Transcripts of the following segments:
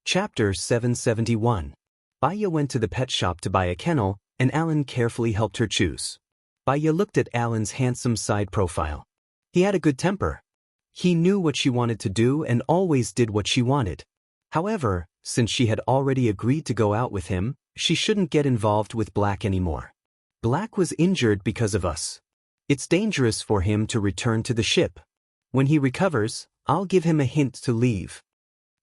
Chapter 771. Baya went to the pet shop to buy a kennel, and Alan carefully helped her choose. Baya looked at Alan's handsome side profile. He had a good temper. He knew what she wanted to do and always did what she wanted. However, since she had already agreed to go out with him, she shouldn't get involved with Black anymore. Black was injured because of us. It's dangerous for him to return to the ship. When he recovers, I'll give him a hint to leave.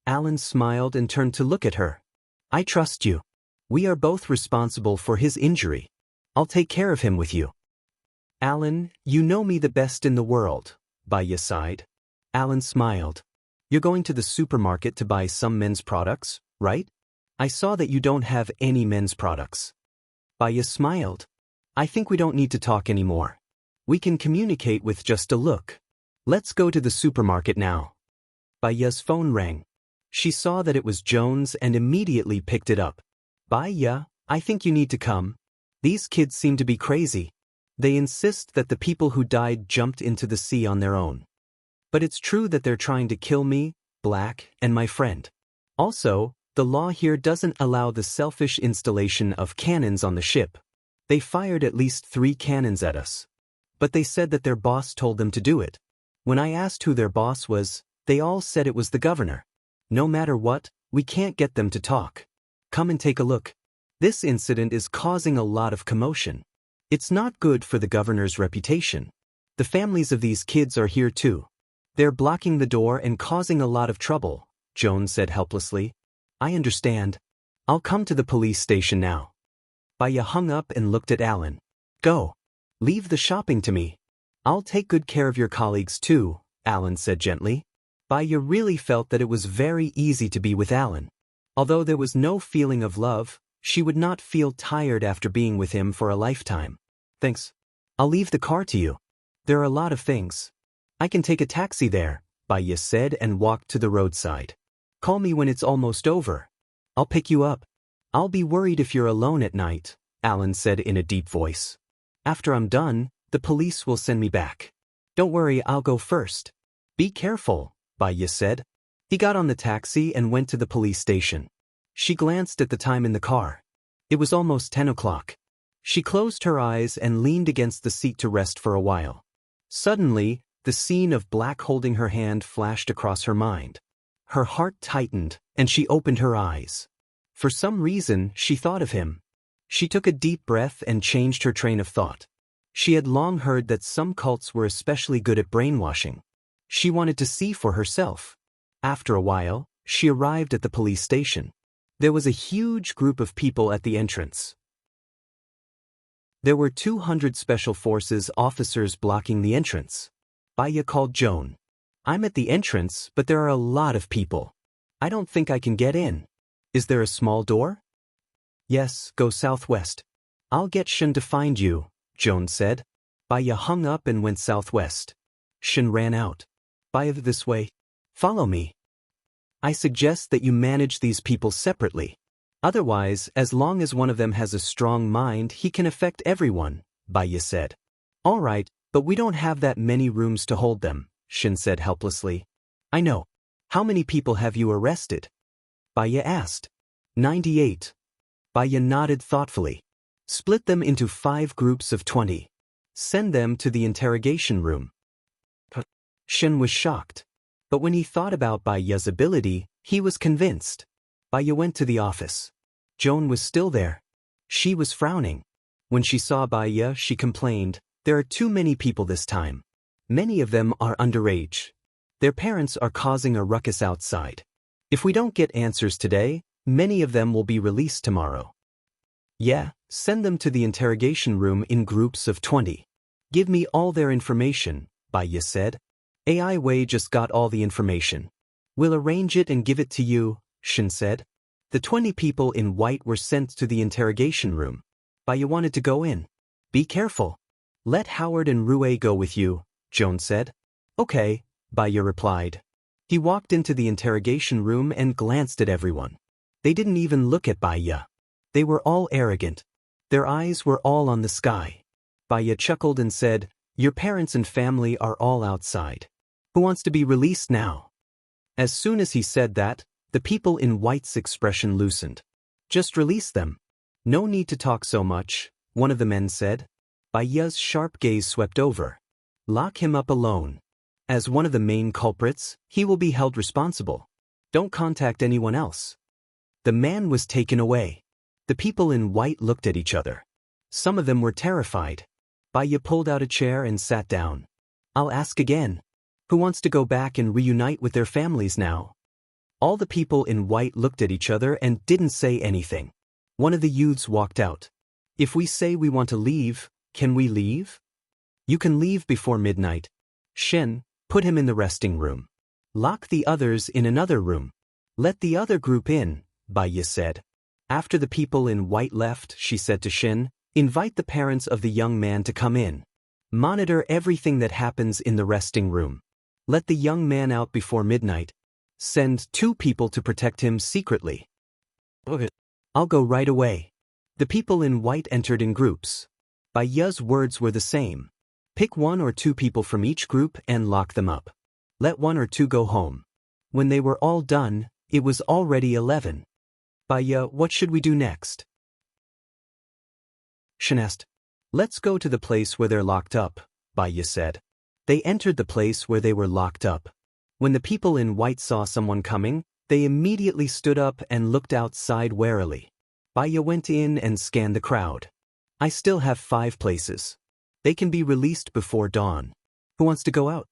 Alan smiled and turned to look at her. I trust you. We are both responsible for his injury. I'll take care of him with you. Alan, you know me the best in the world, Baya sighed. Alan smiled. You're going to the supermarket to buy some men's products, right? I saw that you don't have any men's products. Baya smiled. I think we don't need to talk anymore. We can communicate with just a look. Let's go to the supermarket now. Baya's phone rang. She saw that it was Jones and immediately picked it up. Baya, I think you need to come. These kids seem to be crazy. They insist that the people who died jumped into the sea on their own. But it's true that they're trying to kill me, Black, and my friend. Also, the law here doesn't allow the selfish installation of cannons on the ship. They fired at least 3 cannons at us. But they said that their boss told them to do it. When I asked who their boss was, they all said it was the governor. No matter what, we can't get them to talk. Come and take a look. This incident is causing a lot of commotion. It's not good for the governor's reputation. The families of these kids are here too. They're blocking the door and causing a lot of trouble, Joan said helplessly. I understand. I'll come to the police station now. Baya hung up and looked at Alan. Go. Leave the shopping to me. I'll take good care of your colleagues too, Alan said gently. Baya really felt that it was very easy to be with Alan. Although there was no feeling of love, she would not feel tired after being with him for a lifetime. Thanks. I'll leave the car to you. There are a lot of things. I can take a taxi there, Baya said and walked to the roadside. Call me when it's almost over. I'll pick you up. I'll be worried if you're alone at night, Alan said in a deep voice. After I'm done, the police will send me back. Don't worry, I'll go first. Be careful, Baya said. He got on the taxi and went to the police station. She glanced at the time in the car. It was almost 10 o'clock. She closed her eyes and leaned against the seat to rest for a while. Suddenly, the scene of Black holding her hand flashed across her mind. Her heart tightened, and she opened her eyes. For some reason, she thought of him. She took a deep breath and changed her train of thought. She had long heard that some cults were especially good at brainwashing. She wanted to see for herself. After a while, she arrived at the police station. There was a huge group of people at the entrance. There were 200 Special Forces officers blocking the entrance. Baya called Joan. I'm at the entrance, but there are a lot of people. I don't think I can get in. Is there a small door? Yes, go southwest. I'll get Shen to find you, Joan said. Baya hung up and went southwest. Shen ran out. Baya, this way. Follow me. I suggest that you manage these people separately. Otherwise, as long as one of them has a strong mind, he can affect everyone, Baya said. All right, but we don't have that many rooms to hold them, Shen said helplessly. I know. How many people have you arrested? Baya asked. 98. Baya nodded thoughtfully. Split them into 5 groups of 20. Send them to the interrogation room. Shen was shocked. But when he thought about Baya's ability, he was convinced. Baya went to the office. Joan was still there. She was frowning. When she saw Baya, she complained, there are too many people this time. Many of them are underage. Their parents are causing a ruckus outside. If we don't get answers today, many of them will be released tomorrow. Yeah, send them to the interrogation room in groups of 20. Give me all their information, Baya said. AI Wei just got all the information. We'll arrange it and give it to you, Shen said. The 20 people in white were sent to the interrogation room. Baya wanted to go in. Be careful. Let Howard and Rue go with you, Joan said. Okay, Baya replied. He walked into the interrogation room and glanced at everyone. They didn't even look at Baya. They were all arrogant. Their eyes were all on the sky. Baya chuckled and said, Your parents and family are all outside. Who wants to be released now? As soon as he said that, The people in white's expression loosened. Just release them. No need to talk so much, one of the men said. Baya's sharp gaze swept over. Lock him up alone. As one of the main culprits, he will be held responsible. Don't contact anyone else. The man was taken away. The people in white looked at each other. Some of them were terrified. Baya pulled out a chair and sat down. I'll ask again. Who wants to go back and reunite with their families now? All the people in white looked at each other and didn't say anything. One of the youths walked out. If we say we want to leave, can we leave? You can leave before midnight. Shin, put him in the resting room. Lock the others in another room. Let the other group in, Baya said. After the people in white left, she said to Shin, invite the parents of the young man to come in. Monitor everything that happens in the resting room. Let the young man out before midnight. Send 2 people to protect him secretly. Okay. I'll go right away. The people in white entered in groups. Baya's words were the same. Pick 1 or 2 people from each group and lock them up. Let 1 or 2 go home. When they were all done, it was already 11. Baya, what should we do next? Shin asked. Let's go to the place where they're locked up, Baya said. They entered the place where they were locked up. When the people in white saw someone coming, they immediately stood up and looked outside warily. Baya went in and scanned the crowd. I still have 5 places. They can be released before dawn. Who wants to go out?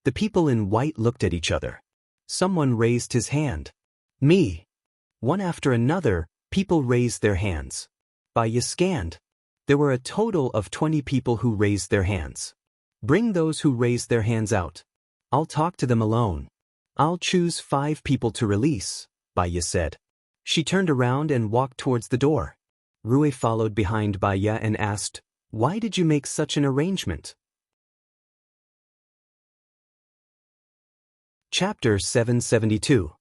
The people in white looked at each other. Someone raised his hand. Me. One after another, people raised their hands. Baya scanned. There were a total of 20 people who raised their hands. Bring those who raised their hands out. I'll talk to them alone. I'll choose 5 people to release, Baya said. She turned around and walked towards the door. Rue followed behind Baya and asked, why did you make such an arrangement? Chapter 772.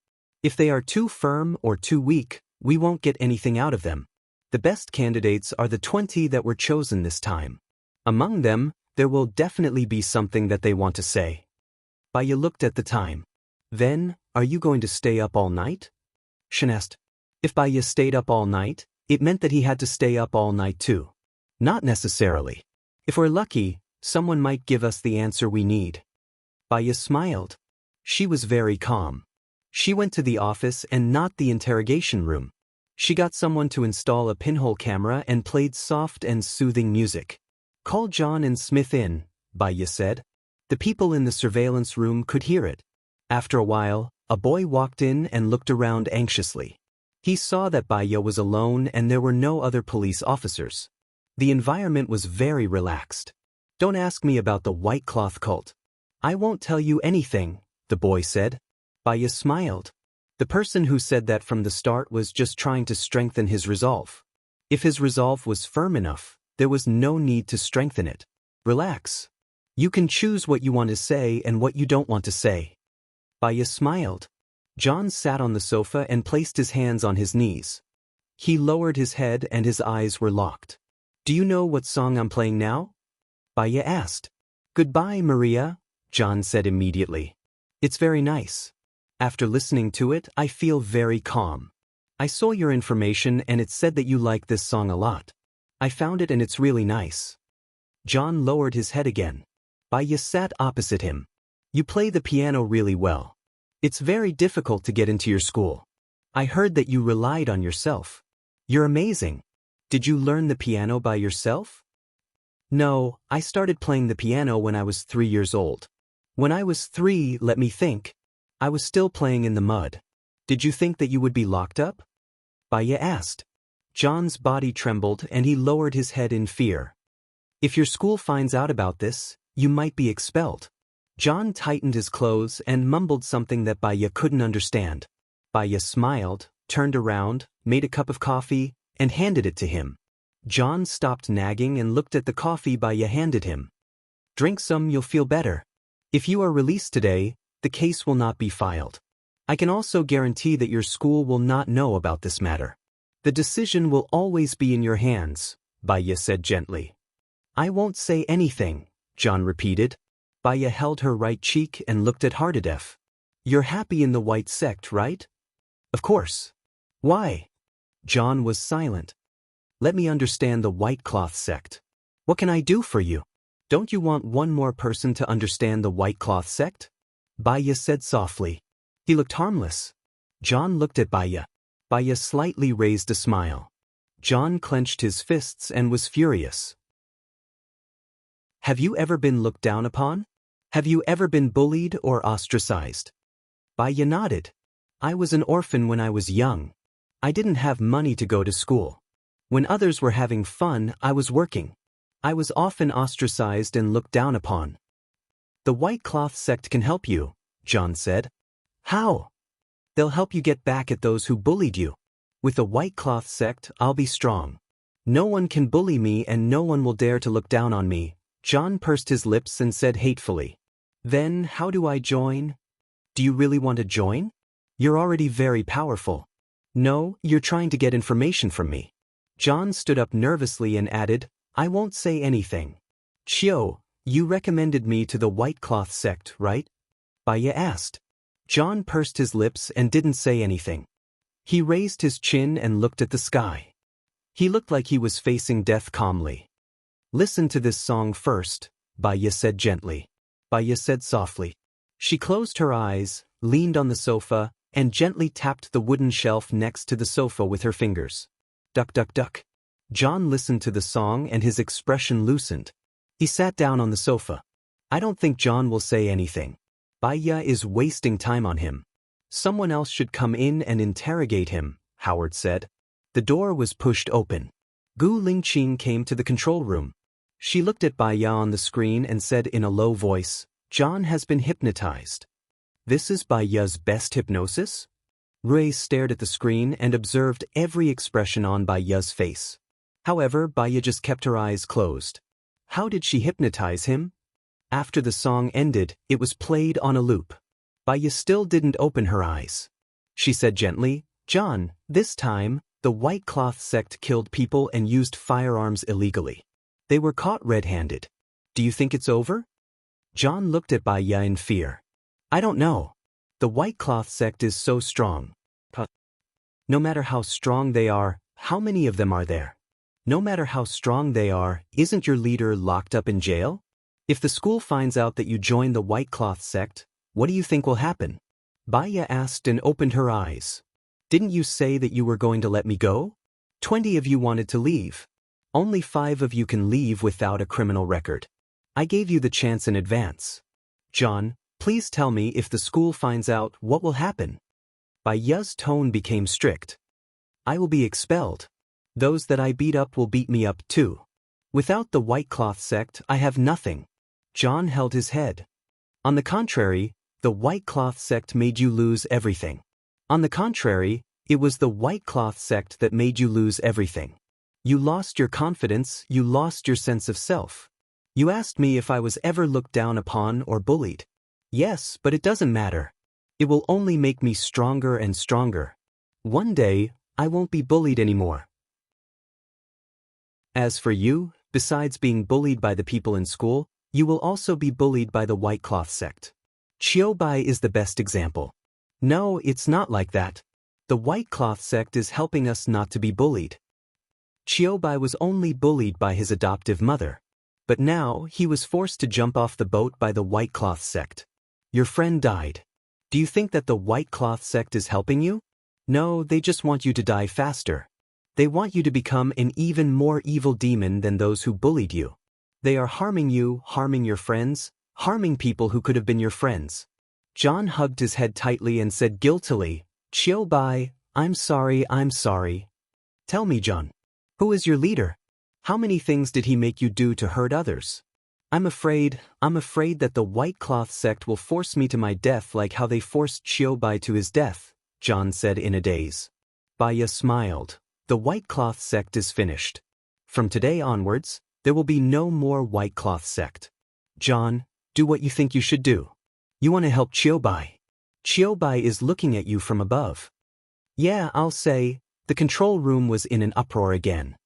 If they are too firm or too weak, we won't get anything out of them. The best candidates are the 20 that were chosen this time. Among them, there will definitely be something that they want to say. Baya looked at the time. Then, are you going to stay up all night? Shin asked. If Baya stayed up all night, it meant that he had to stay up all night too. Not necessarily. If we're lucky, someone might give us the answer we need. Baya smiled. She was very calm. She went to the office and not the interrogation room. She got someone to install a pinhole camera and played soft and soothing music. Call John and Smith in, Baya said. The people in the surveillance room could hear it. After a while, a boy walked in and looked around anxiously. He saw that Baya was alone and there were no other police officers. The environment was very relaxed. Don't ask me about the white cloth cult. I won't tell you anything, the boy said. Baya smiled. The person who said that from the start was just trying to strengthen his resolve. If his resolve was firm enough, there was no need to strengthen it. Relax. You can choose what you want to say and what you don't want to say. Baya smiled. John sat on the sofa and placed his hands on his knees. He lowered his head and his eyes were locked. Do you know what song I'm playing now? Baya asked. Goodbye, Maria, John said immediately. It's very nice. After listening to it, I feel very calm. I saw your information and it said that you like this song a lot. I found it and it's really nice. John lowered his head again. Baya sat opposite him. You play the piano really well. It's very difficult to get into your school. I heard that you relied on yourself. You're amazing. Did you learn the piano by yourself? No, I started playing the piano when I was 3 years old. When I was 3, let me think. I was still playing in the mud. Did you think that you would be locked up? Baya asked. John's body trembled and he lowered his head in fear. If your school finds out about this, you might be expelled. John tightened his clothes and mumbled something that Baya couldn't understand. Baya smiled, turned around, made a cup of coffee, and handed it to him. John stopped nagging and looked at the coffee Baya handed him. Drink some, you'll feel better. If you are released today, the case will not be filed. I can also guarantee that your school will not know about this matter. The decision will always be in your hands, Baya said gently. I won't say anything, John repeated. Baya held her right cheek and looked at Hardadef. You're happy in the white sect, right? Of course. Why? John was silent. Let me understand the white cloth sect. What can I do for you? Don't you want one more person to understand the white cloth sect? Baya said softly. He looked harmless. John looked at Baya. Baya slightly raised a smile. John clenched his fists and was furious. Have you ever been looked down upon? Have you ever been bullied or ostracized? Baya nodded. I was an orphan when I was young. I didn't have money to go to school. When others were having fun, I was working. I was often ostracized and looked down upon. The white cloth sect can help you, John said. How? They'll help you get back at those who bullied you. With the white cloth sect, I'll be strong. No one can bully me and no one will dare to look down on me. John pursed his lips and said hatefully. Then, how do I join? Do you really want to join? You're already very powerful. No, you're trying to get information from me. John stood up nervously and added, I won't say anything. Chio, you recommended me to the white cloth sect, right? Baya asked. John pursed his lips and didn't say anything. He raised his chin and looked at the sky. He looked like he was facing death calmly. Listen to this song first, Baya said gently. Baya said softly. She closed her eyes, leaned on the sofa, and gently tapped the wooden shelf next to the sofa with her fingers. Duck, duck, duck. John listened to the song and his expression loosened. He sat down on the sofa. I don't think John will say anything. Baya is wasting time on him. Someone else should come in and interrogate him, Howard said. The door was pushed open. Gu Lingqing came to the control room. She looked at Baya on the screen and said in a low voice, John has been hypnotized. This is Baya's best hypnosis? Rui stared at the screen and observed every expression on Baya's face. However, Baya just kept her eyes closed. How did she hypnotize him? After the song ended, it was played on a loop. Baya still didn't open her eyes. She said gently, John, this time, the white cloth sect killed people and used firearms illegally. They were caught red-handed. Do you think it's over? John looked at Baya in fear. I don't know. The white cloth sect is so strong. No matter how strong they are, how many of them are there? No matter how strong they are, isn't your leader locked up in jail? If the school finds out that you joined the white cloth sect, what do you think will happen? Baya asked and opened her eyes. Didn't you say that you were going to let me go? 20 of you wanted to leave. Only 5 of you can leave without a criminal record. I gave you the chance in advance. John, please tell me if the school finds out what will happen. Baya's tone became strict. I will be expelled. Those that I beat up will beat me up too. Without the white cloth sect, I have nothing. John held his head. On the contrary, the white cloth sect made you lose everything. On the contrary, it was the white cloth sect that made you lose everything. You lost your confidence, you lost your sense of self. You asked me if I was ever looked down upon or bullied. Yes, but it doesn't matter. It will only make me stronger and stronger. One day, I won't be bullied anymore. As for you, besides being bullied by the people in school, you will also be bullied by the white cloth sect. Chiobai is the best example. No, it's not like that. The white cloth sect is helping us not to be bullied. Chiobai was only bullied by his adoptive mother. But now, he was forced to jump off the boat by the white cloth sect. Your friend died. Do you think that the white cloth sect is helping you? No, they just want you to die faster. They want you to become an even more evil demon than those who bullied you. They are harming you, harming your friends, harming people who could have been your friends. John hugged his head tightly and said guiltily, Chiobai, I'm sorry. Tell me, John. Who is your leader? How many things did he make you do to hurt others? I'm afraid that the white cloth sect will force me to my death like how they forced Chiobai to his death, John said in a daze. Baya smiled. The white cloth sect is finished. From today onwards, there will be no more white cloth sect. John, do what you think you should do. You want to help Chiobai. Chiobai is looking at you from above. Yeah, I'll say. The control room was in an uproar again.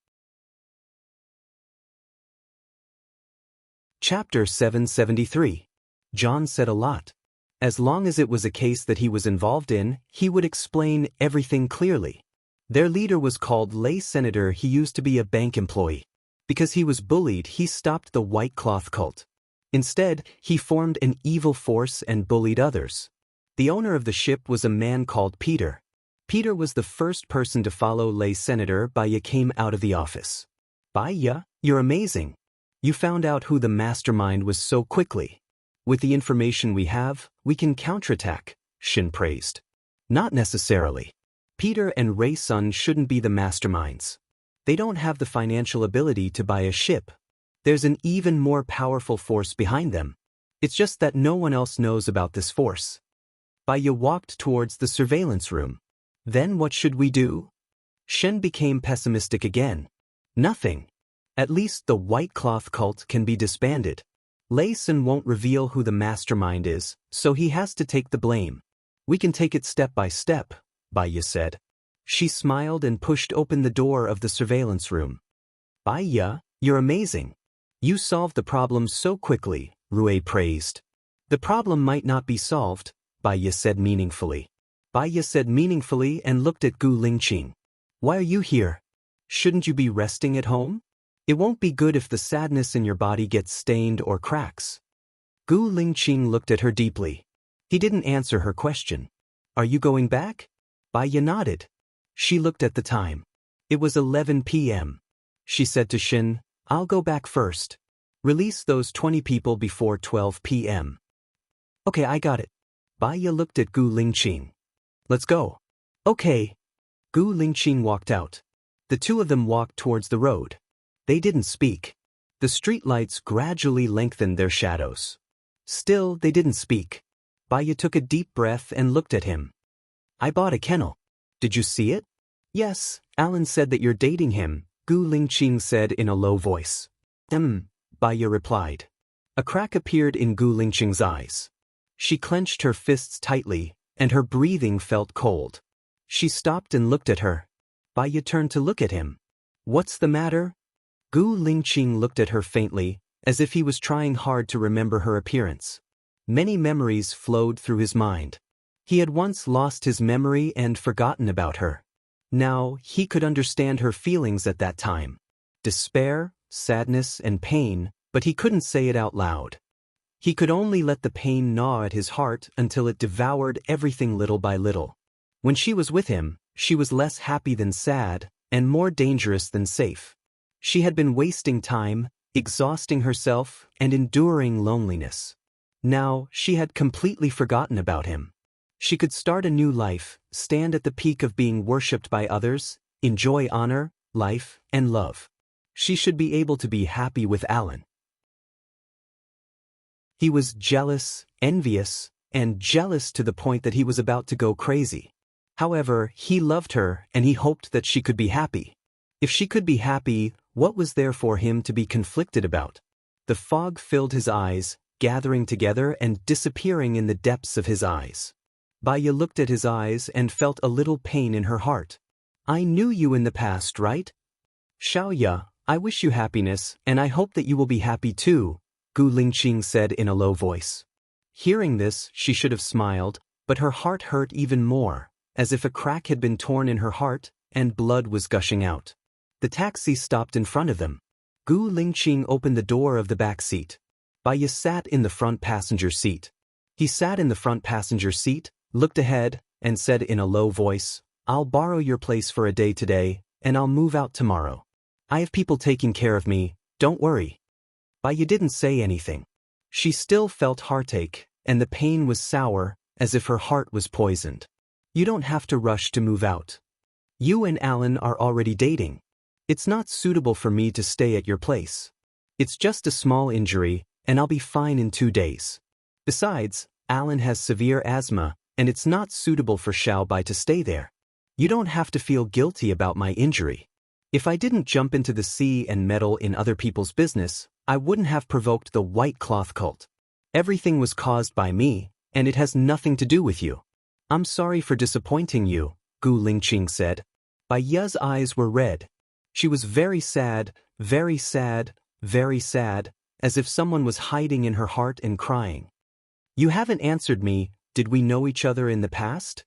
Chapter 773. John said a lot. As long as it was a case that he was involved in, he would explain everything clearly. Their leader was called Lay Senator. He used to be a bank employee. Because he was bullied, he stopped the white cloth cult. Instead, he formed an evil force and bullied others. The owner of the ship was a man called Peter. Peter was the first person to follow Lay Senator. Baya came out of the office. Baya, you're amazing. You found out who the mastermind was so quickly. With the information we have, we can counterattack, Shin praised. Not necessarily. Peter and Ray-sun shouldn't be the masterminds. They don't have the financial ability to buy a ship. There's an even more powerful force behind them. It's just that no one else knows about this force. Baya walked towards the surveillance room. Then what should we do? Shen became pessimistic again. Nothing. At least the white cloth cult can be disbanded. Lay-sun won't reveal who the mastermind is, so he has to take the blame. We can take it step by step, Baya said. She smiled and pushed open the door of the surveillance room. Baya, you're amazing. You solved the problem so quickly, Rue praised. The problem might not be solved, Baya said meaningfully. Baya said meaningfully and looked at Gu Lingqing. Why are you here? Shouldn't you be resting at home? It won't be good if the sadness in your body gets stained or cracks. Gu Lingqing looked at her deeply. He didn't answer her question. Are you going back? Baya nodded. She looked at the time. It was 11 p.m. She said to Shin, I'll go back first. Release those 20 people before 12 p.m. Okay, I got it. Baya looked at Gu Lingqing. Let's go. Okay. Gu Lingqing walked out. The two of them walked towards the road. They didn't speak. The streetlights gradually lengthened their shadows. Still, they didn't speak. Baya took a deep breath and looked at him. I bought a kennel. Did you see it? Yes, Alan said that you're dating him, Gu Lingqing said in a low voice. Baya replied. A crack appeared in Gu Lingqing's eyes. She clenched her fists tightly, and her breathing felt cold. She stopped and looked at her. Baya turned to look at him. What's the matter? Gu Lingqing looked at her faintly, as if he was trying hard to remember her appearance. Many memories flowed through his mind. He had once lost his memory and forgotten about her. Now, he could understand her feelings at that time. Despair, sadness, and pain, but he couldn't say it out loud. He could only let the pain gnaw at his heart until it devoured everything little by little. When she was with him, she was less happy than sad, and more dangerous than safe. She had been wasting time, exhausting herself, and enduring loneliness. Now, she had completely forgotten about him. She could start a new life, stand at the peak of being worshipped by others, enjoy honor, life, and love. She should be able to be happy with Alan. He was jealous, envious, and jealous to the point that he was about to go crazy. However, he loved her and he hoped that she could be happy. If she could be happy, what was there for him to be conflicted about? The fog filled his eyes, gathering together and disappearing in the depths of his eyes. Baya looked at his eyes and felt a little pain in her heart. I knew you in the past, right? Xiaoya, I wish you happiness, and I hope that you will be happy too, Gu Lingqing said in a low voice. Hearing this, she should have smiled, but her heart hurt even more, as if a crack had been torn in her heart, and blood was gushing out. The taxi stopped in front of them. Gu Lingqing opened the door of the back seat. Baya sat in the front passenger seat. He sat in the front passenger seat, looked ahead, and said in a low voice, I'll borrow your place for a day today, and I'll move out tomorrow. I have people taking care of me, don't worry. Baya didn't say anything. She still felt heartache, and the pain was sour, as if her heart was poisoned. You don't have to rush to move out. You and Alan are already dating. It's not suitable for me to stay at your place. It's just a small injury, and I'll be fine in 2 days. Besides, Alan has severe asthma, and it's not suitable for Xiaobai to stay there. You don't have to feel guilty about my injury. If I didn't jump into the sea and meddle in other people's business, I wouldn't have provoked the white cloth cult. Everything was caused by me, and it has nothing to do with you. I'm sorry for disappointing you, Gu Lingqing said. Baya's eyes were red. She was very sad, very sad, very sad, as if someone was hiding in her heart and crying. You haven't answered me. Did we know each other in the past?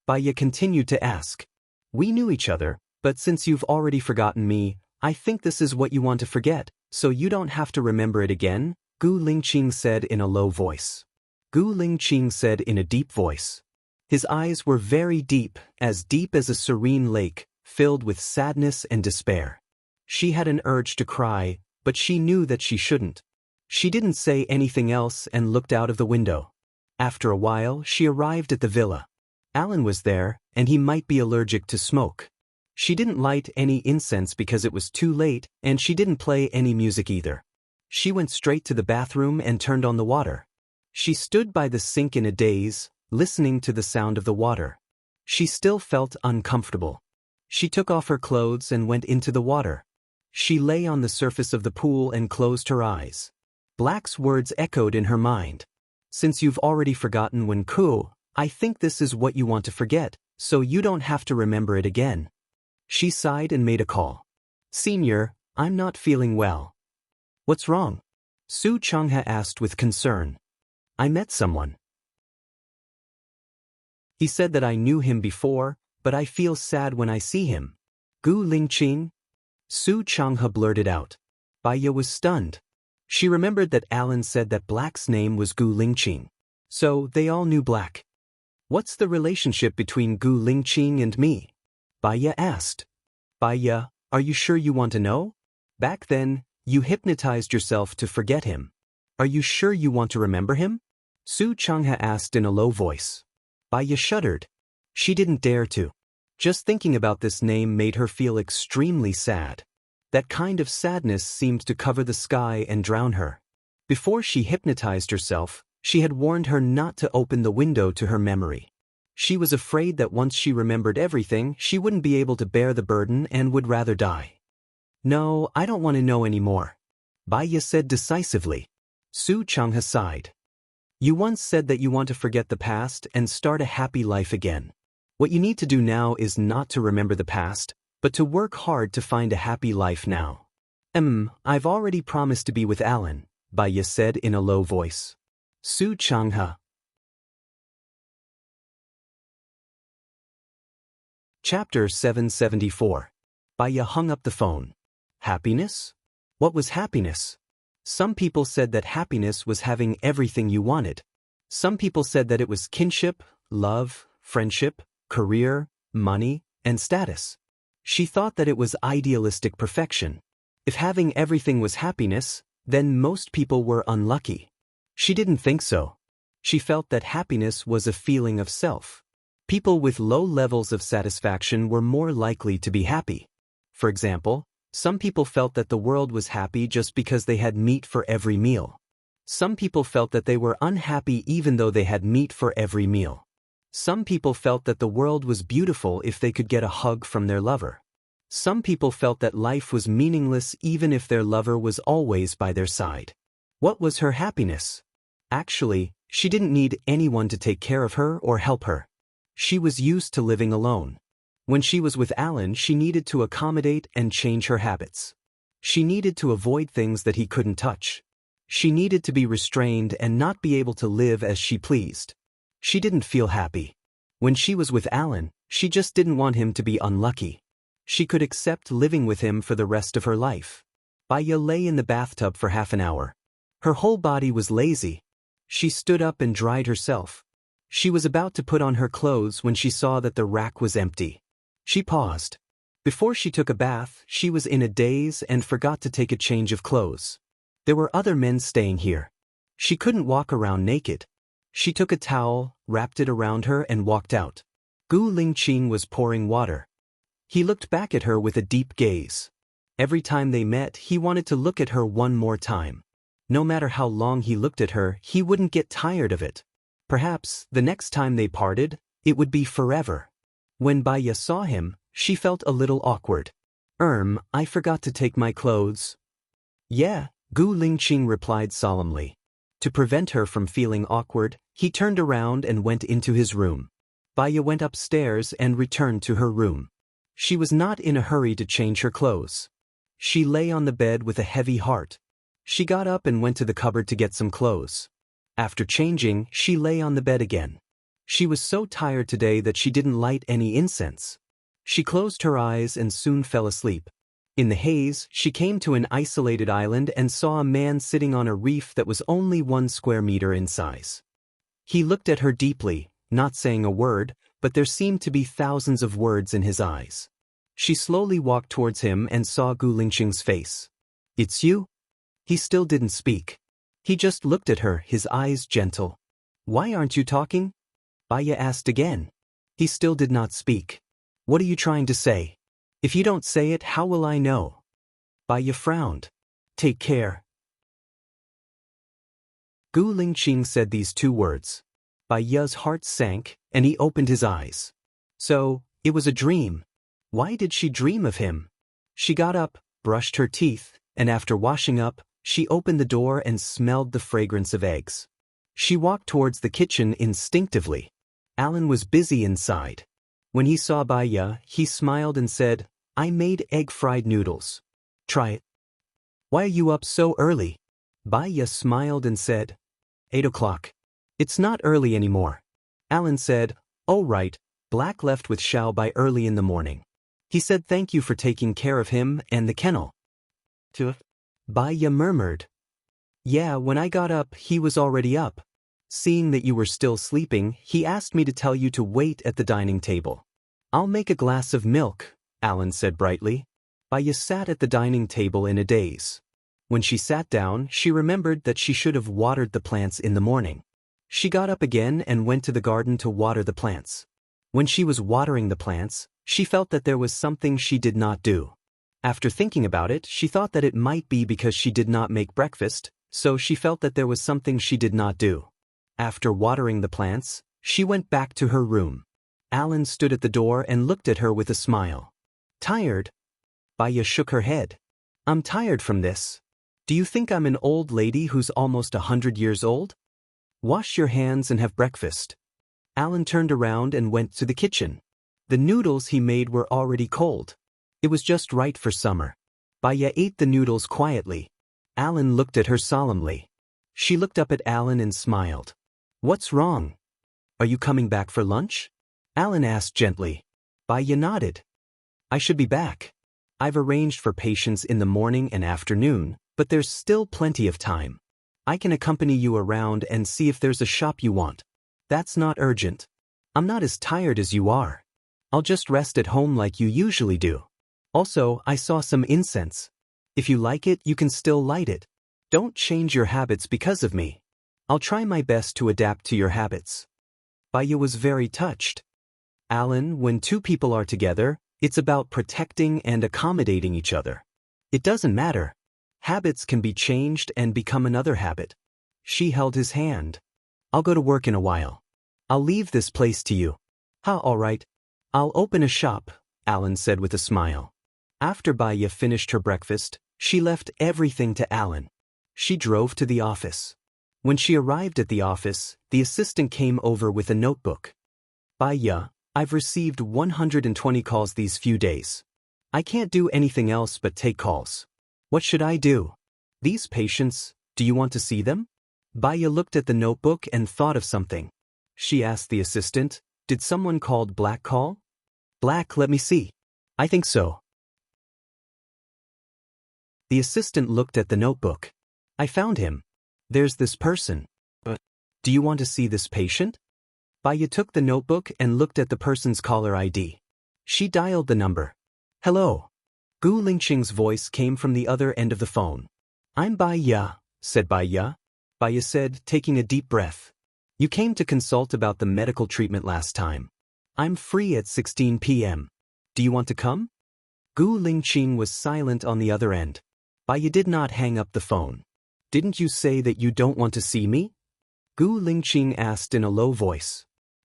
Baya continued to ask. We knew each other, but since you've already forgotten me, I think this is what you want to forget, so you don't have to remember it again, Gu Lingqing said in a low voice. Gu Lingqing said in a deep voice. His eyes were very deep as a serene lake, filled with sadness and despair. She had an urge to cry, but she knew that she shouldn't. She didn't say anything else and looked out of the window. After a while, she arrived at the villa. Alan was there, and he might be allergic to smoke. She didn't light any incense because it was too late, and she didn't play any music either. She went straight to the bathroom and turned on the water. She stood by the sink in a daze, listening to the sound of the water. She still felt uncomfortable. She took off her clothes and went into the water. She lay on the surface of the pool and closed her eyes. Black's words echoed in her mind. Since you've already forgotten Wen Ku, I think this is what you want to forget, so you don't have to remember it again. She sighed and made a call. Senior, I'm not feeling well. What's wrong? Su Changhe asked with concern. I met someone. He said that I knew him before, but I feel sad when I see him. Gu Lingqing? Su Changhe blurted out. Baya was stunned. She remembered that Alan said that Black's name was Gu Lingqing. So they all knew Black. What's the relationship between Gu Lingqing and me? Baya asked. Baya, are you sure you want to know? Back then, you hypnotized yourself to forget him. Are you sure you want to remember him? Su Changhe asked in a low voice. Baya shuddered. She didn't dare to. Just thinking about this name made her feel extremely sad. That kind of sadness seemed to cover the sky and drown her. Before she hypnotized herself, she had warned her not to open the window to her memory. She was afraid that once she remembered everything, she wouldn't be able to bear the burden and would rather die. No, I don't want to know anymore. Baya said decisively. Su Changhe sighed. You once said that you want to forget the past and start a happy life again. What you need to do now is not to remember the past, but to work hard to find a happy life now. I've already promised to be with Alan, Baya said in a low voice. Su Changhe. Chapter 774. Baya hung up the phone. Happiness? What was happiness? Some people said that happiness was having everything you wanted. Some people said that it was kinship, love, friendship, career, money, and status. She thought that it was idealistic perfection. If having everything was happiness, then most people were unlucky. She didn't think so. She felt that happiness was a feeling of self. People with low levels of satisfaction were more likely to be happy. For example, some people felt that the world was happy just because they had meat for every meal. Some people felt that they were unhappy even though they had meat for every meal. Some people felt that the world was beautiful if they could get a hug from their lover. Some people felt that life was meaningless even if their lover was always by their side. What was her happiness? Actually, she didn't need anyone to take care of her or help her. She was used to living alone. When she was with Alan, she needed to accommodate and change her habits. She needed to avoid things that he couldn't touch. She needed to be restrained and not be able to live as she pleased. She didn't feel happy. When she was with Alan, she just didn't want him to be unlucky. She could accept living with him for the rest of her life. Baya lay in the bathtub for half an hour. Her whole body was lazy. She stood up and dried herself. She was about to put on her clothes when she saw that the rack was empty. She paused. Before she took a bath, she was in a daze and forgot to take a change of clothes. There were other men staying here. She couldn't walk around naked. She took a towel, wrapped it around her and walked out. Gu Lingqing was pouring water. He looked back at her with a deep gaze. Every time they met, he wanted to look at her one more time. No matter how long he looked at her, he wouldn't get tired of it. Perhaps, the next time they parted, it would be forever. When Baya saw him, she felt a little awkward. I forgot to take my clothes. Yeah, Gu Lingqing replied solemnly. To prevent her from feeling awkward, he turned around and went into his room. Baya went upstairs and returned to her room. She was not in a hurry to change her clothes. She lay on the bed with a heavy heart. She got up and went to the cupboard to get some clothes. After changing, she lay on the bed again. She was so tired today that she didn't light any incense. She closed her eyes and soon fell asleep. In the haze, she came to an isolated island and saw a man sitting on a reef that was only 1 square meter in size. He looked at her deeply, not saying a word, but there seemed to be thousands of words in his eyes. She slowly walked towards him and saw Gu Lingqing's face. "It's you?" He still didn't speak. He just looked at her, his eyes gentle. "Why aren't you talking?" Baya asked again. He still did not speak. "What are you trying to say? If you don't say it, how will I know?" Baya frowned. "Take care." Gu Lingqing said these 2 words. Baya's heart sank, and he opened his eyes. So, it was a dream. Why did she dream of him? She got up, brushed her teeth, and after washing up, she opened the door and smelled the fragrance of eggs. She walked towards the kitchen instinctively. Alan was busy inside. When he saw Baya, he smiled and said, "I made egg-fried noodles. Try it." "Why are you up so early?" Baya smiled and said, 8 o'clock. "It's not early anymore." Alan said, "Oh right, Black left with Xiao by early in the morning. He said thank you for taking care of him and the kennel." Baya murmured. "Yeah, when I got up, he was already up. Seeing that you were still sleeping, he asked me to tell you to wait at the dining table." "I'll make a glass of milk," Alan said brightly. Baya sat at the dining table in a daze. When she sat down, she remembered that she should have watered the plants in the morning. She got up again and went to the garden to water the plants. When she was watering the plants, she felt that there was something she did not do. After thinking about it, she thought that it might be because she did not make breakfast, so she felt that there was something she did not do. After watering the plants, she went back to her room. Alan stood at the door and looked at her with a smile. "Tired?" Baya shook her head. "I'm tired from this. Do you think I'm an old lady who's almost 100 years old? Wash your hands and have breakfast." Alan turned around and went to the kitchen. The noodles he made were already cold. It was just right for summer. Baya ate the noodles quietly. Alan looked at her solemnly. She looked up at Alan and smiled. "What's wrong? Are you coming back for lunch?" Alan asked gently. Baya nodded. "I should be back. I've arranged for patients in the morning and afternoon, but there's still plenty of time. I can accompany you around and see if there's a shop you want. That's not urgent. I'm not as tired as you are. I'll just rest at home like you usually do. Also, I saw some incense. If you like it, you can still light it. Don't change your habits because of me. I'll try my best to adapt to your habits." Baya was very touched. "Alan, when 2 people are together, it's about protecting and accommodating each other. It doesn't matter. Habits can be changed and become another habit." She held his hand. "I'll go to work in a while. I'll leave this place to you." All right. I'll open a shop," Alan said with a smile. After Baya finished her breakfast, she left everything to Alan. She drove to the office. When she arrived at the office, the assistant came over with a notebook. "Baya, I've received 120 calls these few days. I can't do anything else but take calls. What should I do? These patients, do you want to see them?" Baya looked at the notebook and thought of something. She asked the assistant, "Did someone called Black call?" "Black, let me see. I think so." The assistant looked at the notebook. "I found him. There's this person. But do you want to see this patient?" Baya took the notebook and looked at the person's caller ID. She dialed the number. "Hello." Gu Lingqing's voice came from the other end of the phone. "I'm Baya," said Baya. Baya said, taking a deep breath. "You came to consult about the medical treatment last time. I'm free at 16 p.m. Do you want to come?" Gu Lingqing was silent on the other end. Baya did not hang up the phone. "Didn't you say that you don't want to see me?" Gu Lingqing asked in a low voice.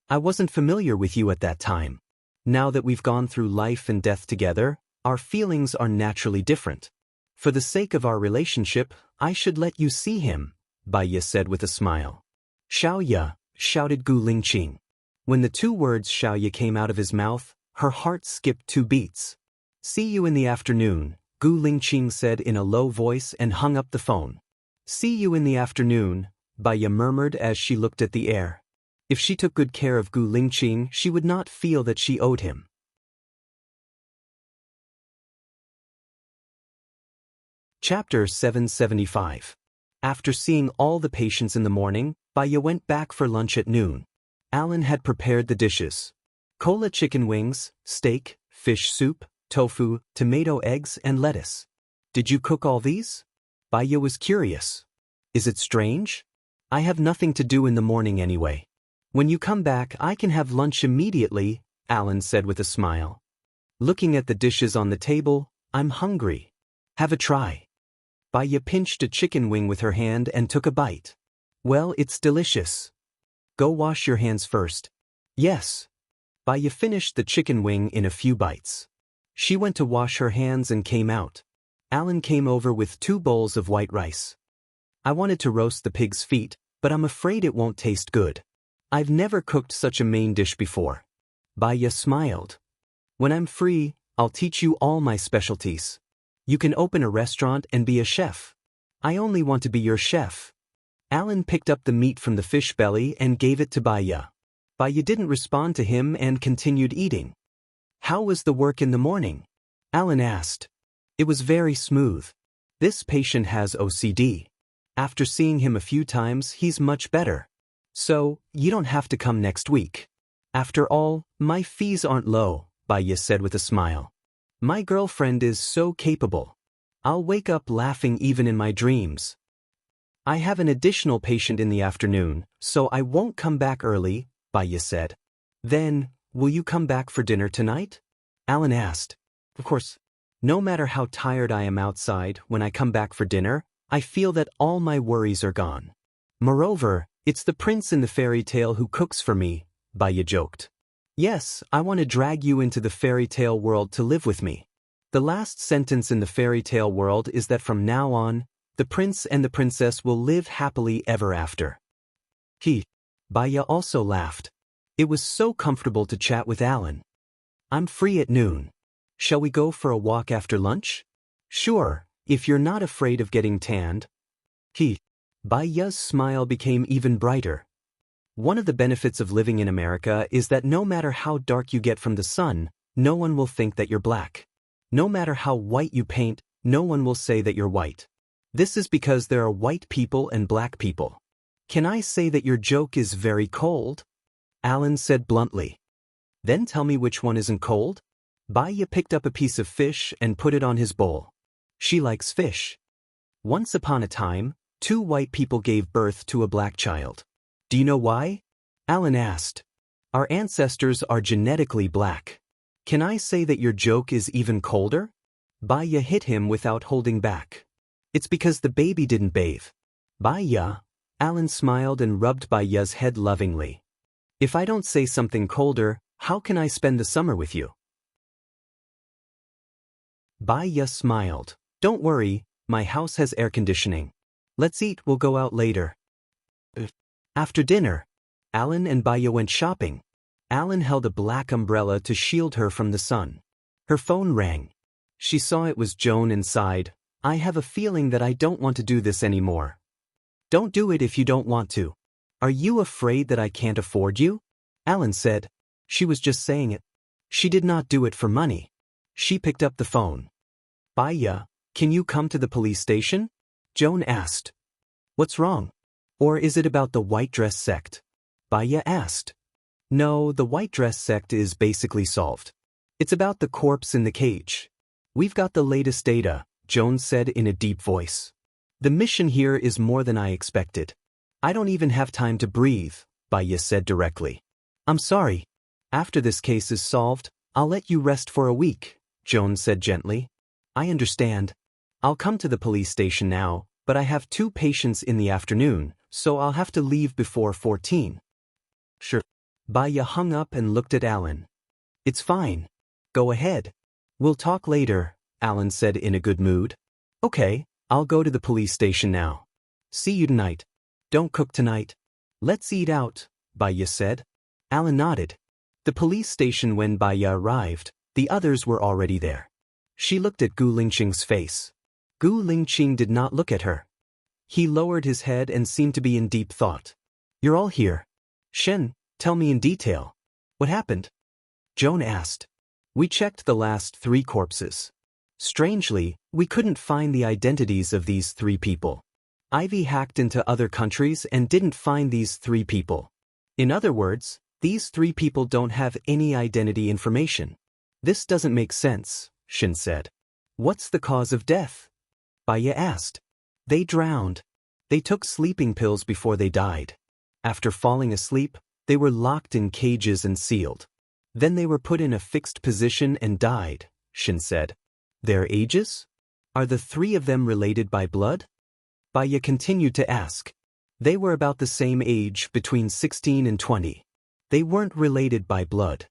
"I wasn't familiar with you at that time. Now that we've gone through life and death together, our feelings are naturally different. For the sake of our relationship, I should let you see him," Baya said with a smile. "Xiaoya," shouted Gu Lingqing. When the 2 words Xiaoya came out of his mouth, her heart skipped 2 beats. "See you in the afternoon," Gu Lingqing said in a low voice and hung up the phone. "See you in the afternoon," Baya murmured as she looked at the air. If she took good care of Gu Lingqing, she would not feel that she owed him. Chapter 775. After seeing all the patients in the morning, Baya went back for lunch at noon. Alan had prepared the dishes. Cola chicken wings, steak, fish soup, tofu, tomato eggs and lettuce. Did you cook all these? Baya was curious. Is it strange? I have nothing to do in the morning anyway. When you come back I can have lunch immediately, Alan said with a smile. Looking at the dishes on the table, I'm hungry. Have a try. Baya pinched a chicken wing with her hand and took a bite. Well, it's delicious. Go wash your hands first. Yes. Baya finished the chicken wing in a few bites. She went to wash her hands and came out. Alan came over with 2 bowls of white rice. I wanted to roast the pig's feet, but I'm afraid it won't taste good. I've never cooked such a main dish before. Baya smiled. When I'm free, I'll teach you all my specialties. You can open a restaurant and be a chef. I only want to be your chef. Alan picked up the meat from the fish belly and gave it to Baya. Baya didn't respond to him and continued eating. How was the work in the morning? Alan asked. It was very smooth. This patient has OCD. After seeing him a few times, he's much better. So, you don't have to come next week. After all, my fees aren't low, Baya said with a smile. My girlfriend is so capable. I'll wake up laughing even in my dreams. I have an additional patient in the afternoon, so I won't come back early, Baya said. Then, will you come back for dinner tonight? Alan asked. Of course. No matter how tired I am outside, when I come back for dinner, I feel that all my worries are gone. Moreover, it's the prince in the fairy tale who cooks for me, Baya joked. Yes, I want to drag you into the fairy tale world to live with me. The last sentence in the fairy tale world is that from now on, the prince and the princess will live happily ever after. Baya also laughed. It was so comfortable to chat with Alan. I'm free at noon. Shall we go for a walk after lunch? Sure, if you're not afraid of getting tanned. Baya's smile became even brighter. One of the benefits of living in America is that no matter how dark you get from the sun, no one will think that you're black. No matter how white you paint, no one will say that you're white. This is because there are white people and black people. Can I say that your joke is very cold? Alan said bluntly. Then tell me which one isn't cold? Baya picked up a piece of fish and put it on his bowl. She likes fish. Once upon a time, 2 white people gave birth to a black child. Do you know why? Alan asked. Our ancestors are genetically black. Can I say that your joke is even colder? Baya hit him without holding back. It's because the baby didn't bathe. Baya. Alan smiled and rubbed Baya's head lovingly. If I don't say something colder, how can I spend the summer with you? Baya smiled. Don't worry, my house has air conditioning. Let's eat, we'll go out later. After dinner, Alan and Baya went shopping. Alan held a black umbrella to shield her from the sun. Her phone rang. She saw it was Joan and sighed. I have a feeling that I don't want to do this anymore. Don't do it if you don't want to. Are you afraid that I can't afford you? Alan said. She was just saying it. She did not do it for money. She picked up the phone. Baya, can you come to the police station? Joan asked. What's wrong? Or is it about the white dress sect? Baya asked. No, the white dress sect is basically solved. It's about the corpse in the cage. We've got the latest data, Joan said in a deep voice. The mission here is more than I expected. I don't even have time to breathe, Baya said directly. I'm sorry. After this case is solved, I'll let you rest for a week, Joan said gently. I understand. I'll come to the police station now, but I have 2 patients in the afternoon, so I'll have to leave before 14. Sure. Baya hung up and looked at Alan. It's fine. Go ahead. We'll talk later, Alan said in a good mood. Okay, I'll go to the police station now. See you tonight. Don't cook tonight. Let's eat out, Baya said. Alan nodded. The police station when Baya arrived, the others were already there. She looked at Gu Lingqing's face. Gu Lingqing did not look at her. He lowered his head and seemed to be in deep thought. You're all here. Shen, tell me in detail. What happened? Joan asked. We checked the last 3 corpses. Strangely, we couldn't find the identities of these 3 people. Ivy hacked into other countries and didn't find these 3 people. In other words, these 3 people don't have any identity information. This doesn't make sense, Shen said. What's the cause of death? Baya asked. They drowned. They took sleeping pills before they died. After falling asleep, they were locked in cages and sealed. Then they were put in a fixed position and died, Shen said. Their ages? Are the 3 of them related by blood? Baya continued to ask. They were about the same age, between 16 and 20. They weren't related by blood.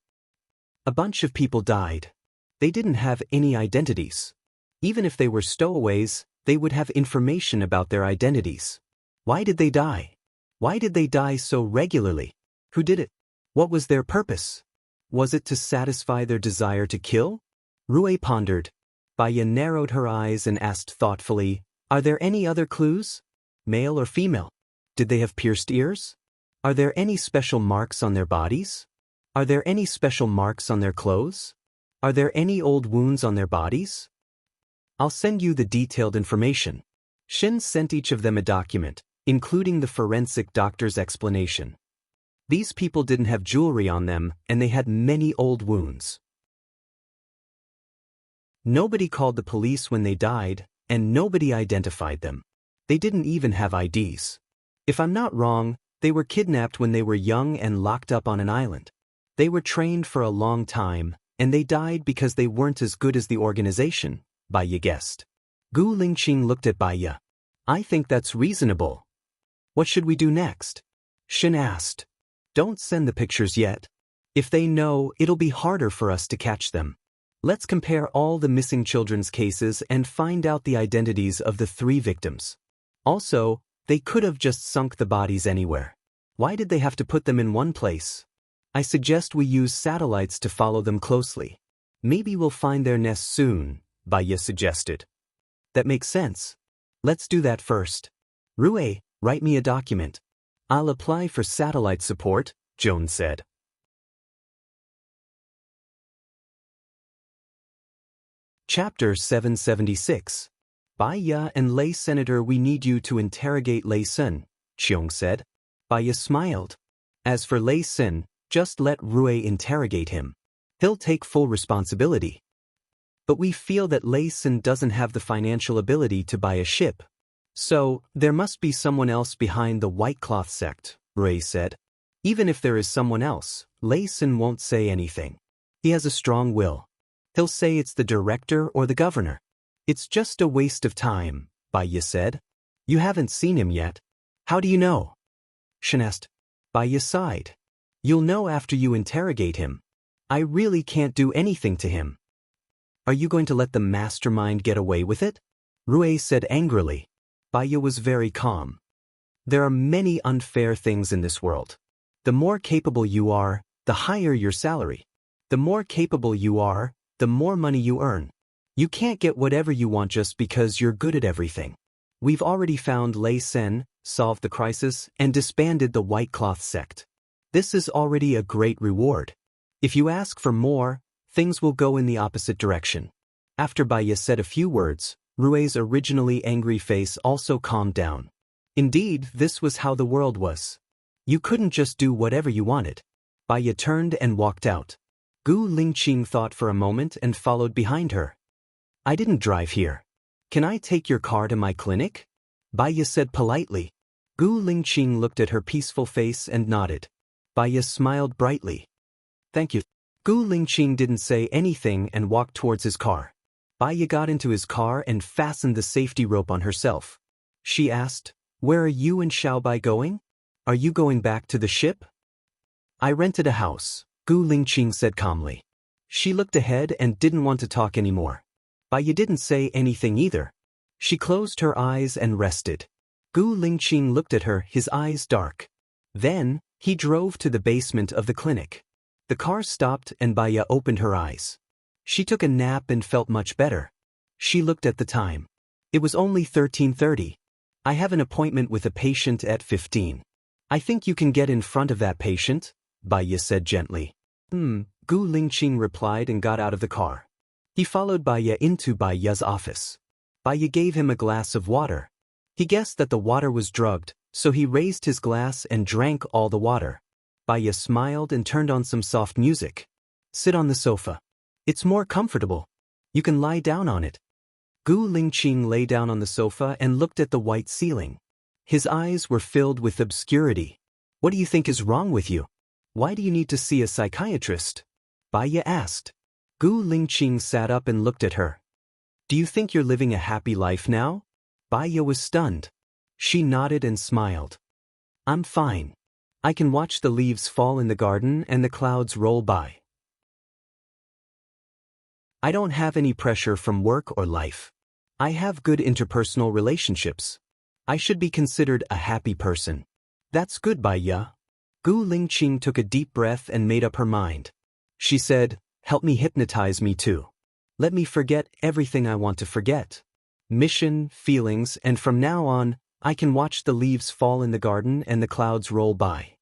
A bunch of people died. They didn't have any identities. Even if they were stowaways, they would have information about their identities. Why did they die? Why did they die so regularly? Who did it? What was their purpose? Was it to satisfy their desire to kill? Rue pondered. Baya narrowed her eyes and asked thoughtfully, Are there any other clues? Male or female? Did they have pierced ears? Are there any special marks on their bodies? Are there any special marks on their clothes? Are there any old wounds on their bodies? I'll send you the detailed information. Shen sent each of them a document, including the forensic doctor's explanation. These people didn't have jewelry on them, and they had many old wounds. Nobody called the police when they died, and nobody identified them. They didn't even have IDs. If I'm not wrong, they were kidnapped when they were young and locked up on an island. They were trained for a long time, and they died because they weren't as good as the organization, Baya guessed. Gu Lingqing looked at Baya. I think that's reasonable. What should we do next? Shen asked. Don't send the pictures yet. If they know, it'll be harder for us to catch them. Let's compare all the missing children's cases and find out the identities of the 3 victims. Also, they could have just sunk the bodies anywhere. Why did they have to put them in one place? I suggest we use satellites to follow them closely. Maybe we'll find their nests soon, Baya suggested. That makes sense. Let's do that first. Rue, write me a document. I'll apply for satellite support, Joan said. Chapter 776. Baya and Lei Senator, we need you to interrogate Lei Sun, Qiong said. Baya smiled. As for Lei Sun, just let Rue interrogate him. He'll take full responsibility. But we feel that Lei Sun doesn't have the financial ability to buy a ship. So, there must be someone else behind the White Cloth sect, Rue said. Even if there is someone else, Lei Sun won't say anything. He has a strong will. He'll say it's the director or the governor. It's just a waste of time, Baya said. You haven't seen him yet. How do you know? Shen asked. Baya sighed. You'll know after you interrogate him. I really can't do anything to him. Are you going to let the mastermind get away with it? Rue said angrily. Baya was very calm. There are many unfair things in this world. The more capable you are, the higher your salary. The more capable you are, the more money you earn. You can't get whatever you want just because you're good at everything. We've already found Lei Sun, solved the crisis, and disbanded the White Cloth sect. This is already a great reward. If you ask for more, things will go in the opposite direction. After Baya said a few words, Rue's originally angry face also calmed down. Indeed, this was how the world was. You couldn't just do whatever you wanted. Baya turned and walked out. Gu Lingqing thought for a moment and followed behind her. I didn't drive here. Can I take your car to my clinic? Baya said politely. Gu Lingqing looked at her peaceful face and nodded. Baya smiled brightly. Thank you. Gu Lingqing didn't say anything and walked towards his car. Baya got into his car and fastened the safety rope on herself. She asked, Where are you and Xiaobai going? Are you going back to the ship? I rented a house, Gu Lingqing said calmly. She looked ahead and didn't want to talk anymore. Baya didn't say anything either. She closed her eyes and rested. Gu Lingqing looked at her, his eyes dark. Then, he drove to the basement of the clinic. The car stopped and Baya opened her eyes. She took a nap and felt much better. She looked at the time. It was only 13:30. I have an appointment with a patient at 15. I think you can get in front of that patient, Bai Ye said gently. Gu Lingqing replied and got out of the car. He followed Bai Ye into Bai Ye's office. Bai Ye gave him a glass of water. He guessed that the water was drugged, so he raised his glass and drank all the water. Bai Ye smiled and turned on some soft music. Sit on the sofa. It's more comfortable. You can lie down on it. Gu Lingqing lay down on the sofa and looked at the white ceiling. His eyes were filled with obscurity. What do you think is wrong with you? Why do you need to see a psychiatrist? Bai Ye asked. Gu Lingqing sat up and looked at her. Do you think you're living a happy life now? Bai Ye was stunned. She nodded and smiled. I'm fine. I can watch the leaves fall in the garden and the clouds roll by. I don't have any pressure from work or life. I have good interpersonal relationships. I should be considered a happy person. That's good, Bai Ye. Gu Lingqing took a deep breath and made up her mind. She said, help me hypnotize me too. Let me forget everything I want to forget. Mission, feelings, and from now on, I can watch the leaves fall in the garden and the clouds roll by.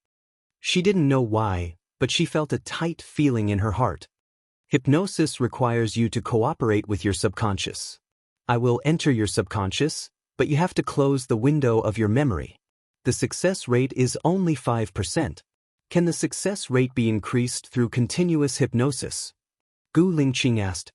She didn't know why, but she felt a tight feeling in her heart. Hypnosis requires you to cooperate with your subconscious. I will enter your subconscious, but you have to close the window of your memory. The success rate is only 5%. Can the success rate be increased through continuous hypnosis? Gu Lingqing asked.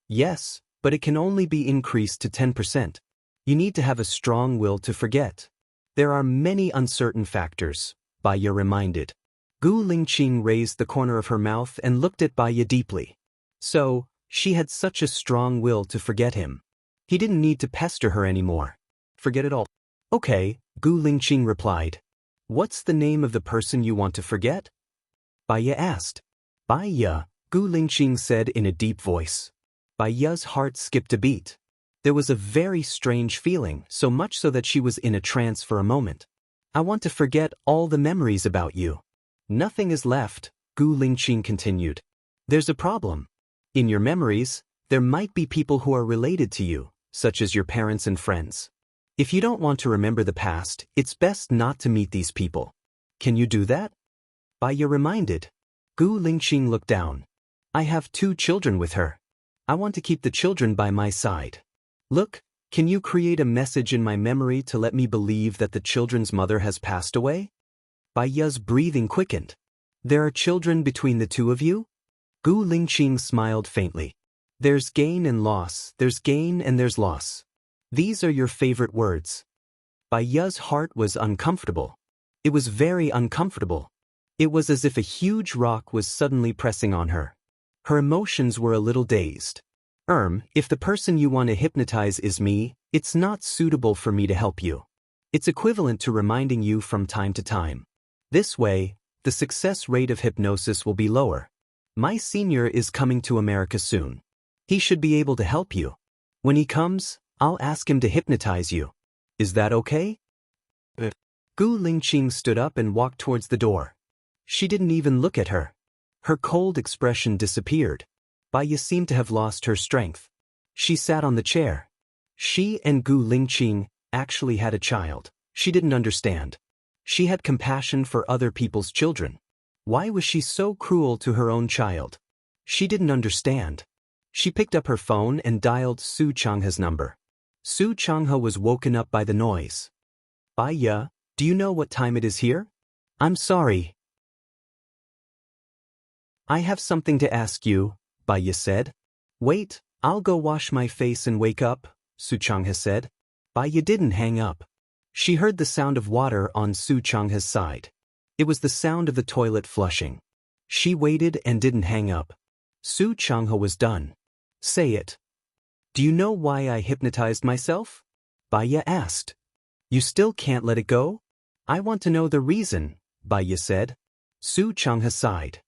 Yes, but it can only be increased to 10%. You need to have a strong will to forget. There are many uncertain factors, Bai Ye reminded. Gu Lingqing raised the corner of her mouth and looked at Bai Ye deeply. So, she had such a strong will to forget him. He didn't need to pester her anymore. Forget it all. Okay, Gu Lingqing replied. What's the name of the person you want to forget? Bai Ye asked. Bai Ye, Gu Lingqing said in a deep voice. Bai Ye's heart skipped a beat. There was a very strange feeling, so much so that she was in a trance for a moment. I want to forget all the memories about you. Nothing is left, Gu Lingqing continued. There's a problem. In your memories, there might be people who are related to you, such as your parents and friends. If you don't want to remember the past, it's best not to meet these people. Can you do that? Bai Ye reminded. Gu Lingqing looked down. I have 2 children with her. I want to keep the children by my side. Look, can you create a message in my memory to let me believe that the children's mother has passed away? Bai Ye's breathing quickened. There are children between the 2 of you? Gu Lingqing smiled faintly. There's gain and loss, there's gain and there's loss. These are your favorite words. Bai Ye's heart was uncomfortable. It was very uncomfortable. It was as if a huge rock was suddenly pressing on her. Her emotions were a little dazed. If the person you want to hypnotize is me, it's not suitable for me to help you. It's equivalent to reminding you from time to time. This way, the success rate of hypnosis will be lower. My senior is coming to America soon. He should be able to help you. When he comes, I'll ask him to hypnotize you. Is that okay? Gu Lingqing stood up and walked towards the door. She didn't even look at her. Her cold expression disappeared. Bai Ye seemed to have lost her strength. She sat on the chair. She and Gu Lingqing actually had a child. She didn't understand. She had compassion for other people's children. Why was she so cruel to her own child? She didn't understand. She picked up her phone and dialed Su Changhe's number. Su Changhe was woken up by the noise. Bai Ye, do you know what time it is here? I'm sorry. I have something to ask you, Bai Ye said. Wait, I'll go wash my face and wake up, Su Changhe said. Bai Ye didn't hang up. She heard the sound of water on Su Changhe's side. It was the sound of the toilet flushing. She waited and didn't hang up. Su Changhe was done. Say it. Do you know why I hypnotized myself? Bai Ye asked. You still can't let it go? I want to know the reason, Bai Ye said. Su Changhe sighed.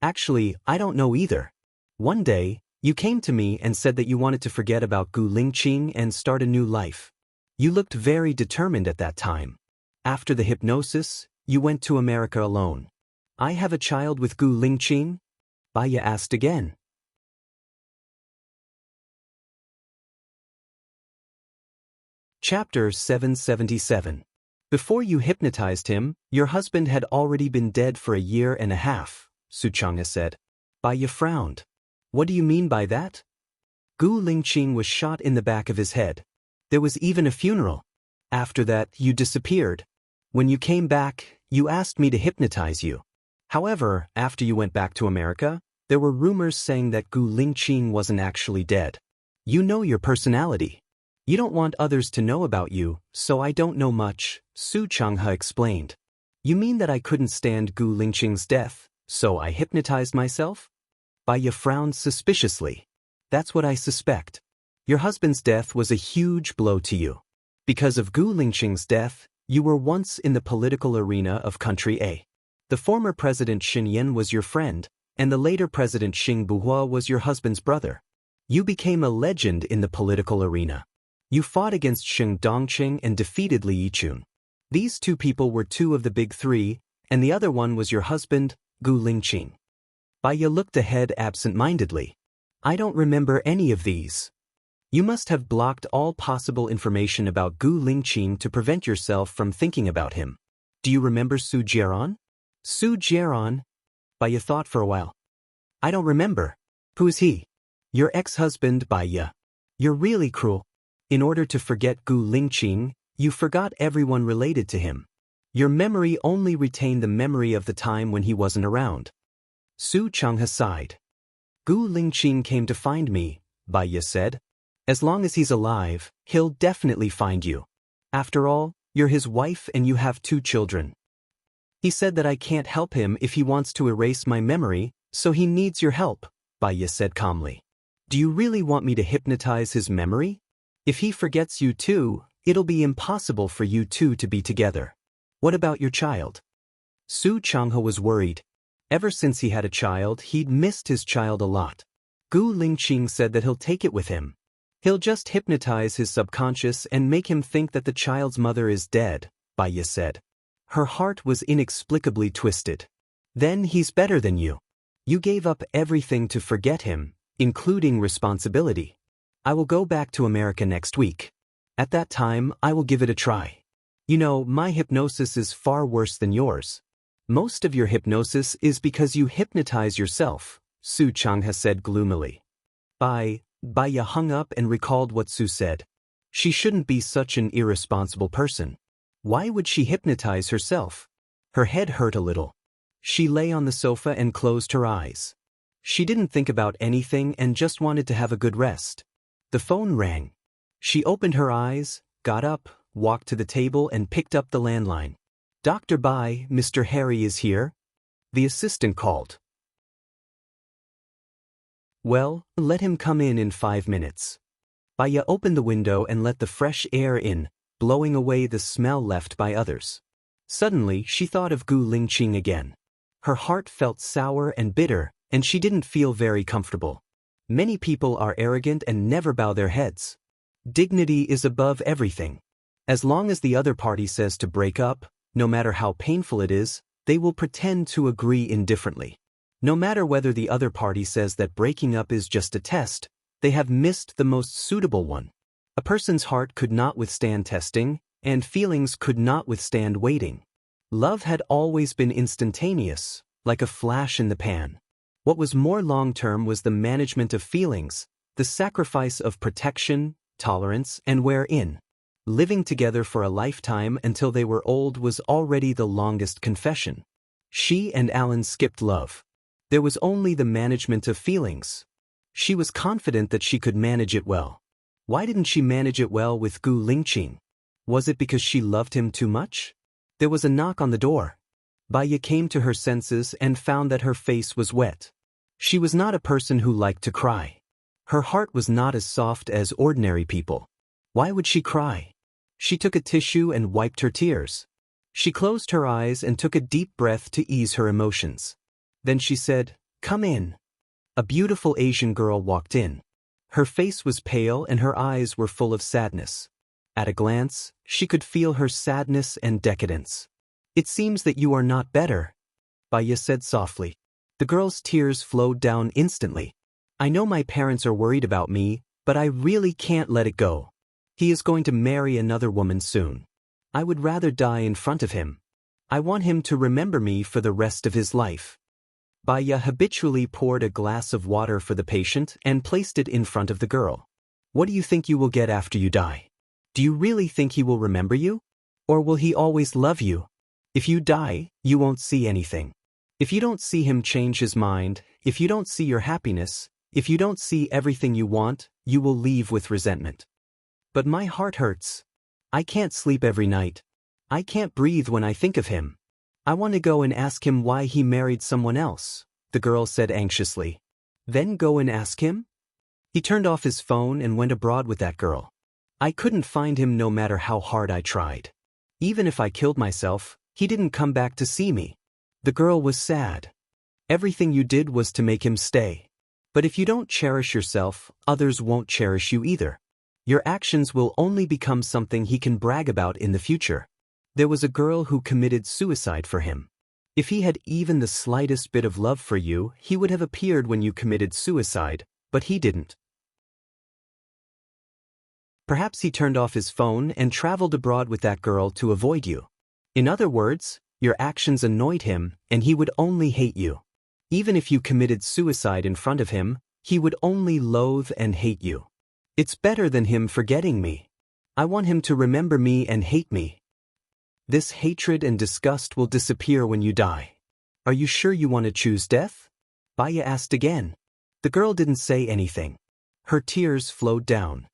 Actually, I don't know either. One day, you came to me and said that you wanted to forget about Gu Lingqing and start a new life. You looked very determined at that time. After the hypnosis, you went to America alone. I have a child with Gu Lingqing? Bai Ye asked again. Chapter 777. Before you hypnotized him, your husband had already been dead for a year and a half, Su Chang'e said. Baiya frowned. What do you mean by that? Gu Lingqing was shot in the back of his head. There was even a funeral. After that, you disappeared. When you came back, you asked me to hypnotize you. However, after you went back to America, there were rumors saying that Gu Lingqing wasn't actually dead. You know your personality. You don't want others to know about you, so I don't know much, Su Chang'e explained. You mean that I couldn't stand Gu Lingqing's death, so I hypnotized myself? Baiya frowned suspiciously. That's what I suspect. Your husband's death was a huge blow to you. Because of Gu Lingqing's death, you were once in the political arena of country A. The former president Xin Yan was your friend, and the later president Xing Buhua was your husband's brother. You became a legend in the political arena. You fought against Sheng Dongqing and defeated Li Yichun. These two people were two of the big three, and the other one was your husband, Gu Lingqing. Baiya looked ahead absent-mindedly. I don't remember any of these. You must have blocked all possible information about Gu Lingqing to prevent yourself from thinking about him. Do you remember Su Jieran? Su Jieran? Baiya thought for a while. I don't remember. Who is he? Your ex-husband, Baiya. You're really cruel. In order to forget Gu Lingqing, you forgot everyone related to him. Your memory only retained the memory of the time when he wasn't around. Su Chang'e sighed. Gu Lingqing came to find me, Baiya said. As long as he's alive, he'll definitely find you. After all, you're his wife and you have 2 children. He said that I can't help him if he wants to erase my memory, so he needs your help, Baiya said calmly. Do you really want me to hypnotize his memory? If he forgets you too, it'll be impossible for you two to be together. What about your child? Su Chang'e was worried. Ever since he had a child, he'd missed his child a lot. Gu Lingqing said that he'll take it with him. He'll just hypnotize his subconscious and make him think that the child's mother is dead, Baiya said. Her heart was inexplicably twisted. Then he's better than you. You gave up everything to forget him, including responsibility. I will go back to America next week. At that time, I will give it a try. You know, my hypnosis is far worse than yours. Most of your hypnosis is because you hypnotize yourself, Su Chang'e said gloomily. Baiya hung up and recalled what Su said. She shouldn't be such an irresponsible person. Why would she hypnotize herself? Her head hurt a little. She lay on the sofa and closed her eyes. She didn't think about anything and just wanted to have a good rest. The phone rang. She opened her eyes, got up, walked to the table and picked up the landline. Dr. Bai, Mr. Harry is here? The assistant called. Well, let him come in 5 minutes. Baiya opened the window and let the fresh air in, blowing away the smell left by others. Suddenly, she thought of Gu Lingqing again. Her heart felt sour and bitter, and she didn't feel very comfortable. Many people are arrogant and never bow their heads. Dignity is above everything. As long as the other party says to break up, no matter how painful it is, they will pretend to agree indifferently. No matter whether the other party says that breaking up is just a test, they have missed the most suitable one. A person's heart could not withstand testing, and feelings could not withstand waiting. Love had always been instantaneous, like a flash in the pan. What was more long-term was the management of feelings, the sacrifice of protection, tolerance, and wherein. Living together for a lifetime until they were old was already the longest confession. She and Alan skipped love. There was only the management of feelings. She was confident that she could manage it well. Why didn't she manage it well with Gu Lingqing? Was it because she loved him too much? There was a knock on the door. Baiya came to her senses and found that her face was wet. She was not a person who liked to cry. Her heart was not as soft as ordinary people. Why would she cry? She took a tissue and wiped her tears. She closed her eyes and took a deep breath to ease her emotions. Then she said, "Come in." A beautiful Asian girl walked in. Her face was pale and her eyes were full of sadness. At a glance, she could feel her sadness and decadence. "It seems that you are not better," Baiya said softly. The girl's tears flowed down instantly. "I know my parents are worried about me, but I really can't let it go. He is going to marry another woman soon. I would rather die in front of him. I want him to remember me for the rest of his life. Baya habitually poured a glass of water for the patient and placed it in front of the girl. What do you think you will get after you die? Do you really think he will remember you? Or will he always love you? If you die, you won't see anything. If you don't see him change his mind, if you don't see your happiness, if you don't see everything you want, you will leave with resentment. But my heart hurts. I can't sleep every night. I can't breathe when I think of him. I want to go and ask him why he married someone else, the girl said anxiously. Then go and ask him? He turned off his phone and went abroad with that girl. I couldn't find him no matter how hard I tried. Even if I killed myself, he didn't come back to see me. The girl was sad. Everything you did was to make him stay. But if you don't cherish yourself, others won't cherish you either. Your actions will only become something he can brag about in the future. There was a girl who committed suicide for him. If he had even the slightest bit of love for you, he would have appeared when you committed suicide, but he didn't. Perhaps he turned off his phone and traveled abroad with that girl to avoid you. In other words, your actions annoyed him, and he would only hate you. Even if you committed suicide in front of him, he would only loathe and hate you. It's better than him forgetting me. I want him to remember me and hate me. This hatred and disgust will disappear when you die. Are you sure you want to choose death? Baya asked again. The girl didn't say anything. Her tears flowed down.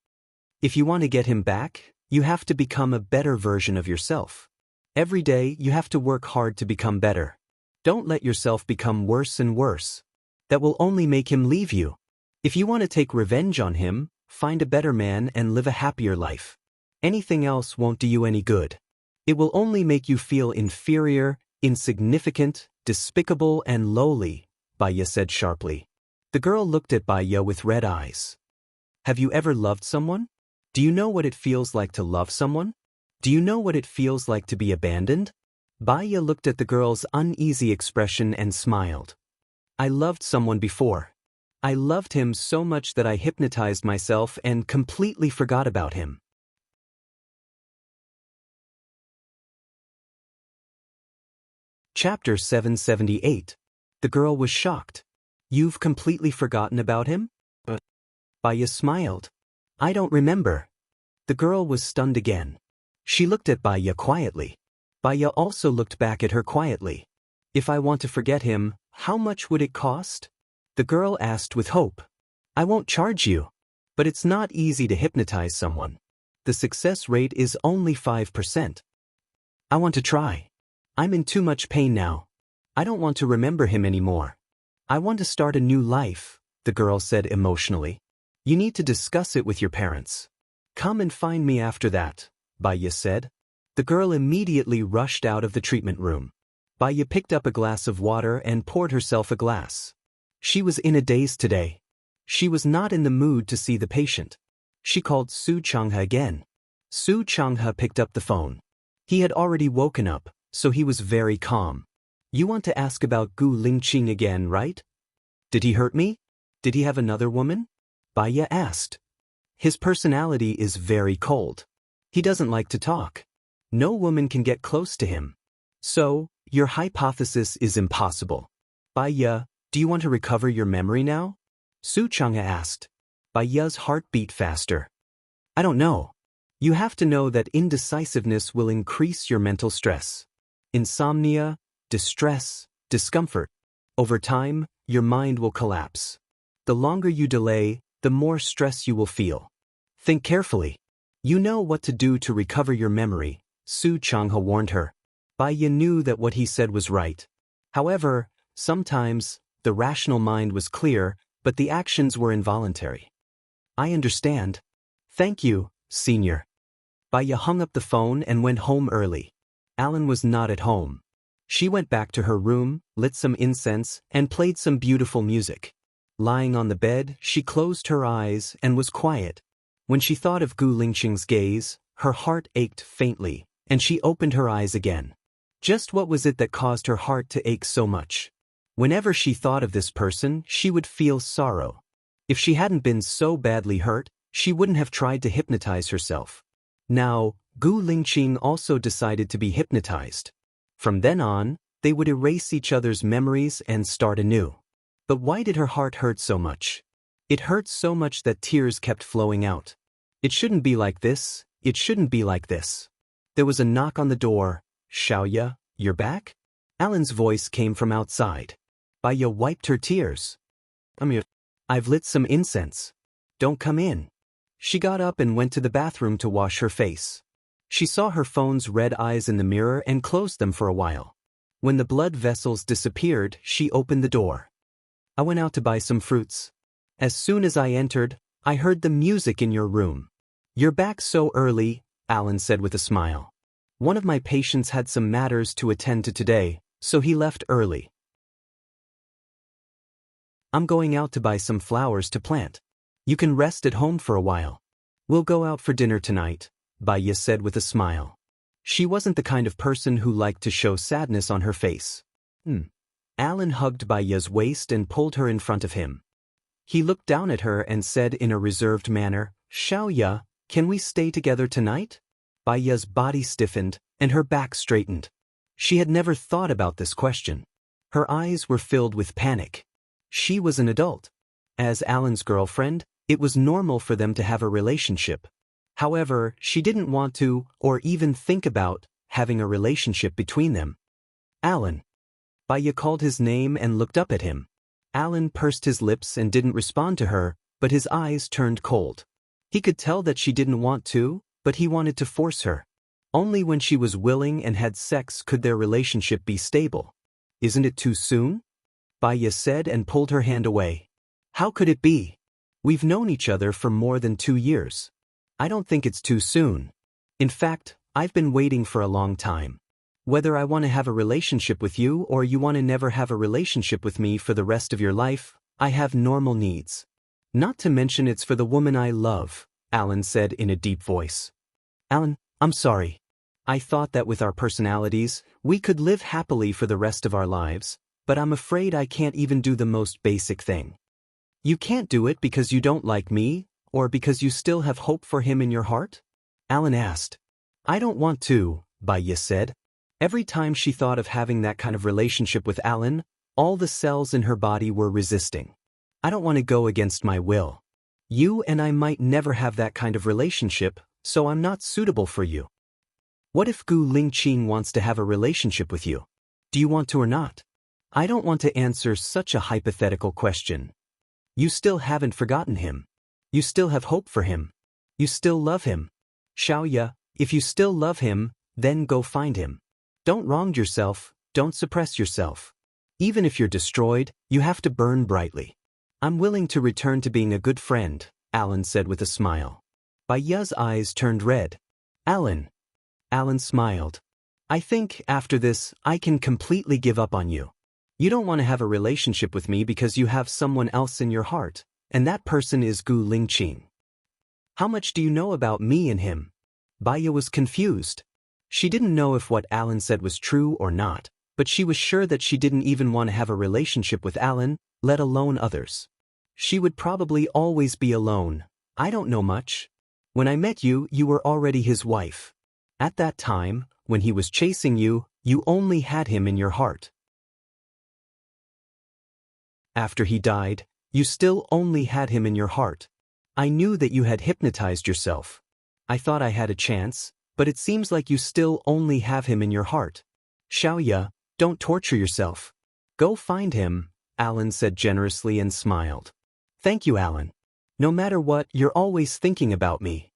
If you want to get him back, you have to become a better version of yourself. Every day you have to work hard to become better. Don't let yourself become worse and worse. That will only make him leave you. If you want to take revenge on him, find a better man and live a happier life. Anything else won't do you any good. It will only make you feel inferior, insignificant, despicable and lowly, Baya said sharply. The girl looked at Baya with red eyes. Have you ever loved someone? Do you know what it feels like to love someone? Do you know what it feels like to be abandoned? Baya looked at the girl's uneasy expression and smiled. I loved someone before. I loved him so much that I hypnotized myself and completely forgot about him. Chapter 778. The girl was shocked. You've completely forgotten about him? Baya smiled. I don't remember. The girl was stunned again. She looked at Baya quietly. Baya also looked back at her quietly. If I want to forget him, how much would it cost? The girl asked with hope. I won't charge you. But it's not easy to hypnotize someone. The success rate is only 5%. I want to try. I'm in too much pain now. I don't want to remember him anymore. I want to start a new life, the girl said emotionally. You need to discuss it with your parents. Come and find me after that, Baya said. The girl immediately rushed out of the treatment room. Baya picked up a glass of water and poured herself a glass. She was in a daze today. She was not in the mood to see the patient. She called Su Changha again. Su Changha picked up the phone. He had already woken up, so he was very calm. You want to ask about Gu Lingqing again, right? Did he hurt me? Did he have another woman? Baya asked. His personality is very cold. He doesn't like to talk. No woman can get close to him. So, your hypothesis is impossible. Baya, do you want to recover your memory now? Su Changha asked. Baya's heart beat faster. I don't know. You have to know that indecisiveness will increase your mental stress. Insomnia, distress, discomfort. Over time, your mind will collapse. The longer you delay, the more stress you will feel. Think carefully. You know what to do to recover your memory, Su Changha warned her. Baya knew that what he said was right. However, sometimes, the rational mind was clear, but the actions were involuntary. I understand. Thank you, Senior. Baya hung up the phone and went home early. Alan was not at home. She went back to her room, lit some incense, and played some beautiful music. Lying on the bed, she closed her eyes and was quiet. When she thought of Gu Lingqing's gaze, her heart ached faintly, and she opened her eyes again. Just what was it that caused her heart to ache so much? Whenever she thought of this person, she would feel sorrow. If she hadn't been so badly hurt, She wouldn't have tried to hypnotize herself. Now, Gu Lingqing also decided to be hypnotized. From then on, they would erase each other's memories and start anew. But why did her heart hurt so much? It hurt so much that tears kept flowing out. It shouldn't be like this, it shouldn't be like this. There was a knock on the door. Xiaoya, you're back? Alan's voice came from outside. Baiya wiped her tears. I'm here. I've lit some incense. Don't come in. She got up and went to the bathroom to wash her face. She saw her phone's red eyes in the mirror and closed them for a while. When the blood vessels disappeared, she opened the door. I went out to buy some fruits. As soon as I entered, I heard the music in your room. You're back so early, Alan said with a smile. One of my patients had some matters to attend to today, so he left early. I'm going out to buy some flowers to plant. You can rest at home for a while. We'll go out for dinner tonight, Baiya said with a smile. She wasn't the kind of person who liked to show sadness on her face. Alan hugged Baiya's waist and pulled her in front of him. He looked down at her and said in a reserved manner, Xiaoya, can we stay together tonight? Baiya's body stiffened, and her back straightened. She had never thought about this question. Her eyes were filled with panic. She was an adult. As Alan's girlfriend, it was normal for them to have a relationship. However, she didn't want to, or even think about, having a relationship between them. Alan. Baiya called his name and looked up at him. Alan pursed his lips and didn't respond to her, but his eyes turned cold. He could tell that she didn't want to, but he wanted to force her. Only when she was willing and had sex could their relationship be stable. Isn't it too soon? Baiya said and pulled her hand away. How could it be? We've known each other for more than 2 years. I don't think it's too soon. In fact, I've been waiting for a long time. Whether I want to have a relationship with you or you want to never have a relationship with me for the rest of your life, I have normal needs. Not to mention it's for the woman I love, Alan said in a deep voice. Alan, I'm sorry. I thought that with our personalities, we could live happily for the rest of our lives, but I'm afraid I can't even do the most basic thing. You can't do it because you don't like me, or because you still have hope for him in your heart? Alan asked. I don't want to, Baiya said. Every time she thought of having that kind of relationship with Alan, all the cells in her body were resisting. I don't want to go against my will. You and I might never have that kind of relationship, so I'm not suitable for you. What if Gu Lingqing wants to have a relationship with you? Do you want to or not? I don't want to answer such a hypothetical question. You still haven't forgotten him. You still have hope for him. You still love him. Xiaoya, if you still love him, then go find him. Don't wrong yourself, don't suppress yourself. Even if you're destroyed, you have to burn brightly. I'm willing to return to being a good friend, Alan said with a smile. Baiya's eyes turned red. Alan. Alan smiled. I think, after this, I can completely give up on you. You don't want to have a relationship with me because you have someone else in your heart, and that person is Gu Lingqing. How much do you know about me and him? Baiya was confused. She didn't know if what Alan said was true or not, but she was sure that she didn't even want to have a relationship with Alan, let alone others. She would probably always be alone. I don't know much. When I met you, you were already his wife. At that time, when he was chasing you, you only had him in your heart. After he died, you still only had him in your heart. I knew that you had hypnotized yourself. I thought I had a chance, but it seems like you still only have him in your heart. Xiaoya, don't torture yourself. Go find him, Alan said generously and smiled. Thank you, Alan. No matter what, you're always thinking about me.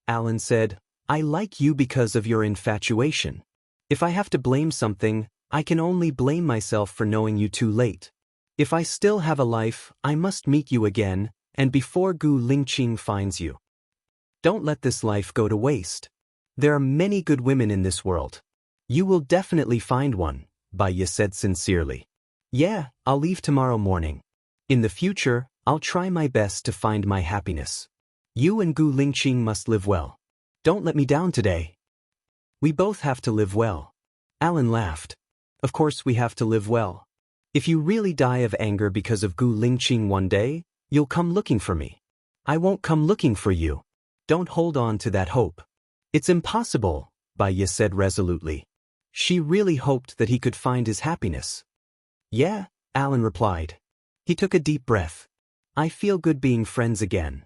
Alan said, I like you because of your infatuation. If I have to blame something, I can only blame myself for knowing you too late. If I still have a life, I must meet you again, and before Gu Lingqing finds you. Don't let this life go to waste. There are many good women in this world. You will definitely find one, Baiya said sincerely. Yeah, I'll leave tomorrow morning. In the future, I'll try my best to find my happiness. You and Gu Lingqing must live well. Don't let me down today. We both have to live well. Alan laughed. Of course we have to live well. If you really die of anger because of Gu Lingqing one day, you'll come looking for me. I won't come looking for you. Don't hold on to that hope. It's impossible, Baya said resolutely. She really hoped that he could find his happiness. Yeah, Alan replied. He took a deep breath. I feel good being friends again.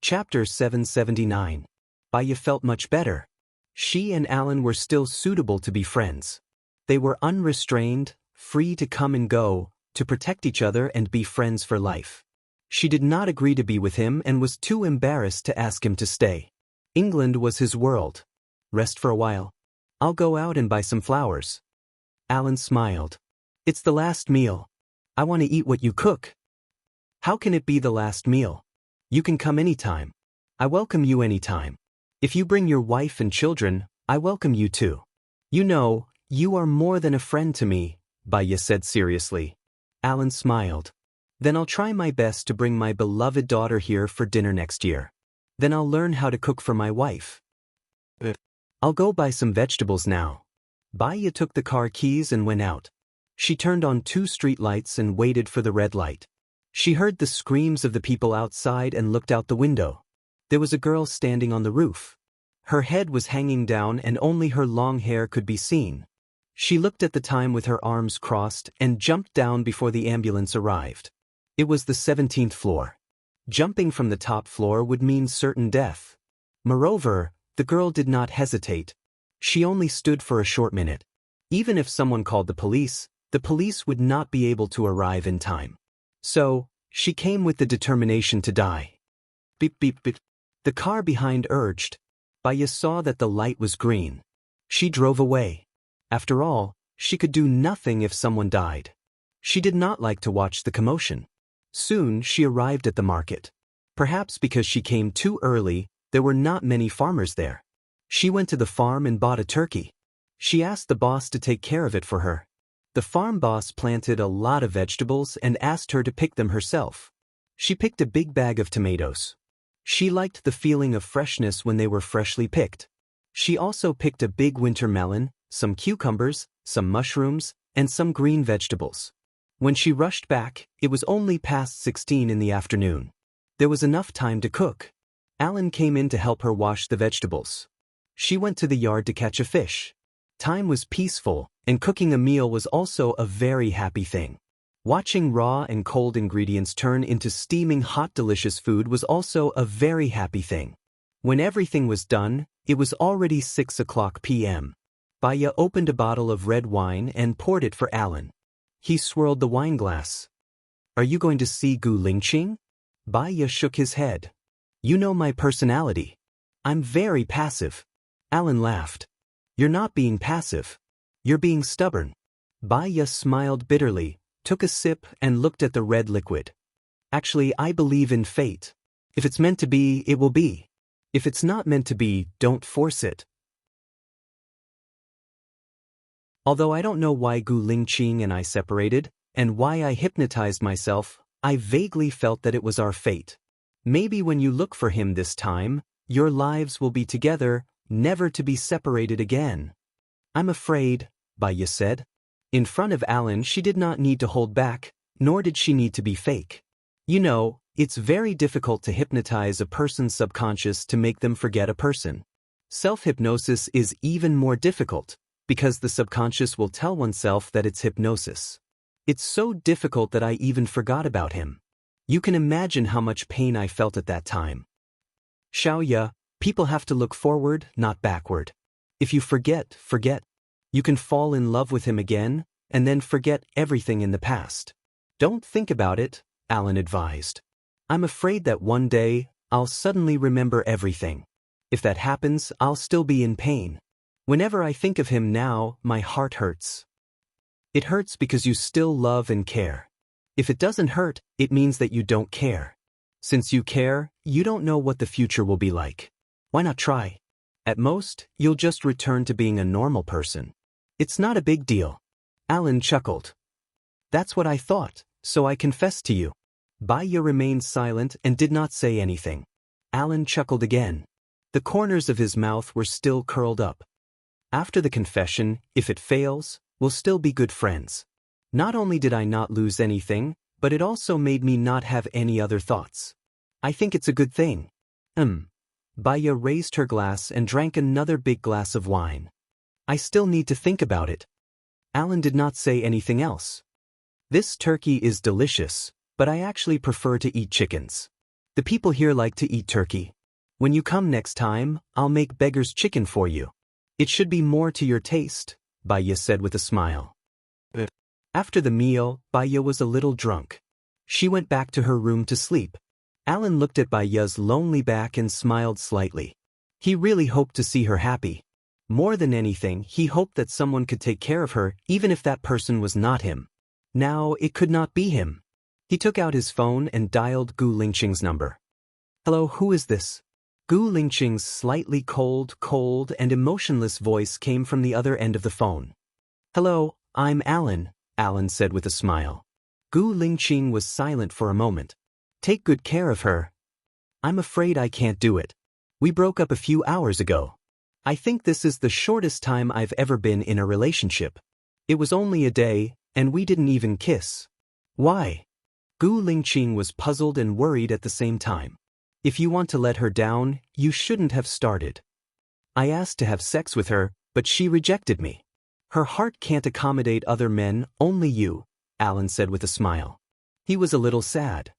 Chapter 779. Baya felt much better. She and Alan were still suitable to be friends. They were unrestrained, free to come and go, to protect each other and be friends for life. She did not agree to be with him and was too embarrassed to ask him to stay. England was his world. Rest for a while. I'll go out and buy some flowers. Alan smiled. It's the last meal. I want to eat what you cook. How can it be the last meal? You can come anytime. I welcome you anytime. If you bring your wife and children, I welcome you too. You know, you are more than a friend to me, Baya said seriously. Alan smiled. Then I'll try my best to bring my beloved daughter here for dinner next year. Then I'll learn how to cook for my wife. I'll go buy some vegetables now. Baya took the car keys and went out. She turned on 2 street lights and waited for the red light. She heard the screams of the people outside and looked out the window. There was a girl standing on the roof. Her head was hanging down and only her long hair could be seen. She looked at the time with her arms crossed and jumped down before the ambulance arrived. It was the 17th floor. Jumping from the top floor would mean certain death. Moreover, the girl did not hesitate. She only stood for a short minute. Even if someone called the police would not be able to arrive in time. So, she came with the determination to die. Beep beep beep. The car behind urged. Baya saw that the light was green. She drove away. After all, she could do nothing if someone died. She did not like to watch the commotion. Soon she arrived at the market. Perhaps because she came too early, there were not many farmers there. She went to the farm and bought a turkey. She asked the boss to take care of it for her. The farm boss planted a lot of vegetables and asked her to pick them herself. She picked a big bag of tomatoes. She liked the feeling of freshness when they were freshly picked. She also picked a big winter melon, some cucumbers, some mushrooms, and some green vegetables. When she rushed back, it was only past 16 in the afternoon. There was enough time to cook. Alan came in to help her wash the vegetables. She went to the yard to catch a fish. Time was peaceful, and cooking a meal was also a very happy thing. Watching raw and cold ingredients turn into steaming hot delicious food was also a very happy thing. When everything was done, it was already 6 p.m. Baya opened a bottle of red wine and poured it for Alan. He swirled the wine glass. Are you going to see Gu Lingqing? Baya shook his head. You know my personality. I'm very passive. Alan laughed. You're not being passive. You're being stubborn. Baya smiled bitterly, took a sip and looked at the red liquid. Actually, I believe in fate. If it's meant to be, it will be. If it's not meant to be, don't force it. Although I don't know why Gu Lingqing and I separated, and why I hypnotized myself, I vaguely felt that it was our fate. Maybe when you look for him this time, your lives will be together, never to be separated again. I'm afraid, Baya said. In front of Alan she did not need to hold back, nor did she need to be fake. You know, it's very difficult to hypnotize a person's subconscious to make them forget a person. Self-hypnosis is even more difficult, because the subconscious will tell oneself that it's hypnosis. It's so difficult that I even forgot about him. You can imagine how much pain I felt at that time. Xiaoya, people have to look forward, not backward. If you forget, you can fall in love with him again, and then forget everything in the past. Don't think about it, Alan advised. I'm afraid that one day, I'll suddenly remember everything. If that happens, I'll still be in pain. Whenever I think of him now, my heart hurts. It hurts because you still love and care. If it doesn't hurt, it means that you don't care. Since you care, you don't know what the future will be like. Why not try? At most, you'll just return to being a normal person. It's not a big deal. Alan chuckled. That's what I thought, so I confessed to you. Baya remained silent and did not say anything. Alan chuckled again. The corners of his mouth were still curled up. After the confession, if it fails, we'll still be good friends. Not only did I not lose anything, but it also made me not have any other thoughts. I think it's a good thing. Baya raised her glass and drank another big glass of wine. I still need to think about it. Alan did not say anything else. This turkey is delicious, but I actually prefer to eat chickens. The people here like to eat turkey. When you come next time, I'll make beggar's chicken for you. It should be more to your taste, Baya said with a smile. After the meal, Baya was a little drunk. She went back to her room to sleep. Alan looked at Baya's lonely back and smiled slightly. He really hoped to see her happy. More than anything, he hoped that someone could take care of her, even if that person was not him. Now, it could not be him. He took out his phone and dialed Gu Lingqing's number. Hello, who is this? Gu Lingqing's slightly cold and emotionless voice came from the other end of the phone. Hello, I'm Alan, Alan said with a smile. Gu Lingqing was silent for a moment. Take good care of her. I'm afraid I can't do it. We broke up a few hours ago. I think this is the shortest time I've ever been in a relationship. It was only a day, and we didn't even kiss. Why? Gu Lingqing was puzzled and worried at the same time. If you want to let her down, you shouldn't have started. I asked to have sex with her, but she rejected me. Her heart can't accommodate other men, only you, Alan said with a smile. He was a little sad.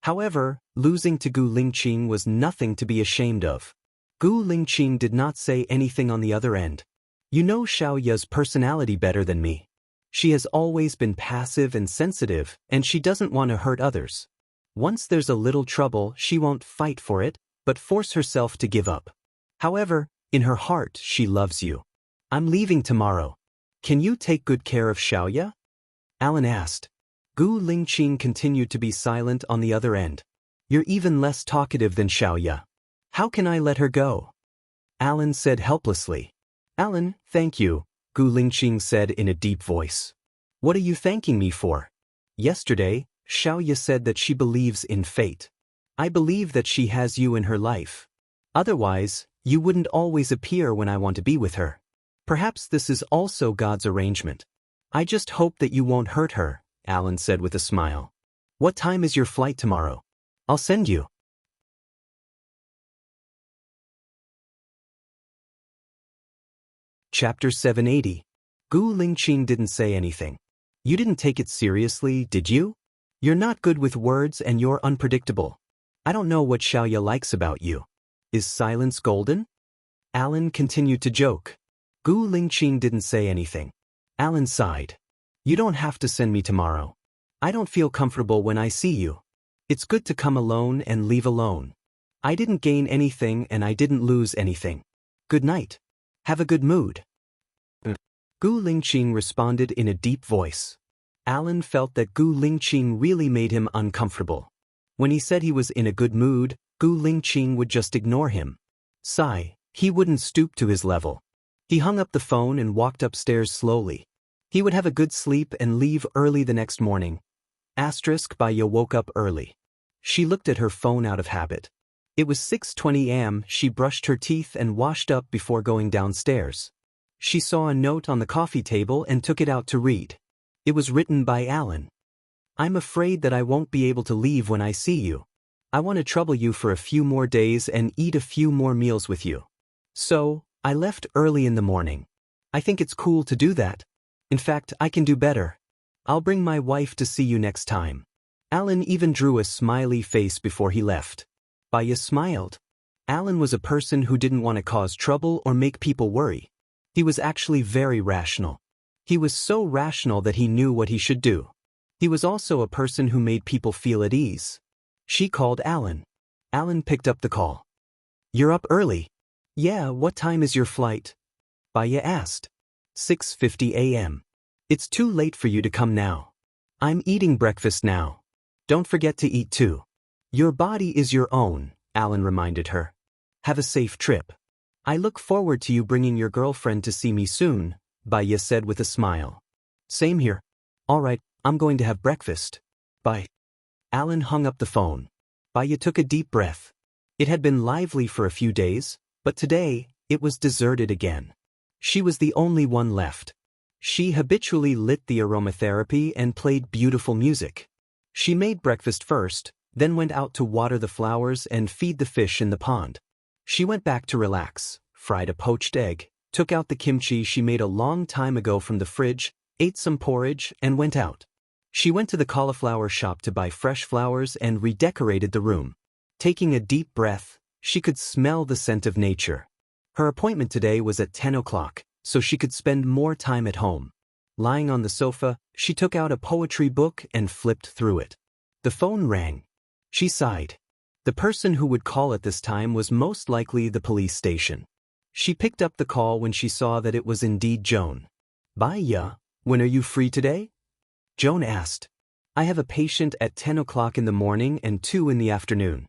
However, losing to Gu Lingqing was nothing to be ashamed of. Gu Lingqing did not say anything on the other end. You know Xiaoya's personality better than me. She has always been passive and sensitive, and she doesn't want to hurt others. Once there's a little trouble, she won't fight for it, but force herself to give up. However, in her heart, she loves you. I'm leaving tomorrow. Can you take good care of Xiaoya? Alan asked. Gu Lingqing continued to be silent on the other end. You're even less talkative than Xiaoya. How can I let her go? Alan said helplessly. Alan, thank you, Gu Lingqing said in a deep voice. What are you thanking me for? Yesterday, Xiaoya said that she believes in fate. I believe that she has you in her life. Otherwise, you wouldn't always appear when I want to be with her. Perhaps this is also God's arrangement. I just hope that you won't hurt her, Alan said with a smile. What time is your flight tomorrow? I'll send you. Chapter 780. Gu Lingqing didn't say anything. You didn't take it seriously, did you? You're not good with words and you're unpredictable. I don't know what Xiaoya likes about you. Is silence golden? Alan continued to joke. Gu Lingqing didn't say anything. Alan sighed. You don't have to send me tomorrow. I don't feel comfortable when I see you. It's good to come alone and leave alone. I didn't gain anything and I didn't lose anything. Good night. Have a good mood. Gu Lingqing responded in a deep voice. Alan felt that Gu Lingqing really made him uncomfortable. When he said he was in a good mood, Gu Lingqing would just ignore him. Sigh, he wouldn't stoop to his level. He hung up the phone and walked upstairs slowly. He would have a good sleep and leave early the next morning. Baya woke up early. She looked at her phone out of habit. It was 6:20 am. She brushed her teeth and washed up before going downstairs. She saw a note on the coffee table and took it out to read. It was written by Alan. I'm afraid that I won't be able to leave when I see you. I want to trouble you for a few more days and eat a few more meals with you. So, I left early in the morning. I think it's cool to do that. In fact, I can do better. I'll bring my wife to see you next time. Alan even drew a smiley face before he left. Baya smiled. Alan was a person who didn't want to cause trouble or make people worry. He was actually very rational. He was so rational that he knew what he should do. He was also a person who made people feel at ease. She called Alan. Alan picked up the call. You're up early. Yeah, what time is your flight? Baya asked. 6:50 a.m. It's too late for you to come now. I'm eating breakfast now. Don't forget to eat too. Your body is your own, Alan reminded her. Have a safe trip. I look forward to you bringing your girlfriend to see me soon, Baya said with a smile. Same here. All right, I'm going to have breakfast. Bye. Alan hung up the phone. Baya took a deep breath. It had been lively for a few days, but today, it was deserted again. She was the only one left. She habitually lit the aromatherapy and played beautiful music. She made breakfast first, then went out to water the flowers and feed the fish in the pond. She went back to relax, fried a poached egg, took out the kimchi she made a long time ago from the fridge, ate some porridge, and went out. She went to the cauliflower shop to buy fresh flowers and redecorated the room. Taking a deep breath, she could smell the scent of nature. Her appointment today was at 10 o'clock, so she could spend more time at home. Lying on the sofa, she took out a poetry book and flipped through it. The phone rang. She sighed. The person who would call at this time was most likely the police station. She picked up the call when she saw that it was indeed Joan. "Baya, when are you free today?" Joan asked. "I have a patient at 10 o'clock in the morning and 2 in the afternoon."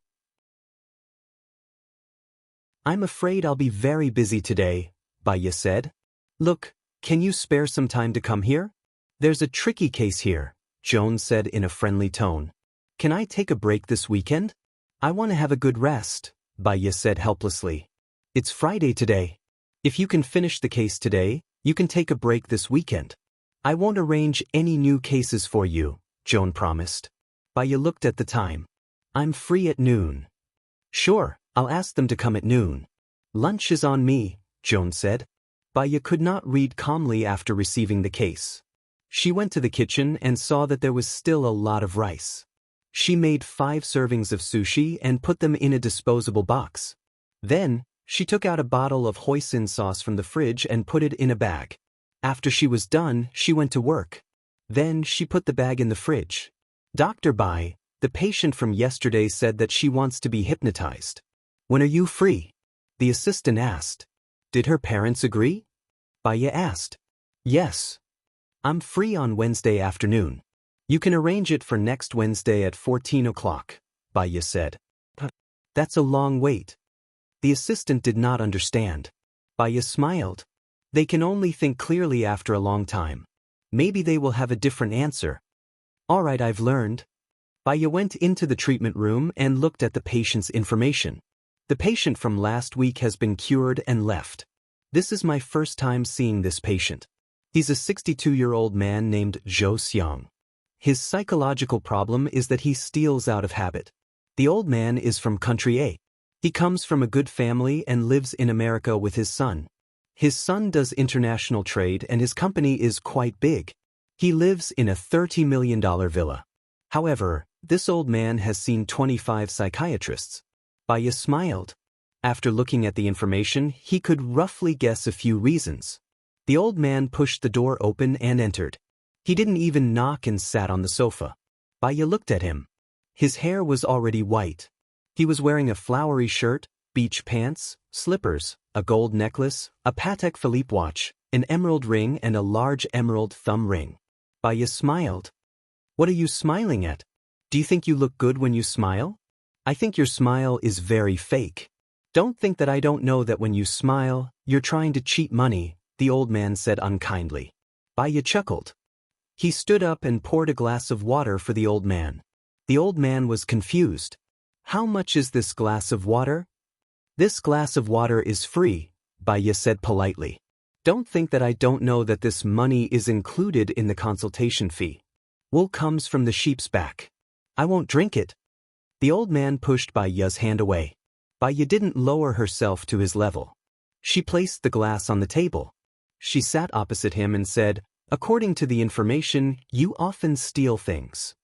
"I'm afraid I'll be very busy today," Baya said. "Look, can you spare some time to come here? There's a tricky case here," Joan said in a friendly tone. "Can I take a break this weekend?" "I want to have a good rest," Baya said helplessly. "It's Friday today. If you can finish the case today, you can take a break this weekend." "I won't arrange any new cases for you," Joan promised. Baya looked at the time. "I'm free at noon." "Sure, I'll ask them to come at noon." "Lunch is on me," Joan said. Baya could not read calmly after receiving the case. She went to the kitchen and saw that there was still a lot of rice. She made 5 servings of sushi and put them in a disposable box. Then, she took out a bottle of hoisin sauce from the fridge and put it in a bag. After she was done, she went to work. Then she put the bag in the fridge. "Dr. Bai, the patient from yesterday said that she wants to be hypnotized. When are you free?" the assistant asked. "Did her parents agree?" Baya asked. "Yes. I'm free on Wednesday afternoon. You can arrange it for next Wednesday at 14 o'clock, Baya said. "That's a long wait." The assistant did not understand. Baya smiled. "They can only think clearly after a long time. Maybe they will have a different answer." "All right, I've learned." Baya went into the treatment room and looked at the patient's information. "The patient from last week has been cured and left. This is my first time seeing this patient. He's a 62-year-old man named Zhou Xiang. His psychological problem is that he steals out of habit. The old man is from country A. He comes from a good family and lives in America with his son. His son does international trade and his company is quite big. He lives in a $30 million villa. However, this old man has seen 25 psychiatrists." Baya smiled. After looking at the information, he could roughly guess a few reasons. The old man pushed the door open and entered. He didn't even knock and sat on the sofa. Baya looked at him. His hair was already white. He was wearing a flowery shirt, beach pants, slippers, a gold necklace, a Patek Philippe watch, an emerald ring and a large emerald thumb ring. Baya smiled. "What are you smiling at? Do you think you look good when you smile? I think your smile is very fake. Don't think that I don't know that when you smile, you're trying to cheat money," the old man said unkindly. Baya chuckled. He stood up and poured a glass of water for the old man. The old man was confused. "How much is this glass of water?" "This glass of water is free," Baya said politely. "Don't think that I don't know that this money is included in the consultation fee. Wool comes from the sheep's back. I won't drink it." The old man pushed Baya's hand away. Baya didn't lower herself to his level. She placed the glass on the table. She sat opposite him and said, "According to the information, you often steal things.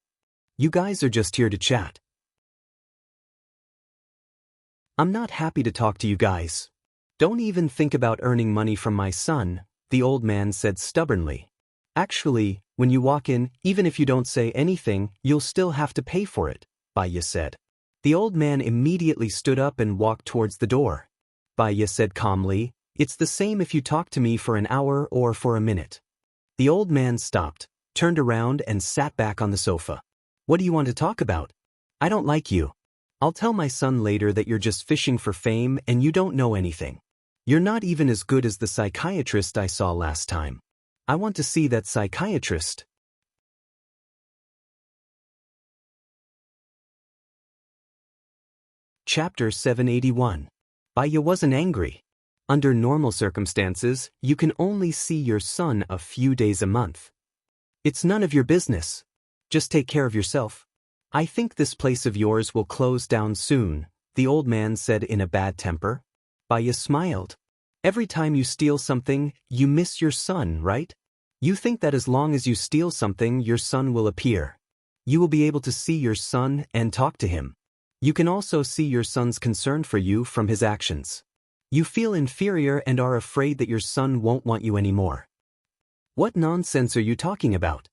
You guys are just here to chat." "I'm not happy to talk to you guys. Don't even think about earning money from my son," the old man said stubbornly. "Actually, when you walk in, even if you don't say anything, you'll still have to pay for it," Baya said. The old man immediately stood up and walked towards the door. Baya said calmly, "It's the same if you talk to me for an hour or for a minute." The old man stopped, turned around and sat back on the sofa. "What do you want to talk about? I don't like you. I'll tell my son later that you're just fishing for fame and you don't know anything. You're not even as good as the psychiatrist I saw last time. I want to see that psychiatrist." Chapter 781. Baya wasn't angry. Under normal circumstances, you can only see your son a few days a month. It's none of your business. Just take care of yourself. I think this place of yours will close down soon, the old man said in a bad temper. Baya smiled. Every time you steal something, you miss your son, right? You think that as long as you steal something, your son will appear. You will be able to see your son and talk to him. You can also see your son's concern for you from his actions. You feel inferior and are afraid that your son won't want you anymore. What nonsense are you talking about?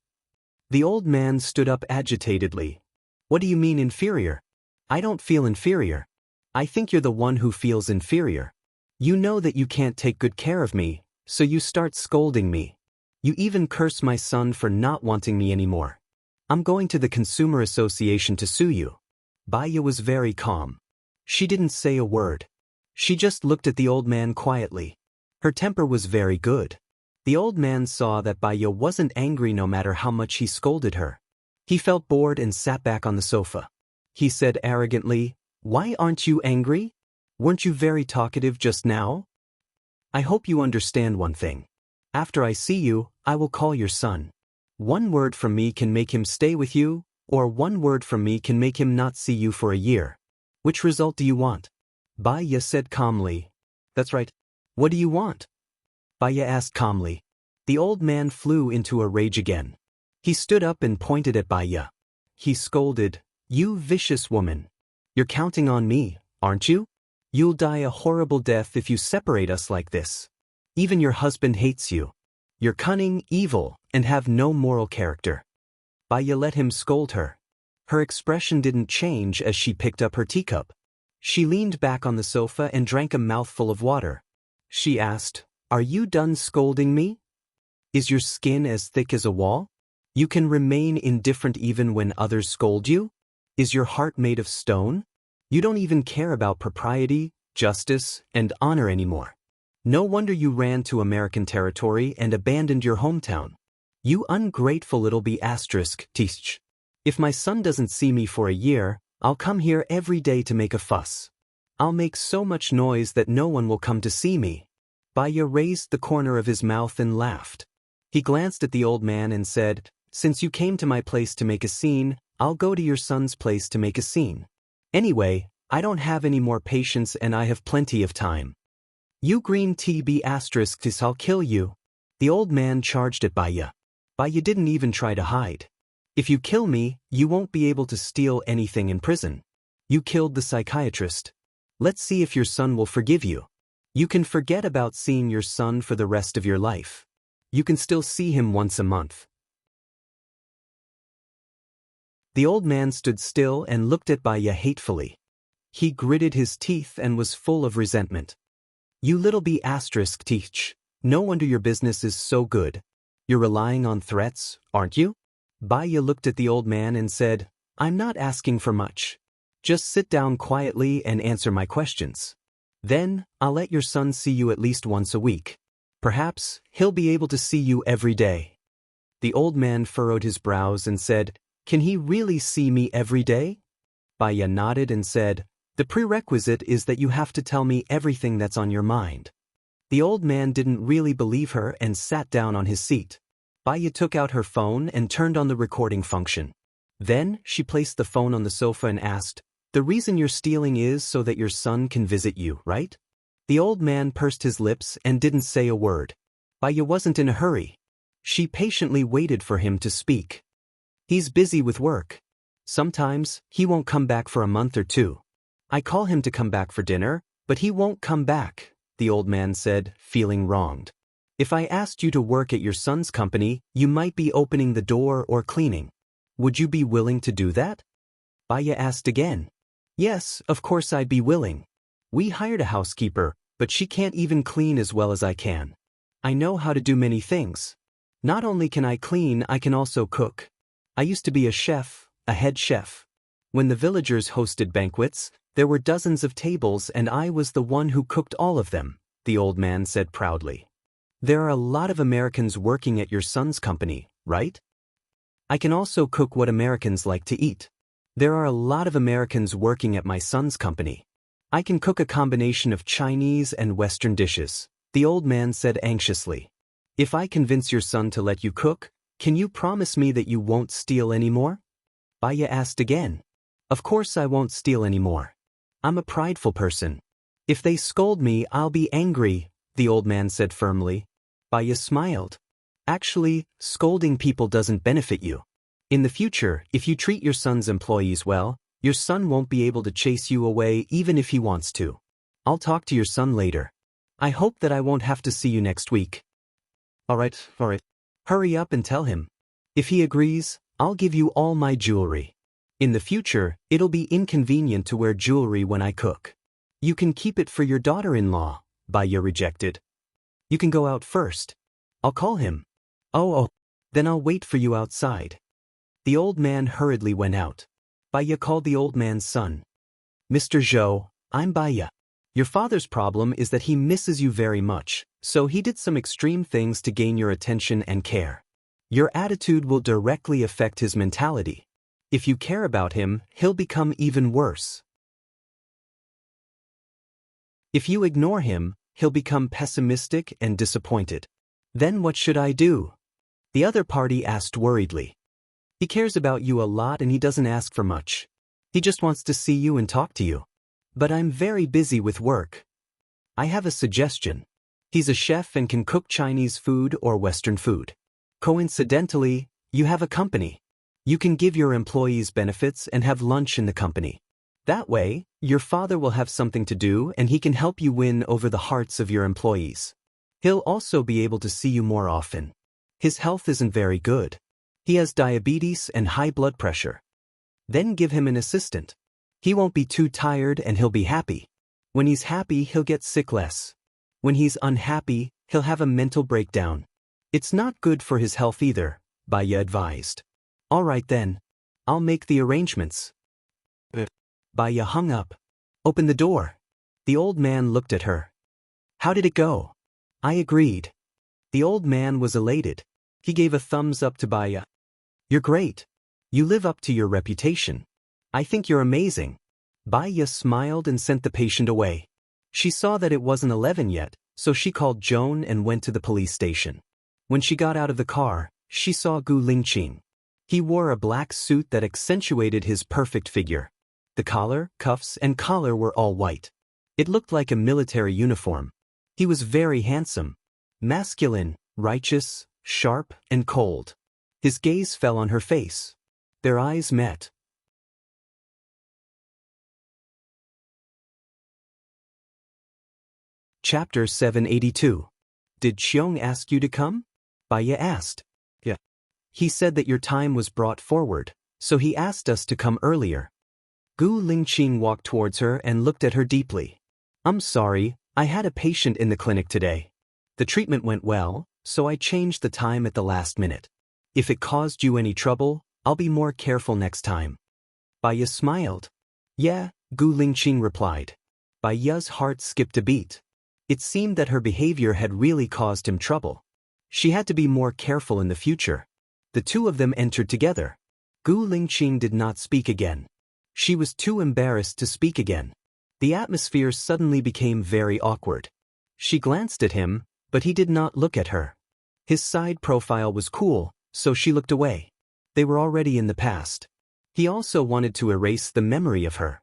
The old man stood up agitatedly. What do you mean inferior? I don't feel inferior. I think you're the one who feels inferior. You know that you can't take good care of me, so you start scolding me. You even curse my son for not wanting me anymore. I'm going to the Consumer Association to sue you. Baya was very calm. She didn't say a word. She just looked at the old man quietly. Her temper was very good. The old man saw that Baya wasn't angry no matter how much he scolded her. He felt bored and sat back on the sofa. He said arrogantly, "Why aren't you angry? Weren't you very talkative just now? I hope you understand one thing. After I see you, I will call your son. One word from me can make him stay with you, or one word from me can make him not see you for a year. Which result do you want?" Baya said calmly. "That's right. What do you want?" Baya asked calmly. The old man flew into a rage again. He stood up and pointed at Baya. He scolded, "You vicious woman. You're counting on me, aren't you? You'll die a horrible death if you separate us like this. Even your husband hates you. You're cunning, evil, and have no moral character." Baya let him scold her. Her expression didn't change as she picked up her teacup. She leaned back on the sofa and drank a mouthful of water. She asked, "Are you done scolding me? Is your skin as thick as a wall? You can remain indifferent even when others scold you? Is your heart made of stone? You don't even care about propriety, justice, and honor anymore. No wonder you ran to American territory and abandoned your hometown. You ungrateful little teach. If my son doesn't see me for a year, I'll come here every day to make a fuss. I'll make so much noise that no one will come to see me." Baya raised the corner of his mouth and laughed. He glanced at the old man and said, "Since you came to my place to make a scene, I'll go to your son's place to make a scene. Anyway, I don't have any more patience and I have plenty of time. You green tis, I'll kill you." The old man charged at Baya. Baya didn't even try to hide. "If you kill me, you won't be able to steal anything in prison. You killed the psychiatrist. Let's see if your son will forgive you. You can forget about seeing your son for the rest of your life. You can still see him once a month." The old man stood still and looked at Baya hatefully. He gritted his teeth and was full of resentment. "You little teach. No wonder your business is so good. You're relying on threats, aren't you?" Baya looked at the old man and said, "I'm not asking for much. Just sit down quietly and answer my questions. Then, I'll let your son see you at least once a week. Perhaps, he'll be able to see you every day." The old man furrowed his brows and said, "Can he really see me every day?" Baya nodded and said, "The prerequisite is that you have to tell me everything that's on your mind." The old man didn't really believe her and sat down on his seat. Baya took out her phone and turned on the recording function. Then, she placed the phone on the sofa and asked, "The reason you're stealing is so that your son can visit you, right?" The old man pursed his lips and didn't say a word. Baya wasn't in a hurry. She patiently waited for him to speak. "He's busy with work. Sometimes, he won't come back for a month or two. I call him to come back for dinner, but he won't come back," the old man said, feeling wronged. "If I asked you to work at your son's company, you might be opening the door or cleaning. Would you be willing to do that?" Baya asked again. "Yes, of course I'd be willing. We hired a housekeeper, but she can't even clean as well as I can. I know how to do many things. Not only can I clean, I can also cook. I used to be a chef, a head chef. When the villagers hosted banquets, there were dozens of tables and I was the one who cooked all of them," the old man said proudly. "There are a lot of Americans working at your son's company, right? I can also cook what Americans like to eat. There are a lot of Americans working at my son's company. I can cook a combination of Chinese and Western dishes, the old man said anxiously. If I convince your son to let you cook, can you promise me that you won't steal anymore? Baya asked again. Of course I won't steal anymore. I'm a prideful person. If they scold me, I'll be angry, the old man said firmly. Baya smiled. Actually, scolding people doesn't benefit you. In the future, if you treat your son's employees well, your son won't be able to chase you away even if he wants to. I'll talk to your son later. I hope that I won't have to see you next week. Alright. Hurry up and tell him. If he agrees, I'll give you all my jewelry. In the future, it'll be inconvenient to wear jewelry when I cook. You can keep it for your daughter-in-law, Baya rejected. You can go out first. I'll call him. Oh, then I'll wait for you outside. The old man hurriedly went out. Baya called the old man's son. Mr. Zhou, I'm Baya. Your father's problem is that he misses you very much, so he did some extreme things to gain your attention and care. Your attitude will directly affect his mentality. If you care about him, he'll become even worse. If you ignore him, he'll become pessimistic and disappointed. Then what should I do? The other party asked worriedly. He cares about you a lot and he doesn't ask for much. He just wants to see you and talk to you. But I'm very busy with work. I have a suggestion. He's a chef and can cook Chinese food or Western food. Coincidentally, you have a company. You can give your employees benefits and have lunch in the company. That way, your father will have something to do and he can help you win over the hearts of your employees. He'll also be able to see you more often. His health isn't very good. He has diabetes and high blood pressure. Then give him an assistant. He won't be too tired and he'll be happy. When he's happy, he'll get sick less. When he's unhappy, he'll have a mental breakdown. It's not good for his health either, Baya advised. All right then. I'll make the arrangements. Baya hung up. Open the door. The old man looked at her. How did it go? I agreed. The old man was elated. He gave a thumbs up to Baya. You're great. You live up to your reputation. I think you're amazing. Baya smiled and sent the patient away. She saw that it wasn't 11 yet, so she called Joan and went to the police station. When she got out of the car, she saw Gu Lingqing. He wore a black suit that accentuated his perfect figure. The collar, cuffs, and collar were all white. It looked like a military uniform. He was very handsome, masculine, righteous, sharp, and cold. His gaze fell on her face. Their eyes met. Chapter 782. Did Qiong ask you to come? Baya asked. Yeah. He said that your time was brought forward, so he asked us to come earlier. Gu Lingqing walked towards her and looked at her deeply. I'm sorry, I had a patient in the clinic today. The treatment went well, so I changed the time at the last minute. If it caused you any trouble, I'll be more careful next time. Baya smiled. Yeah, Gu Lingqing replied. Baya's heart skipped a beat. It seemed that her behavior had really caused him trouble. She had to be more careful in the future. The two of them entered together. Gu Lingqing did not speak again. She was too embarrassed to speak again. The atmosphere suddenly became very awkward. She glanced at him, but he did not look at her. His side profile was cool, so she looked away. They were already in the past. He also wanted to erase the memory of her.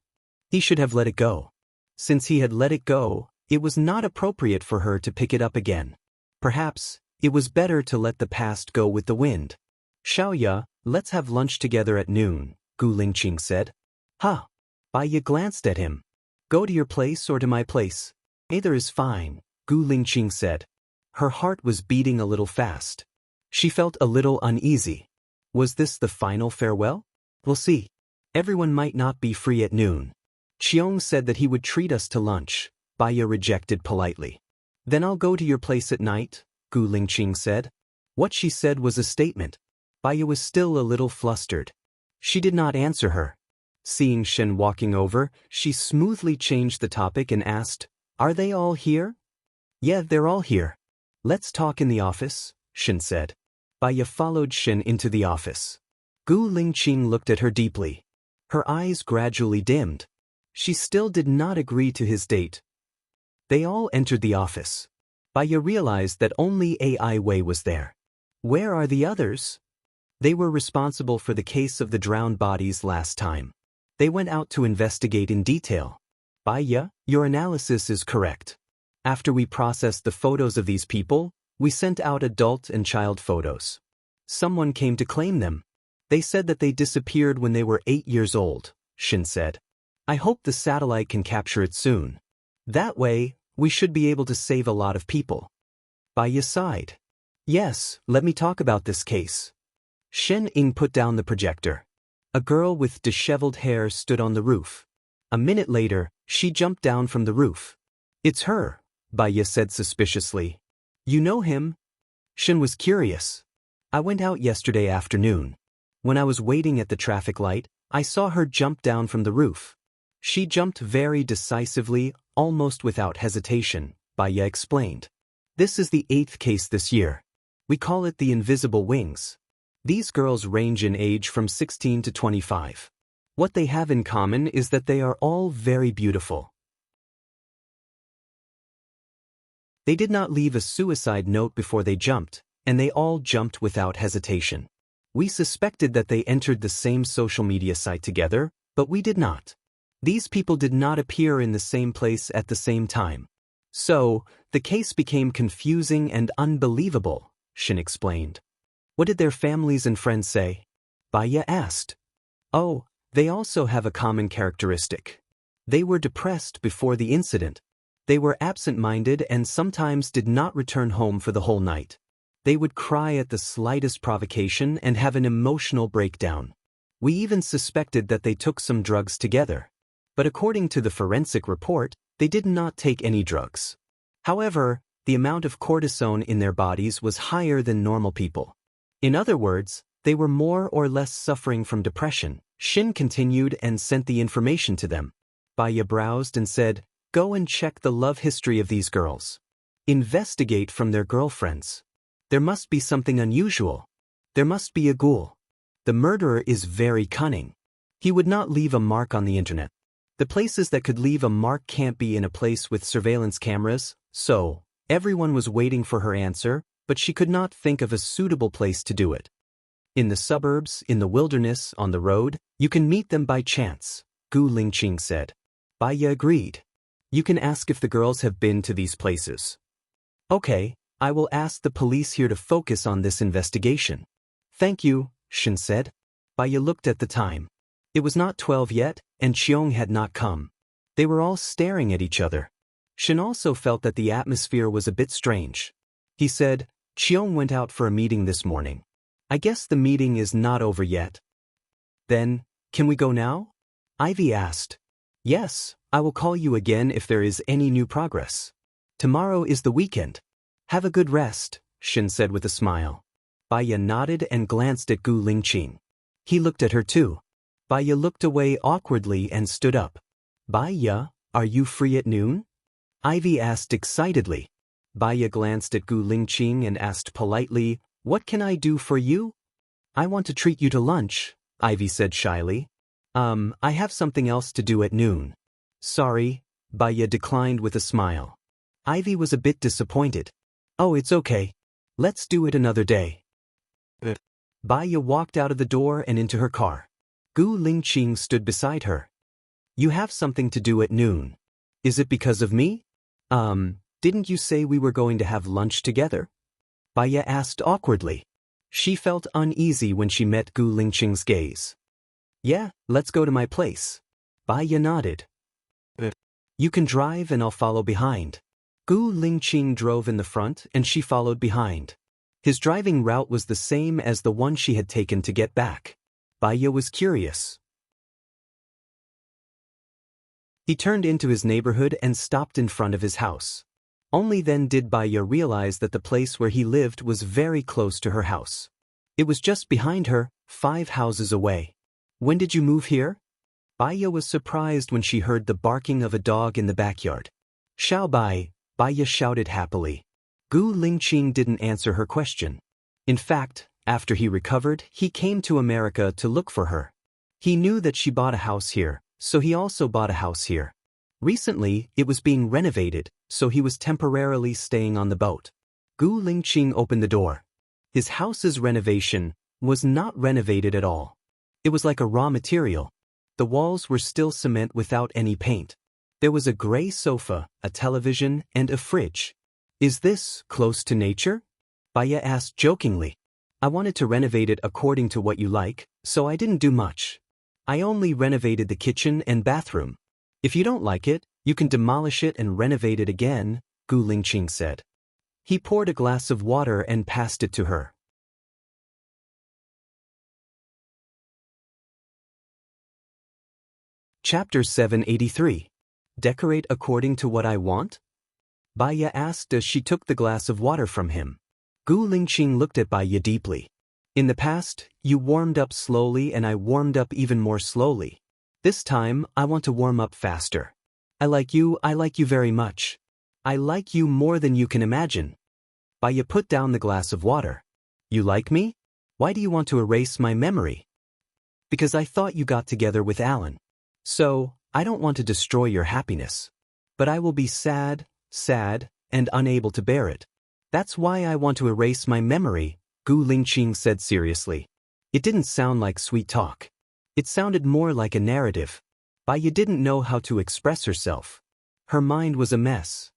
He should have let it go. Since he had let it go, it was not appropriate for her to pick it up again. Perhaps, it was better to let the past go with the wind. Xiaoya, let's have lunch together at noon, Gu Lingqing said. Huh. Baya glanced at him. Go to your place or to my place? Either is fine, Gu Lingqing said. Her heart was beating a little fast. She felt a little uneasy. Was this the final farewell? We'll see. Everyone might not be free at noon. Qiong said that he would treat us to lunch. Baya rejected politely. Then I'll go to your place at night, Gu Lingqing said. What she said was a statement. Baya was still a little flustered. She did not answer her. Seeing Shen walking over, she smoothly changed the topic and asked, Are they all here? Yeah, they're all here. Let's talk in the office, Shen said. Baya followed Shen into the office. Gu Lingqing looked at her deeply. Her eyes gradually dimmed. She still did not agree to his date. They all entered the office. Baya realized that only AI Wei was there. Where are the others? They were responsible for the case of the drowned bodies last time. They went out to investigate in detail. Baya, your analysis is correct. After we processed the photos of these people, we sent out adult and child photos. Someone came to claim them. They said that they disappeared when they were 8 years old, Shin said. I hope the satellite can capture it soon. That way, we should be able to save a lot of people. Baya sighed. Yes, let me talk about this case. Shen Ying put down the projector. A girl with disheveled hair stood on the roof. A minute later, she jumped down from the roof. It's her, Baya said suspiciously. You know him? Shen was curious. I went out yesterday afternoon. When I was waiting at the traffic light, I saw her jump down from the roof. She jumped very decisively, almost without hesitation, Baya explained. This is the 8th case this year. We call it the invisible wings. These girls range in age from 16 to 25. What they have in common is that they are all very beautiful. They did not leave a suicide note before they jumped, and they all jumped without hesitation. We suspected that they entered the same social media site together, but we did not. These people did not appear in the same place at the same time. So, the case became confusing and unbelievable, Shin explained. What did their families and friends say? Baya asked. Oh, they also have a common characteristic. They were depressed before the incident. They were absent-minded and sometimes did not return home for the whole night. They would cry at the slightest provocation and have an emotional breakdown. We even suspected that they took some drugs together. But according to the forensic report, they did not take any drugs. However, the amount of cortisone in their bodies was higher than normal people. In other words, they were more or less suffering from depression. Shin continued and sent the information to them. Baya browsed and said, Go and check the love history of these girls. Investigate from their girlfriends. There must be something unusual. There must be a ghoul. The murderer is very cunning. He would not leave a mark on the internet. The places that could leave a mark can't be in a place with surveillance cameras, so everyone was waiting for her answer, but she could not think of a suitable place to do it. In the suburbs, in the wilderness, on the road, you can meet them by chance, Gu Lingqing said. Baya agreed. You can ask if the girls have been to these places. Okay, I will ask the police here to focus on this investigation. Thank you, Shin said. Baya looked at the time. It was not 12 yet, and Chiong had not come. They were all staring at each other. Shin also felt that the atmosphere was a bit strange. He said, Chiong went out for a meeting this morning. I guess the meeting is not over yet. Then, can we go now? Ivy asked. Yes, I will call you again if there is any new progress. Tomorrow is the weekend. Have a good rest, Shin said with a smile. Baya nodded and glanced at Gu Lingqing. He looked at her too. Baya looked away awkwardly and stood up. Baya, are you free at noon? Ivy asked excitedly. Baya glanced at Gu Lingqing and asked politely, What can I do for you? I want to treat you to lunch, Ivy said shyly. I have something else to do at noon. Sorry, Baya declined with a smile. Ivy was a bit disappointed. Oh, it's okay. Let's do it another day. Baya walked out of the door and into her car. Gu Lingqing stood beside her. You have something to do at noon. Is it because of me? Didn't you say we were going to have lunch together? Baya asked awkwardly. She felt uneasy when she met Gu Lingqing's gaze. Yeah, let's go to my place. Baya nodded. You can drive and I'll follow behind. Gu Lingqing drove in the front and she followed behind. His driving route was the same as the one she had taken to get back. Baya was curious. He turned into his neighborhood and stopped in front of his house. Only then did Baya realize that the place where he lived was very close to her house. It was just behind her, 5 houses away. When did you move here? Baya was surprised when she heard the barking of a dog in the backyard. Xiao Bai, Baya shouted happily. Gu Lingqing didn't answer her question. In fact, after he recovered, he came to America to look for her. He knew that she bought a house here, so he also bought a house here. Recently, it was being renovated, so he was temporarily staying on the boat. Gu Lingqing opened the door. His house's renovation was not renovated at all. It was like a raw material. The walls were still cement without any paint. There was a gray sofa, a television, and a fridge. Is this close to nature? Baya asked jokingly. I wanted to renovate it according to what you like, so I didn't do much. I only renovated the kitchen and bathroom. If you don't like it, you can demolish it and renovate it again, Gu Lingqing said. He poured a glass of water and passed it to her. Chapter 783. Decorate according to what I want? Baya asked as she took the glass of water from him. Gu Lingqing looked at Baya deeply. In the past, you warmed up slowly and I warmed up even more slowly. This time, I want to warm up faster. I like you very much. I like you more than you can imagine. Baya put down the glass of water. You like me? Why do you want to erase my memory? Because I thought you got together with Alan. So, I don't want to destroy your happiness. But I will be sad, and unable to bear it. That's why I want to erase my memory, Gu Lingqing said seriously. It didn't sound like sweet talk. It sounded more like a narrative. Baya didn't know how to express herself. Her mind was a mess.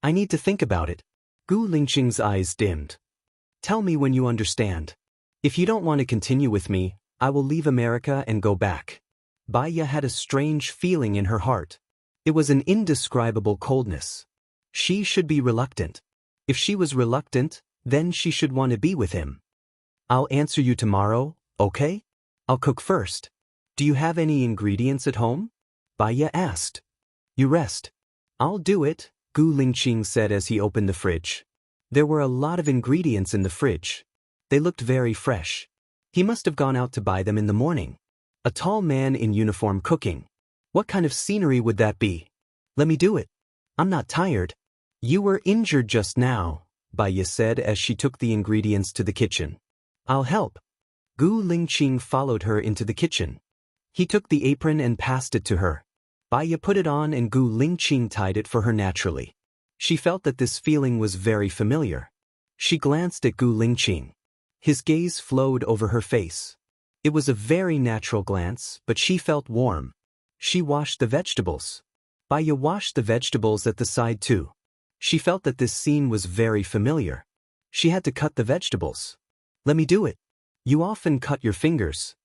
I need to think about it. Gu Lingqing's eyes dimmed. Tell me when you understand. If you don't want to continue with me, I will leave America and go back. Baya had a strange feeling in her heart. It was an indescribable coldness. She should be reluctant. If she was reluctant, then she should want to be with him. I'll answer you tomorrow, okay? I'll cook first. Do you have any ingredients at home? Baya asked. You rest. I'll do it, Gu Lingqing said as he opened the fridge. There were a lot of ingredients in the fridge. They looked very fresh. He must have gone out to buy them in the morning. A tall man in uniform cooking. What kind of scenery would that be? Let me do it. I'm not tired. You were injured just now, Baya said as she took the ingredients to the kitchen. I'll help. Gu Lingqing followed her into the kitchen. He took the apron and passed it to her. Baya put it on and Gu Lingqing tied it for her naturally. She felt that this feeling was very familiar. She glanced at Gu Lingqing. His gaze flowed over her face. It was a very natural glance, but she felt warm. She washed the vegetables. Baya washed the vegetables at the side too. She felt that this scene was very familiar. She had to cut the vegetables. Let me do it. You often cut your fingers.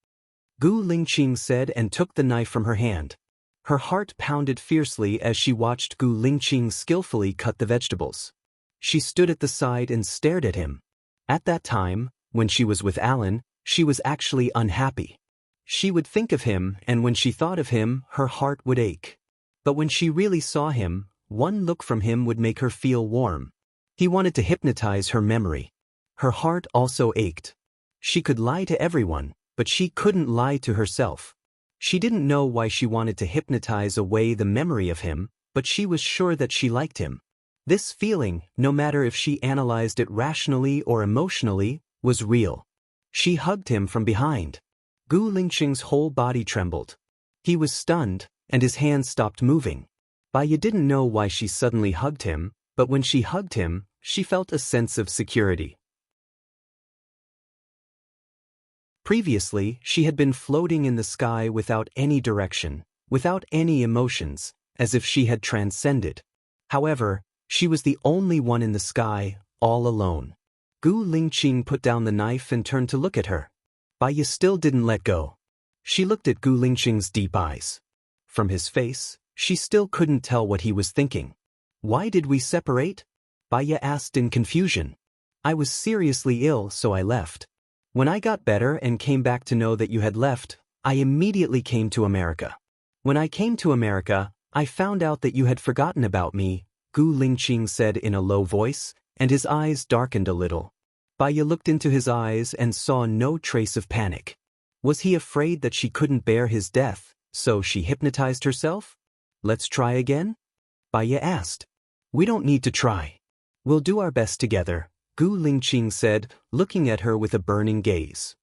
Gu Lingqing said and took the knife from her hand. Her heart pounded fiercely as she watched Gu Lingqing skillfully cut the vegetables. She stood at the side and stared at him. At that time, when she was with Alan, she was actually unhappy. She would think of him, and when she thought of him, her heart would ache. But when she really saw him, one look from him would make her feel warm. He wanted to hypnotize her memory. Her heart also ached. She could lie to everyone, but she couldn't lie to herself. She didn't know why she wanted to hypnotize away the memory of him, but she was sure that she liked him. This feeling, no matter if she analyzed it rationally or emotionally, was real. She hugged him from behind. Gu Lingqing's whole body trembled. He was stunned, and his hands stopped moving. Baya didn't know why she suddenly hugged him, but when she hugged him, she felt a sense of security. Previously, she had been floating in the sky without any direction, without any emotions, as if she had transcended. However, she was the only one in the sky, all alone. Gu Lingqing put down the knife and turned to look at her. Baya still didn't let go. She looked at Gu Lingqing's deep eyes. From his face, she still couldn't tell what he was thinking. Why did we separate? Baya asked in confusion. I was seriously ill, so I left. When I got better and came back to know that you had left, I immediately came to America. When I came to America, I found out that you had forgotten about me, Gu Lingqing said in a low voice, and his eyes darkened a little. Baya looked into his eyes and saw no trace of panic. Was he afraid that she couldn't bear his death, so she hypnotized herself? Let's try again? Baya asked. We don't need to try. We'll do our best together, Gu Lingqing said, looking at her with a burning gaze.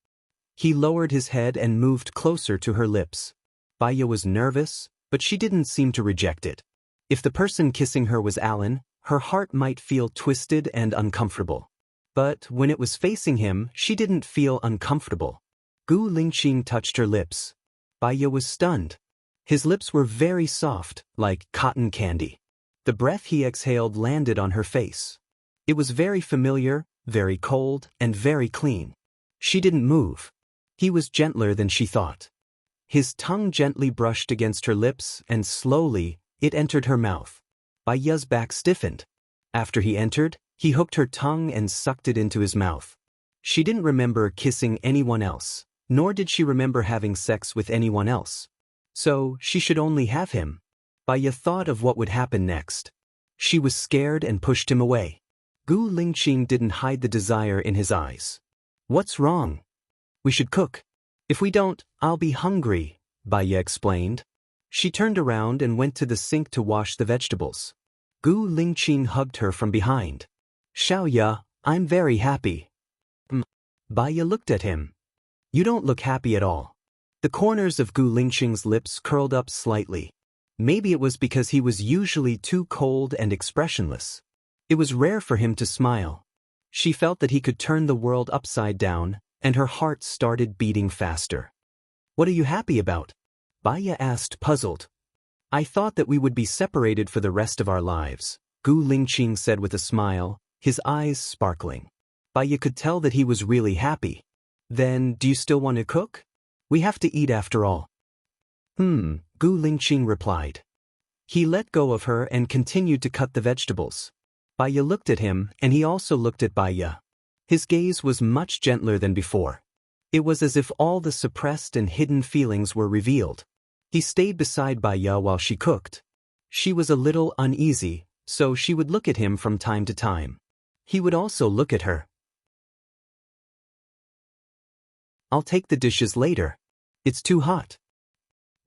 He lowered his head and moved closer to her lips. Baya was nervous, but she didn't seem to reject it. If the person kissing her was Alan, her heart might feel twisted and uncomfortable. But when it was facing him, she didn't feel uncomfortable. Gu Lingqing touched her lips. Baya was stunned. His lips were very soft, like cotton candy. The breath he exhaled landed on her face. It was very familiar, very cold, and very clean. She didn't move. He was gentler than she thought. His tongue gently brushed against her lips, and slowly, it entered her mouth. Baya's back stiffened. After he entered, he hooked her tongue and sucked it into his mouth. She didn't remember kissing anyone else, nor did she remember having sex with anyone else. So, she should only have him. Baya thought of what would happen next. She was scared and pushed him away. Gu Lingqing didn't hide the desire in his eyes. "What's wrong? We should cook. If we don't, I'll be hungry," Baya explained. She turned around and went to the sink to wash the vegetables. Gu Lingqing hugged her from behind. "Xiaoya, I'm very happy." Baya looked at him. "You don't look happy at all." The corners of Gu Lingqing's lips curled up slightly. Maybe it was because he was usually too cold and expressionless. It was rare for him to smile. She felt that he could turn the world upside down, and her heart started beating faster. "What are you happy about?" Baya asked, puzzled. "I thought that we would be separated for the rest of our lives," Gu Lingqing said with a smile, his eyes sparkling. Baya could tell that he was really happy. "Then, do you still want to cook? We have to eat after all." Gu Lingqing replied. He let go of her and continued to cut the vegetables. Baya looked at him, and he also looked at Baya. His gaze was much gentler than before. It was as if all the suppressed and hidden feelings were revealed. He stayed beside Baya while she cooked. She was a little uneasy, so she would look at him from time to time. He would also look at her. "I'll take the dishes later. It's too hot.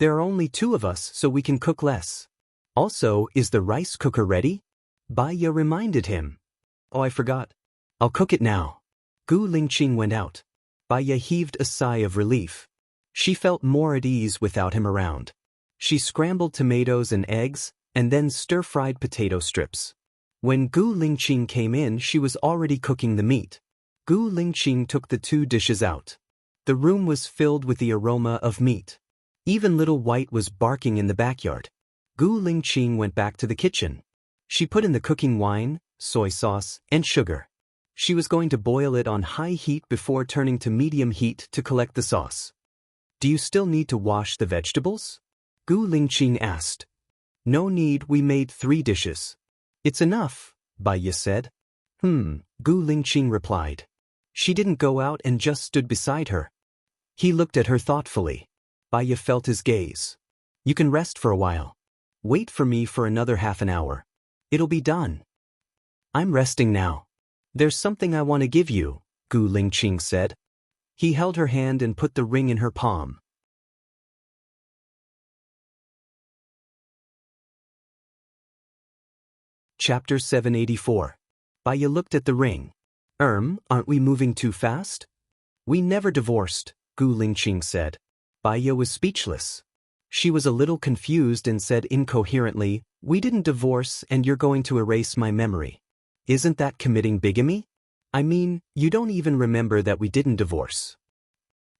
There are only 2 of us, so we can cook less. Also, is the rice cooker ready?" Baya reminded him. "Oh, I forgot. I'll cook it now." Gu Lingqing went out. Baya heaved a sigh of relief. She felt more at ease without him around. She scrambled tomatoes and eggs, and then stir-fried potato strips. When Gu Lingqing came in, she was already cooking the meat. Gu Lingqing took the 2 dishes out. The room was filled with the aroma of meat. Even little White was barking in the backyard. Gu Lingqing went back to the kitchen. She put in the cooking wine, soy sauce, and sugar. She was going to boil it on high heat before turning to medium heat to collect the sauce. "Do you still need to wash the vegetables?" Gu Lingqing asked. "No need, we made 3 dishes. It's enough," Baya said. Gu Lingqing replied. She didn't go out and just stood beside her. He looked at her thoughtfully. Baya felt his gaze. "You can rest for a while. Wait for me for another half an hour. It'll be done." "I'm resting now. There's something I want to give you," Gu Lingqing said. He held her hand and put the ring in her palm. Chapter 784. Baya looked at the ring. Aren't we moving too fast?" "We never divorced," Gu Lingqing said. Baya was speechless. She was a little confused and said incoherently, "We didn't divorce and you're going to erase my memory. Isn't that committing bigamy? I mean, you don't even remember that we didn't divorce."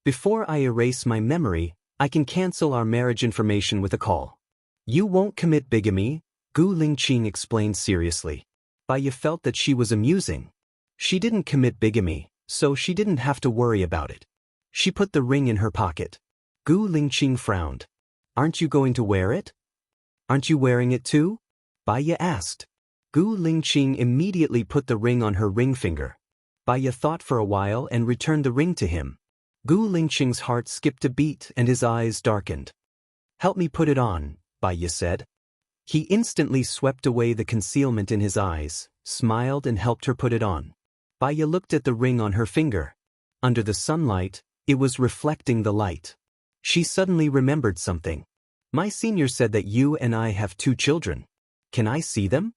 "Before I erase my memory, I can cancel our marriage information with a call." "You won't commit bigamy," Gu Lingqing explained seriously. Baya felt that she was amusing. She didn't commit bigamy, so she didn't have to worry about it. She put the ring in her pocket. Gu Lingqing frowned. "Aren't you going to wear it?" "Aren't you wearing it too?" Baya asked. Gu Lingqing immediately put the ring on her ring finger. Baya thought for a while and returned the ring to him. Gu Lingqing's heart skipped a beat and his eyes darkened. "Help me put it on," Baya said. He instantly swept away the concealment in his eyes, smiled and helped her put it on. Baya looked at the ring on her finger. Under the sunlight, it was reflecting the light. She suddenly remembered something. "My senior said that you and I have 2 children. Can I see them?"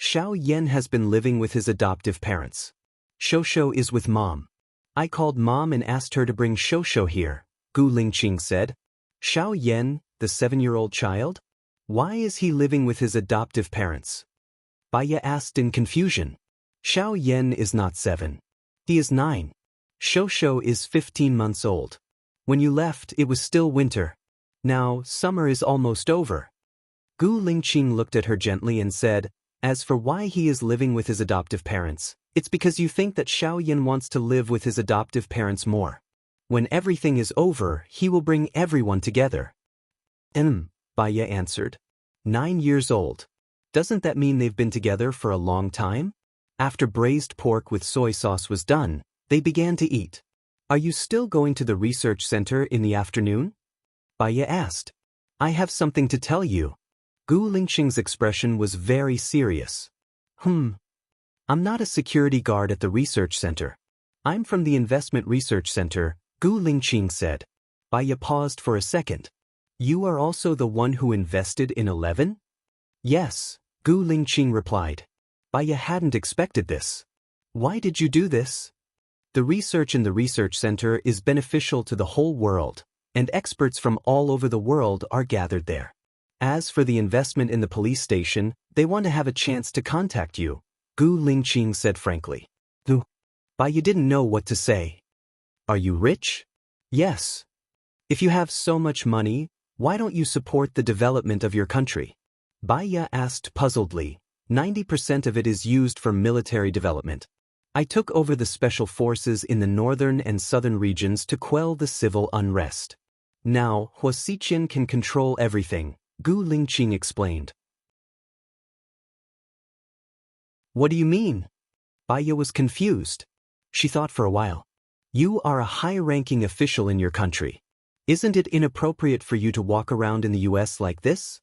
Xiao Yan has been living with his adoptive parents. Shosho is with Mom. I called Mom and asked her to bring Shosho here, Gu Lingqing said. Xiao Yan, the 7-year-old child? Why is he living with his adoptive parents? Baya asked in confusion. Xiao Yan is not 7. He is 9. Shou is 15 months old. When you left, it was still winter. Now, summer is almost over. Gu Lingqing looked at her gently and said, as for why he is living with his adoptive parents, it's because you think that Xiao Yan wants to live with his adoptive parents more. When everything is over, he will bring everyone together. Baya answered. 9 years old. Doesn't that mean they've been together for a long time? After braised pork with soy sauce was done, they began to eat. Are you still going to the research center in the afternoon? Baya asked. I have something to tell you. Gu Lingqing's expression was very serious. I'm not a security guard at the research center. I'm from the investment research center, Gu Lingqing said. Baya paused for a second. You are also the one who invested in 11? Yes, Gu Lingqing replied. Baya hadn't expected this. Why did you do this? The research in the research center is beneficial to the whole world, and experts from all over the world are gathered there. As for the investment in the police station, they want to have a chance to contact you, Gu Lingqing said frankly. Baya didn't know what to say. Are you rich? Yes. If you have so much money, why don't you support the development of your country? Baya asked puzzledly. 90% of it is used for military development. I took over the special forces in the northern and southern regions to quell the civil unrest. Now, Hua Xiqian can control everything, Gu Lingqing explained. What do you mean? Baya was confused. She thought for a while. You are a high-ranking official in your country. Isn't it inappropriate for you to walk around in the US like this?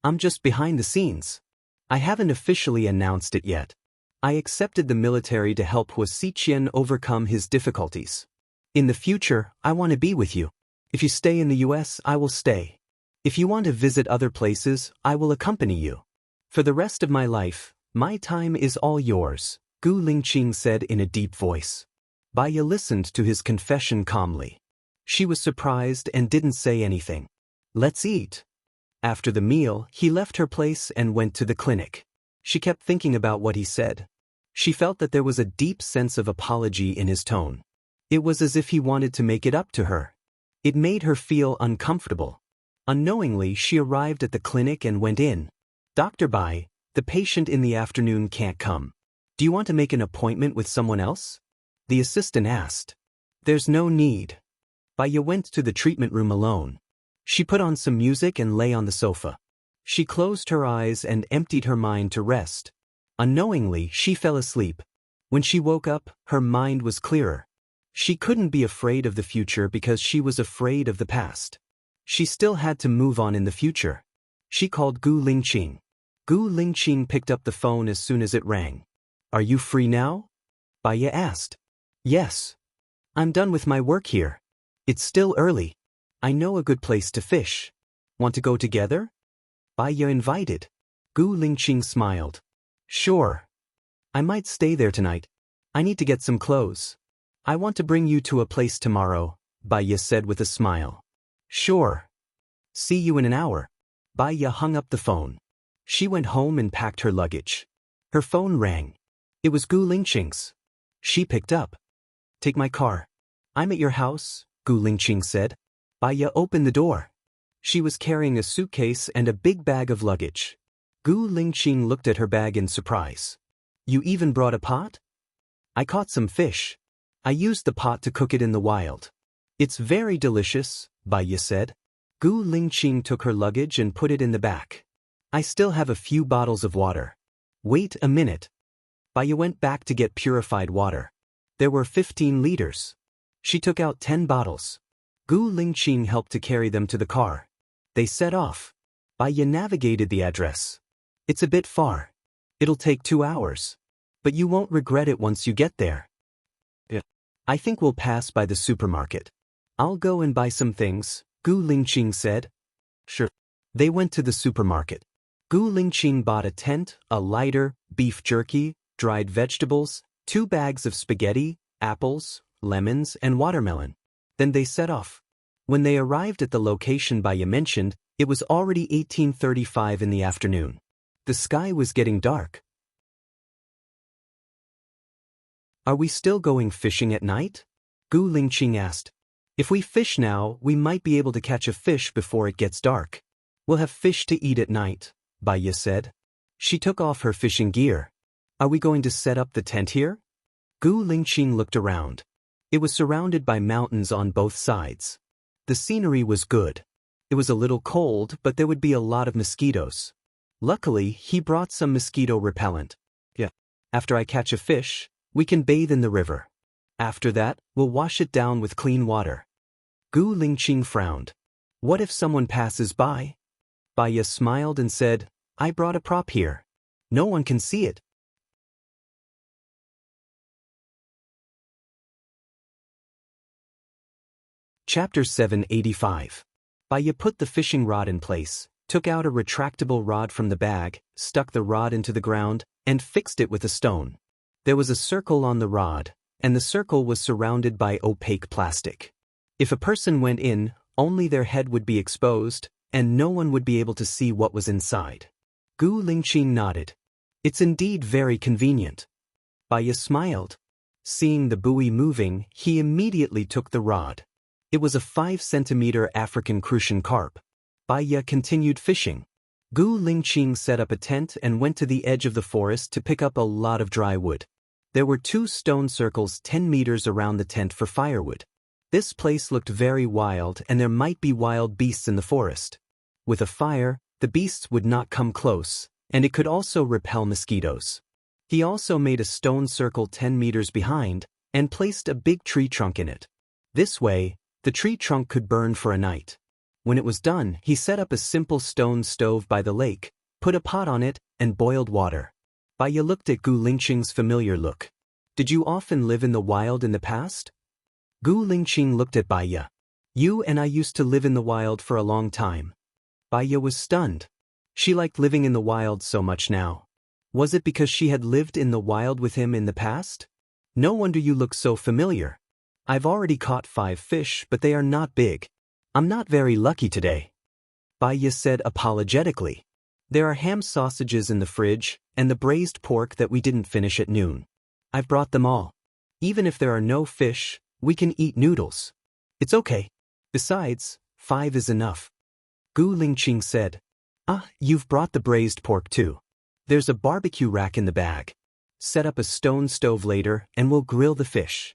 I'm just behind the scenes. I haven't officially announced it yet. I accepted the military to help Hua Xiqian overcome his difficulties. In the future, I want to be with you. If you stay in the US, I will stay. If you want to visit other places, I will accompany you. For the rest of my life, my time is all yours, Gu Lingqing said in a deep voice. Baya listened to his confession calmly. She was surprised and didn't say anything. Let's eat. After the meal, he left her place and went to the clinic. She kept thinking about what he said. She felt that there was a deep sense of apology in his tone. It was as if he wanted to make it up to her. It made her feel uncomfortable. Unknowingly, she arrived at the clinic and went in. Dr. Bai, the patient in the afternoon can't come. Do you want to make an appointment with someone else? The assistant asked. There's no need. Baya went to the treatment room alone. She put on some music and lay on the sofa. She closed her eyes and emptied her mind to rest. Unknowingly, she fell asleep. When she woke up, her mind was clearer. She couldn't be afraid of the future because she was afraid of the past. She still had to move on in the future. She called Gu Lingqing. Gu Lingqing picked up the phone as soon as it rang. Are you free now? Baya asked. Yes. I'm done with my work here. It's still early. I know a good place to fish. Want to go together? Baya invited. Gu Lingqing smiled. Sure. I might stay there tonight. I need to get some clothes. I want to bring you to a place tomorrow, Baya said with a smile. Sure. See you in an hour. Baya hung up the phone. She went home and packed her luggage. Her phone rang. It was Gu Lingqing's. She picked up. Take my car. I'm at your house, Gu Lingqing said. Baya opened the door. She was carrying a suitcase and a big bag of luggage. Gu Lingqing looked at her bag in surprise. You even brought a pot? I caught some fish. I used the pot to cook it in the wild. It's very delicious, Baya said. Gu Lingqing took her luggage and put it in the back. I still have a few bottles of water. Wait a minute. Baya went back to get purified water. There were 15 liters. She took out 10 bottles. Gu Lingqing helped to carry them to the car. They set off. Baya navigated the address. It's a bit far. It'll take 2 hours. But you won't regret it once you get there. I think we'll pass by the supermarket. I'll go and buy some things, Gu Lingqing said. Sure. They went to the supermarket. Gu Lingqing bought a tent, a lighter, beef jerky, dried vegetables, 2 bags of spaghetti, apples, lemons, and watermelon. Then they set off. When they arrived at the location Baya mentioned, it was already 18:35 in the afternoon. The sky was getting dark. Are we still going fishing at night? Gu Lingqing asked. If we fish now, we might be able to catch a fish before it gets dark. We'll have fish to eat at night, Baya said. She took off her fishing gear. Are we going to set up the tent here? Gu Lingqing looked around. It was surrounded by mountains on both sides. The scenery was good. It was a little cold, but there would be a lot of mosquitoes. Luckily, he brought some mosquito repellent. Yeah. After I catch a fish, we can bathe in the river. After that, we'll wash it down with clean water. Gu Lingqing frowned. What if someone passes by? Baya smiled and said, I brought a prop here. No one can see it. Chapter 785. Baya put the fishing rod in place, took out a retractable rod from the bag, stuck the rod into the ground, and fixed it with a stone. There was a circle on the rod, and the circle was surrounded by opaque plastic. If a person went in, only their head would be exposed, and no one would be able to see what was inside. Gu Lingqing nodded. It's indeed very convenient. Baya smiled. Seeing the buoy moving, he immediately took the rod. It was a 5-centimeter African crucian carp. Baya continued fishing. Gu Lingqing set up a tent and went to the edge of the forest to pick up a lot of dry wood. There were 2 stone circles 10 meters around the tent for firewood. This place looked very wild, and there might be wild beasts in the forest. With a fire, the beasts would not come close, and it could also repel mosquitoes. He also made a stone circle 10 meters behind, and placed a big tree trunk in it. This way, the tree trunk could burn for a night. When it was done, he set up a simple stone stove by the lake, put a pot on it, and boiled water. Baya looked at Gu Lingqing's familiar look. Did you often live in the wild in the past? Gu Lingqing looked at Baya. You and I used to live in the wild for a long time. Baya was stunned. She liked living in the wild so much now. Was it because she had lived in the wild with him in the past? No wonder you look so familiar. I've already caught 5 fish, but they are not big. I'm not very lucky today. Baya said apologetically. There are ham sausages in the fridge, and the braised pork that we didn't finish at noon. I've brought them all. Even if there are no fish, we can eat noodles. It's okay. Besides, 5 is enough. Gu Lingqing said. You've brought the braised pork too. There's a barbecue rack in the bag. Set up a stone stove later, and we'll grill the fish.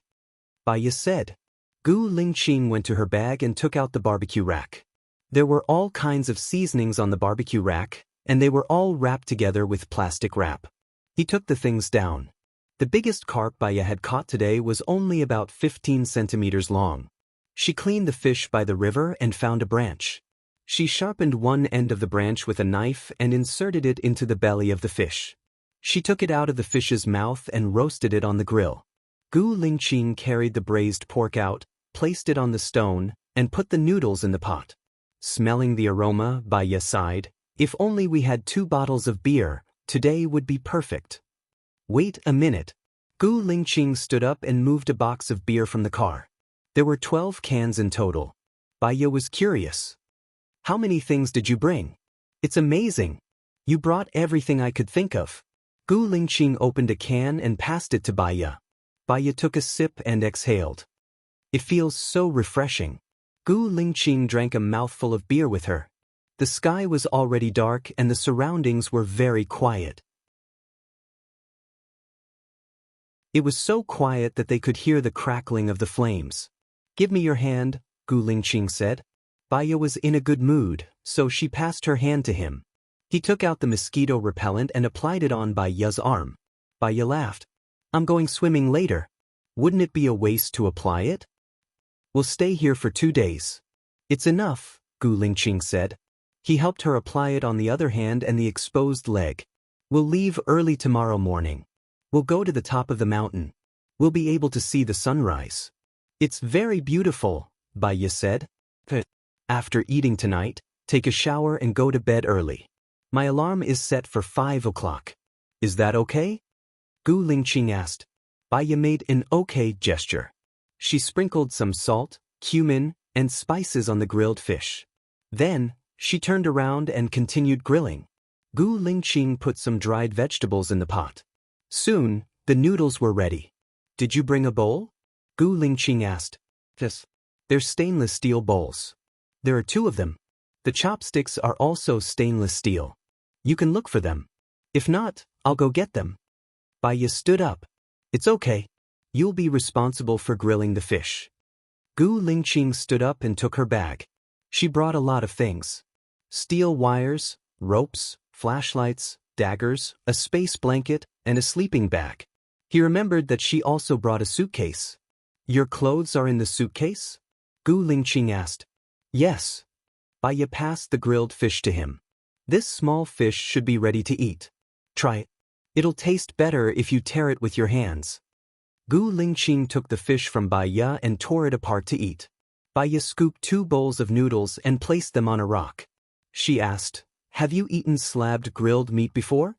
Baya said. Gu Lingqing went to her bag and took out the barbecue rack. There were all kinds of seasonings on the barbecue rack, and they were all wrapped together with plastic wrap. He took the things down. The biggest carp Baya had caught today was only about 15 centimeters long. She cleaned the fish by the river and found a branch. She sharpened one end of the branch with a knife and inserted it into the belly of the fish. She took it out of the fish's mouth and roasted it on the grill. Gu Lingqing carried the braised pork out, placed it on the stone, and put the noodles in the pot. Smelling the aroma, Baya sighed. If only we had 2 bottles of beer, today would be perfect. Wait a minute. Gu Lingqing stood up and moved a box of beer from the car. There were 12 cans in total. Baya was curious. How many things did you bring? It's amazing. You brought everything I could think of. Gu Lingqing opened a can and passed it to Baya. Baya took a sip and exhaled. It feels so refreshing. Gu Lingqing drank a mouthful of beer with her. The sky was already dark and the surroundings were very quiet. It was so quiet that they could hear the crackling of the flames. Give me your hand, Gu Lingqing said. Baya was in a good mood, so she passed her hand to him. He took out the mosquito repellent and applied it on Baya's arm. Baya laughed. I'm going swimming later. Wouldn't it be a waste to apply it? We'll stay here for 2 days. It's enough, Gu Lingqing said. He helped her apply it on the other hand and the exposed leg. We'll leave early tomorrow morning. We'll go to the top of the mountain. We'll be able to see the sunrise. It's very beautiful, Baya said. After eating tonight, take a shower and go to bed early. My alarm is set for 5 o'clock. Is that okay? Gu Lingqing asked. Baya made an okay gesture. She sprinkled some salt, cumin, and spices on the grilled fish. Then, she turned around and continued grilling. Gu Lingqing put some dried vegetables in the pot. Soon, the noodles were ready. Did you bring a bowl? Gu Lingqing asked. Yes. They're stainless steel bowls. There are 2 of them. The chopsticks are also stainless steel. You can look for them. If not, I'll go get them. Baiya stood up. It's okay. You'll be responsible for grilling the fish. Gu Lingqing stood up and took her bag. She brought a lot of things. Steel wires, ropes, flashlights, daggers, a space blanket, and a sleeping bag. He remembered that she also brought a suitcase. Your clothes are in the suitcase? Gu Lingqing asked. Yes. Baiya passed the grilled fish to him. This small fish should be ready to eat. Try it. It'll taste better if you tear it with your hands. Gu Lingqing took the fish from Baiya and tore it apart to eat. Baiya scooped 2 bowls of noodles and placed them on a rock. She asked, Have you eaten slabbed grilled meat before?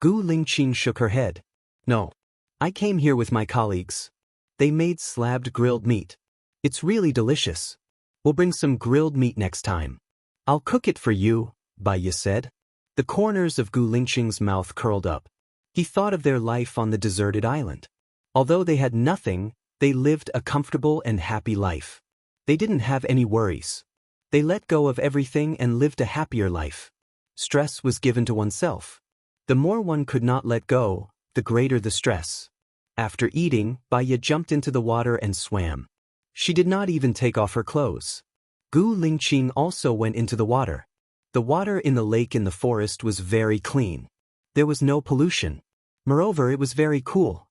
Gu Lingqing shook her head. No. I came here with my colleagues. They made slabbed grilled meat. It's really delicious. We'll bring some grilled meat next time. I'll cook it for you, Baiya said. The corners of Gu Lingqing's mouth curled up. He thought of their life on the deserted island. Although they had nothing, they lived a comfortable and happy life. They didn't have any worries. They let go of everything and lived a happier life. Stress was given to oneself. The more one could not let go, the greater the stress. After eating, Baiya jumped into the water and swam. She did not even take off her clothes. Gu Lingqing also went into the water. The water in the lake in the forest was very clean. There was no pollution. Moreover, it was very cool.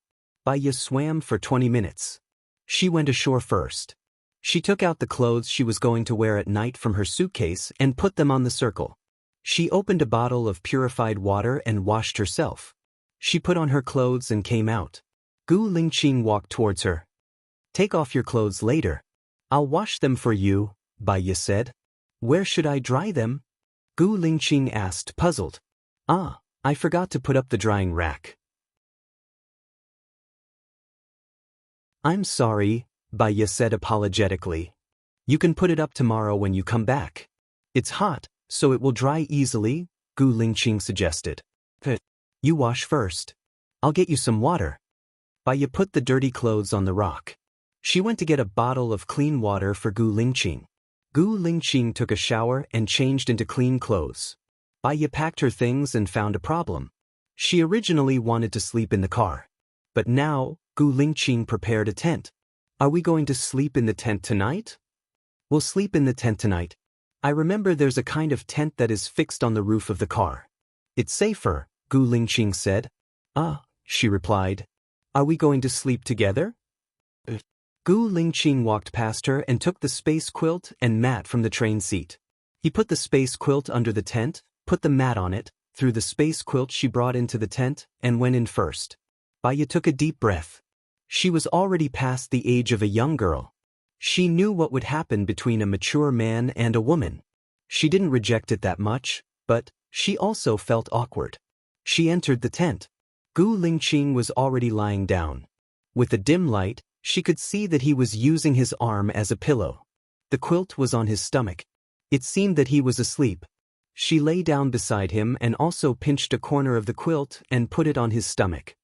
Baiya swam for 20 minutes. She went ashore first. She took out the clothes she was going to wear at night from her suitcase and put them on the circle. She opened a bottle of purified water and washed herself. She put on her clothes and came out. Gu Lingqing walked towards her. Take off your clothes later. I'll wash them for you, Baiya said. Where should I dry them? Gu Lingqing asked, puzzled. I forgot to put up the drying rack. I'm sorry, Baiya said apologetically. You can put it up tomorrow when you come back. It's hot, so it will dry easily, Gu Lingqing suggested. You wash first. I'll get you some water. Baiya put the dirty clothes on the rock. She went to get a bottle of clean water for Gu Lingqing. Gu Lingqing took a shower and changed into clean clothes. Baiya packed her things and found a problem. She originally wanted to sleep in the car. But now, Gu Lingqing prepared a tent. Are we going to sleep in the tent tonight? We'll sleep in the tent tonight. I remember there's a kind of tent that is fixed on the roof of the car. It's safer, Gu Lingqing said. She replied. Are we going to sleep together? Gu Lingqing walked past her and took the space quilt and mat from the train seat. He put the space quilt under the tent, put the mat on it, threw the space quilt she brought into the tent, and went in first. Baiya took a deep breath. She was already past the age of a young girl. She knew what would happen between a mature man and a woman. She didn't reject it that much, but she also felt awkward. She entered the tent. Gu Lingqing was already lying down. With the dim light, she could see that he was using his arm as a pillow. The quilt was on his stomach. It seemed that he was asleep. She lay down beside him and also pinched a corner of the quilt and put it on his stomach.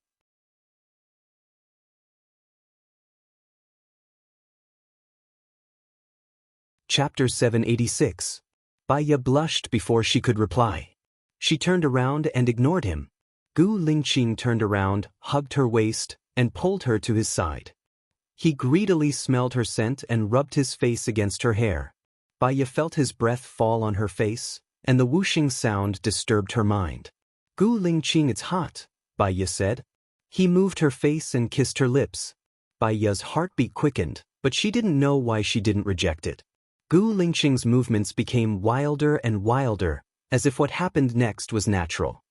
Chapter 786. Baiya blushed before she could reply. She turned around and ignored him. Gu Lingqing turned around, hugged her waist, and pulled her to his side. He greedily smelled her scent and rubbed his face against her hair. Baiya felt his breath fall on her face, and the whooshing sound disturbed her mind. Gu Lingqing, it's hot, Baiya said. He moved her face and kissed her lips. Baiya's heartbeat quickened, but she didn't know why she didn't reject it. Gu Lingqing's movements became wilder and wilder, as if what happened next was natural.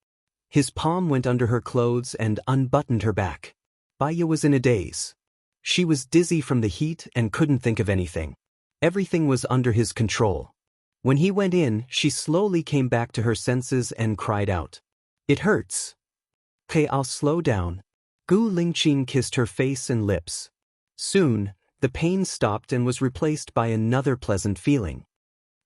His palm went under her clothes and unbuttoned her back. Baiya was in a daze. She was dizzy from the heat and couldn't think of anything. Everything was under his control. When he went in, she slowly came back to her senses and cried out. It hurts. Okay, I'll slow down. Gu Lingqing kissed her face and lips. Soon, The pain stopped and was replaced by another pleasant feeling.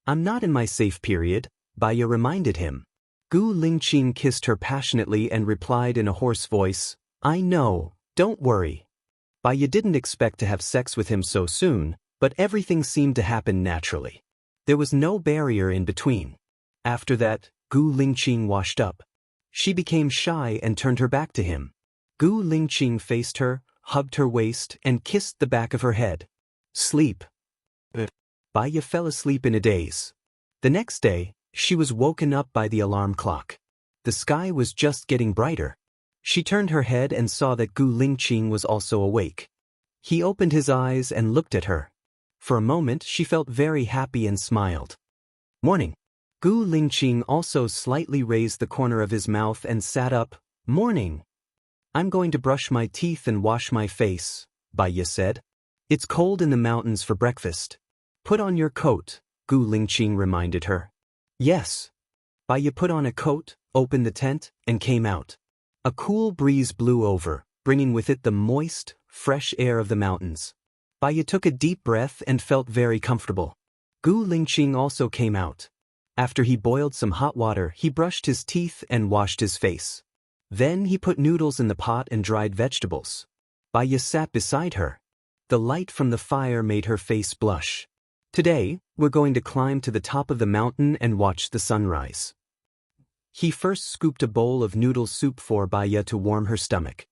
I'm not in my safe period, Baya reminded him. Gu Lingqing kissed her passionately and replied in a hoarse voice, I know, don't worry. Baya didn't expect to have sex with him so soon, but everything seemed to happen naturally. There was no barrier in between. After that, Gu Lingqing washed up. She became shy and turned her back to him. Gu Lingqing faced her, hugged her waist, and kissed the back of her head. Sleep. Baya fell asleep in a daze. The next day, she was woken up by the alarm clock. The sky was just getting brighter. She turned her head and saw that Gu Lingqing was also awake. He opened his eyes and looked at her. For a moment she felt very happy and smiled. Morning. Gu Lingqing also slightly raised the corner of his mouth and sat up. Morning. I'm going to brush my teeth and wash my face, Baya said. It's cold in the mountains for breakfast. Put on your coat, Gu Lingqing reminded her. Yes. Baya put on a coat, opened the tent, and came out. A cool breeze blew over, bringing with it the moist, fresh air of the mountains. Baya took a deep breath and felt very comfortable. Gu Lingqing also came out. After he boiled some hot water, he brushed his teeth and washed his face. Then he put noodles in the pot and dried vegetables. Baya sat beside her. The light from the fire made her face blush. Today, we're going to climb to the top of the mountain and watch the sunrise. He first scooped a bowl of noodle soup for Baya to warm her stomach.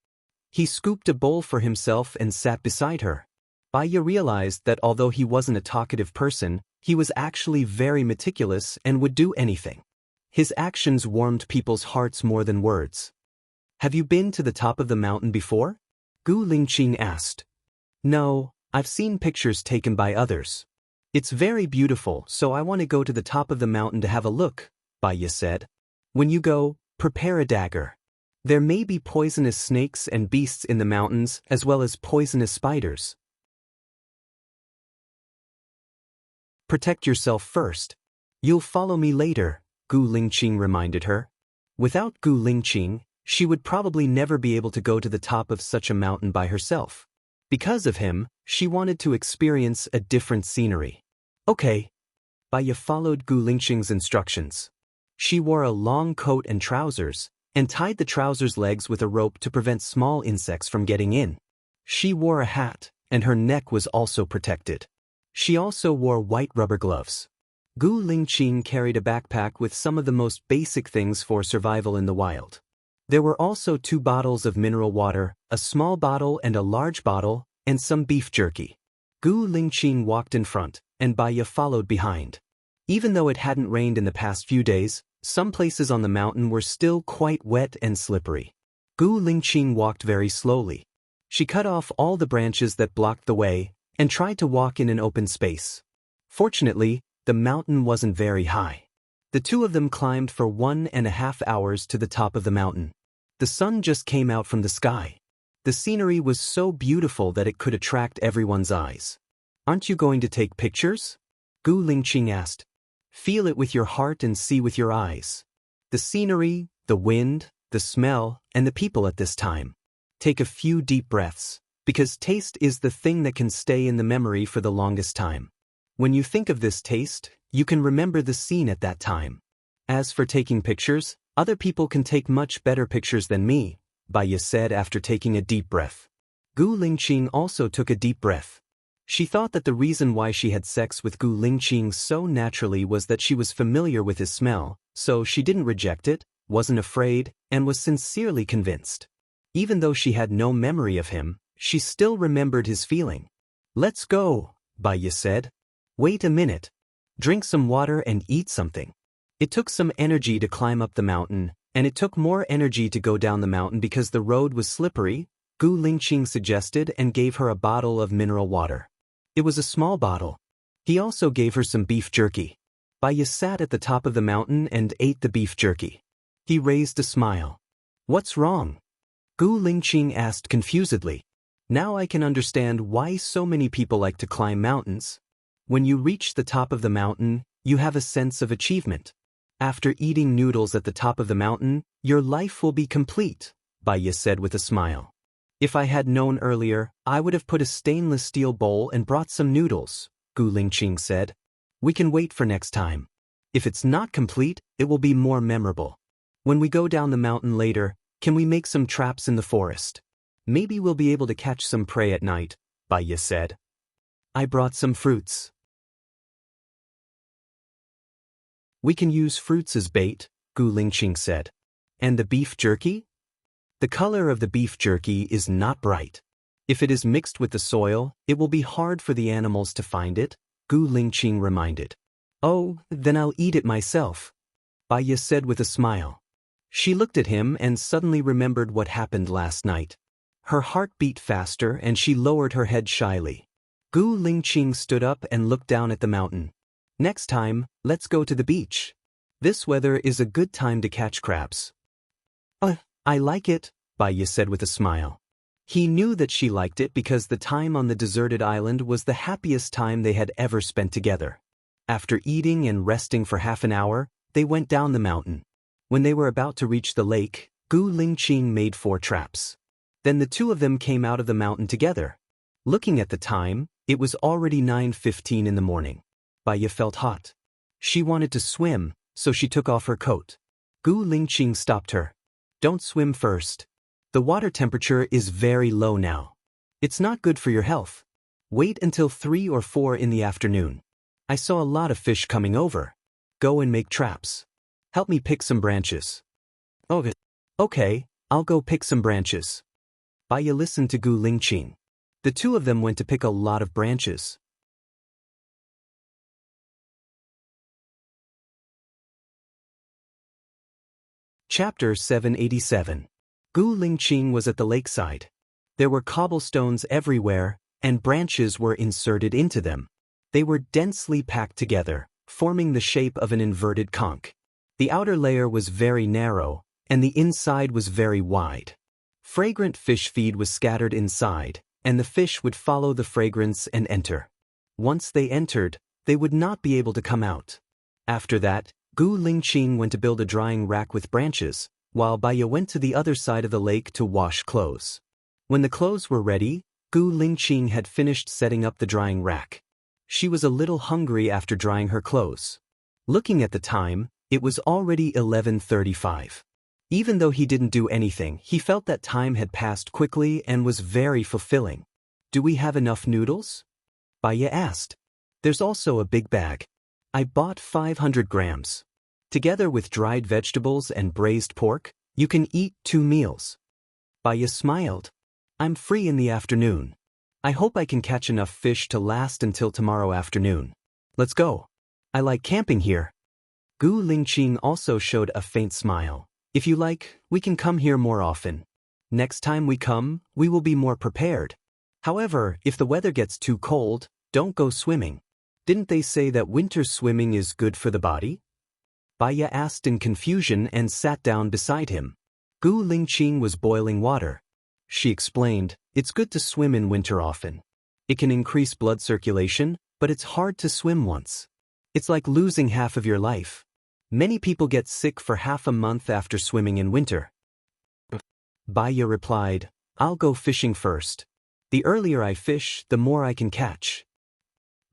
He scooped a bowl for himself and sat beside her. Baya realized that although he wasn't a talkative person, he was actually very meticulous and would do anything. His actions warmed people's hearts more than words. Have you been to the top of the mountain before? Gu Lingqing asked. No, I've seen pictures taken by others. It's very beautiful, so I want to go to the top of the mountain to have a look, Baya said. When you go, prepare a dagger. There may be poisonous snakes and beasts in the mountains, as well as poisonous spiders. Protect yourself first. You'll follow me later, Gu Lingqing reminded her. Without Gu Lingqing, she would probably never be able to go to the top of such a mountain by herself. Because of him, she wanted to experience a different scenery. Okay. Baya followed Gu Lingqing's instructions. She wore a long coat and trousers, and tied the trousers' legs with a rope to prevent small insects from getting in. She wore a hat, and her neck was also protected. She also wore white rubber gloves. Gu Lingqing carried a backpack with some of the most basic things for survival in the wild. There were also 2 bottles of mineral water, a small bottle and a large bottle, and some beef jerky. Gu Lingqing walked in front, and Baya followed behind. Even though it hadn't rained in the past few days, some places on the mountain were still quite wet and slippery. Gu Lingqing walked very slowly. She cut off all the branches that blocked the way, and tried to walk in an open space. Fortunately, the mountain wasn't very high. The two of them climbed for 1.5 hours to the top of the mountain. The sun just came out from the sky. The scenery was so beautiful that it could attract everyone's eyes. Aren't you going to take pictures? Gu Lingqing asked. Feel it with your heart and see with your eyes. The scenery, the wind, the smell, and the people at this time. Take a few deep breaths, because taste is the thing that can stay in the memory for the longest time. When you think of this taste, you can remember the scene at that time. As for taking pictures, other people can take much better pictures than me, Baya said after taking a deep breath. Gu Lingqing also took a deep breath. She thought that the reason why she had sex with Gu Lingqing so naturally was that she was familiar with his smell, so she didn't reject it, wasn't afraid, and was sincerely convinced. Even though she had no memory of him, she still remembered his feeling. Let's go, Baya said. Wait a minute. Drink some water and eat something. It took some energy to climb up the mountain, and it took more energy to go down the mountain because the road was slippery, Gu Lingqing suggested and gave her a bottle of mineral water. It was a small bottle. He also gave her some beef jerky. Baya sat at the top of the mountain and ate the beef jerky. He raised a smile. What's wrong? Gu Lingqing asked confusedly. Now I can understand why so many people like to climb mountains. When you reach the top of the mountain, you have a sense of achievement. After eating noodles at the top of the mountain, your life will be complete, Baya said with a smile. If I had known earlier, I would have put a stainless steel bowl and brought some noodles, Gu Lingqing said. We can wait for next time. If it's not complete, it will be more memorable. When we go down the mountain later, can we make some traps in the forest? Maybe we'll be able to catch some prey at night, Baiya said. I brought some fruits. We can use fruits as bait, Gu Lingqing said. And the beef jerky? The color of the beef jerky is not bright. If it is mixed with the soil, it will be hard for the animals to find it, Gu Lingqing reminded. Oh, then I'll eat it myself, Baiya said with a smile. She looked at him and suddenly remembered what happened last night. Her heart beat faster and she lowered her head shyly. Gu Lingqing stood up and looked down at the mountain. Next time, let's go to the beach. This weather is a good time to catch crabs. I like it, Baiya said with a smile. He knew that she liked it because the time on the deserted island was the happiest time they had ever spent together. After eating and resting for half an hour, they went down the mountain. When they were about to reach the lake, Gu Lingqing made 4 traps. Then the two of them came out of the mountain together. Looking at the time, it was already 9:15 in the morning. Baiya felt hot. She wanted to swim, so she took off her coat. Gu Lingqing stopped her. Don't swim first. The water temperature is very low now. It's not good for your health. Wait until 3 or 4 in the afternoon. I saw a lot of fish coming over. Go and make traps. Help me pick some branches. Okay, I'll go pick some branches. Baiya listened to Gu Lingqing. The two of them went to pick a lot of branches. Chapter 787. Gu Lingqing was at the lakeside. There were cobblestones everywhere, and branches were inserted into them. They were densely packed together, forming the shape of an inverted conch. The outer layer was very narrow, and the inside was very wide. Fragrant fish feed was scattered inside, and the fish would follow the fragrance and enter. Once they entered, they would not be able to come out. After that, Gu Lingqing went to build a drying rack with branches, while Baiya went to the other side of the lake to wash clothes. When the clothes were ready, Gu Lingqing had finished setting up the drying rack. She was a little hungry after drying her clothes. Looking at the time, it was already 11:35. Even though he didn't do anything, he felt that time had passed quickly and was very fulfilling. Do we have enough noodles? Baiya asked. There's also a big bag. I bought 500 grams. Together with dried vegetables and braised pork, you can eat 2 meals. Baiya smiled. I'm free in the afternoon. I hope I can catch enough fish to last until tomorrow afternoon. Let's go. I like camping here. Gu Lingqing also showed a faint smile. If you like, we can come here more often. Next time we come, we will be more prepared. However, if the weather gets too cold, don't go swimming. Didn't they say that winter swimming is good for the body? Baiya asked in confusion and sat down beside him. Gu Lingqing was boiling water. She explained, it's good to swim in winter often. It can increase blood circulation, but it's hard to swim once. It's like losing half of your life. Many people get sick for half a month after swimming in winter. Baiya replied, I'll go fishing first. The earlier I fish, the more I can catch.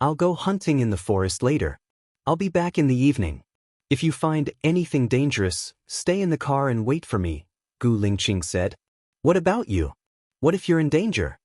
I'll go hunting in the forest later. I'll be back in the evening. If you find anything dangerous, stay in the car and wait for me, Gu Lingqing said. What about you? What if you're in danger?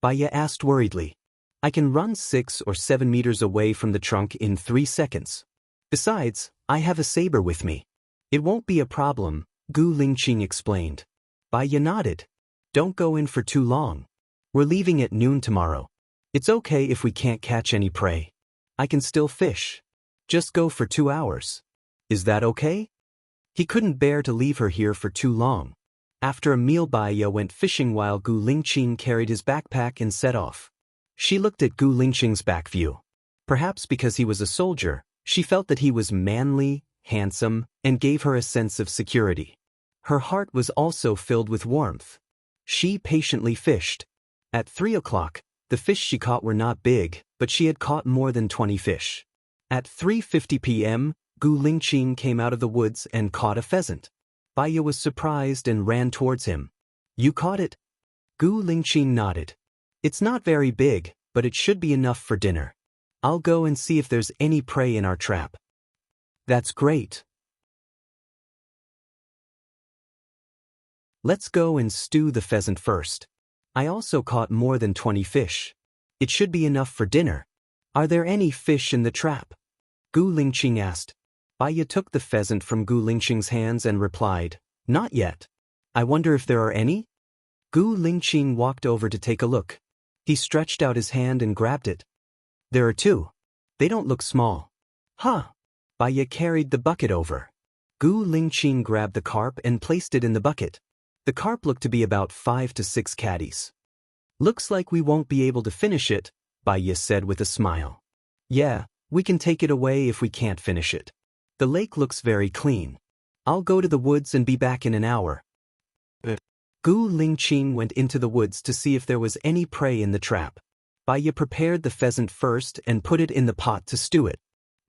Baiya asked worriedly. I can run 6 or 7 meters away from the trunk in 3 seconds. Besides, I have a saber with me. It won't be a problem, Gu Lingqing explained. Baiya nodded. Don't go in for too long. We're leaving at noon tomorrow. It's okay if we can't catch any prey. I can still fish. Just go for 2 hours. Is that okay? He couldn't bear to leave her here for too long. After a meal, Baiya went fishing while Gu Lingqing carried his backpack and set off. She looked at Gu Lingqing's back view. Perhaps because he was a soldier, she felt that he was manly, handsome, and gave her a sense of security. Her heart was also filled with warmth. She patiently fished. At 3 o'clock, the fish she caught were not big, but she had caught more than 20 fish. At 3:50 p.m., Gu Lingqing came out of the woods and caught a pheasant. Baiya was surprised and ran towards him. You caught it? Gu Lingqing nodded. It's not very big, but it should be enough for dinner. I'll go and see if there's any prey in our trap. That's great. Let's go and stew the pheasant first. I also caught more than 20 fish. It should be enough for dinner. Are there any fish in the trap? Gu Lingqing asked. Baiya took the pheasant from Gu Lingqing's hands and replied, Not yet. I wonder if there are any? Gu Lingqing walked over to take a look. He stretched out his hand and grabbed it. There are 2. They don't look small. Huh. Baiya carried the bucket over. Gu Lingqing grabbed the carp and placed it in the bucket. The carp looked to be about 5 to 6 caddies. Looks like we won't be able to finish it, Baiya said with a smile. Yeah, we can take it away if we can't finish it. The lake looks very clean. I'll go to the woods and be back in an hour. Gu Lingqing went into the woods to see if there was any prey in the trap. Baiya prepared the pheasant first and put it in the pot to stew it.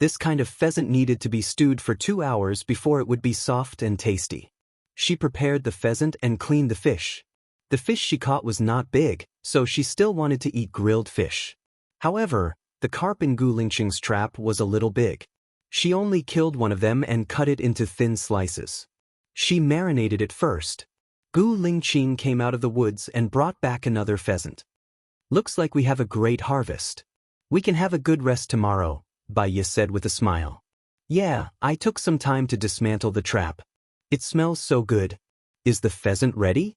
This kind of pheasant needed to be stewed for 2 hours before it would be soft and tasty. She prepared the pheasant and cleaned the fish. The fish she caught was not big, so she still wanted to eat grilled fish. However, the carp in Gu Lingqing's trap was a little big. She only killed one of them and cut it into thin slices. She marinated it first. Gu Lingqing came out of the woods and brought back another pheasant. Looks like we have a great harvest. We can have a good rest tomorrow, Baiya said with a smile. Yeah, I took some time to dismantle the trap. It smells so good. Is the pheasant ready?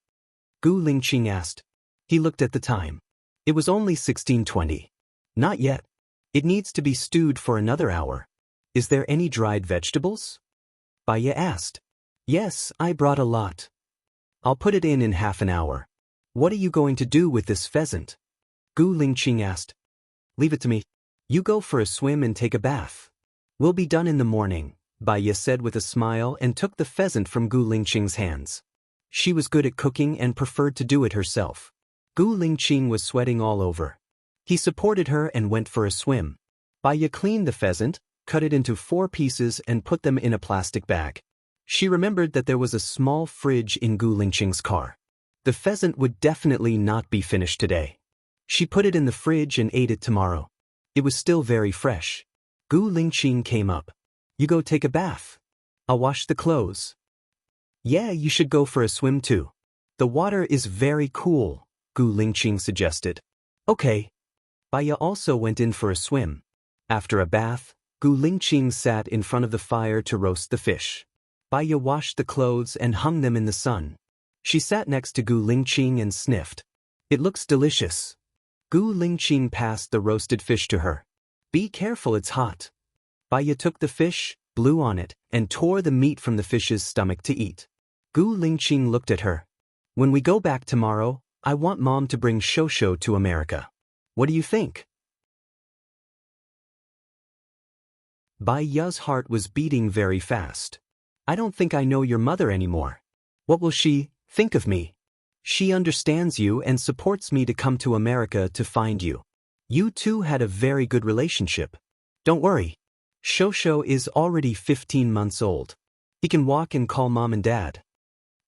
Gu Lingqing asked. He looked at the time. It was only 16:20. Not yet. It needs to be stewed for another hour. Is there any dried vegetables? Baiya asked. Yes, I brought a lot. I'll put it in half an hour. What are you going to do with this pheasant? Gu Lingqing asked. Leave it to me. You go for a swim and take a bath. We'll be done in the morning, Baiya said with a smile and took the pheasant from Gu Lingqing's hands. She was good at cooking and preferred to do it herself. Gu Lingqing was sweating all over. He supported her and went for a swim. Baiya cleaned the pheasant, cut it into 4 pieces and put them in a plastic bag. She remembered that there was a small fridge in Gu Lingqing's car. The pheasant would definitely not be finished today. She put it in the fridge and ate it tomorrow. It was still very fresh. Gu Lingqing came up. You go take a bath. I'll wash the clothes. Yeah, you should go for a swim too. The water is very cool, Gu Lingqing suggested. Okay. Baiya also went in for a swim. After a bath, Gu Lingqing sat in front of the fire to roast the fish. Baiya washed the clothes and hung them in the sun. She sat next to Gu Lingqing and sniffed. It looks delicious. Gu Lingqing passed the roasted fish to her. Be careful, it's hot. Baiya took the fish, blew on it, and tore the meat from the fish's stomach to eat. Gu Lingqing looked at her. When we go back tomorrow, I want Mom to bring Shosho to America. What do you think? Baiya's heart was beating very fast. I don't think I know your mother anymore. What will she think of me? She understands you and supports me to come to America to find you. You two had a very good relationship. Don't worry. Shosho is already 15 months old. He can walk and call Mom and Dad.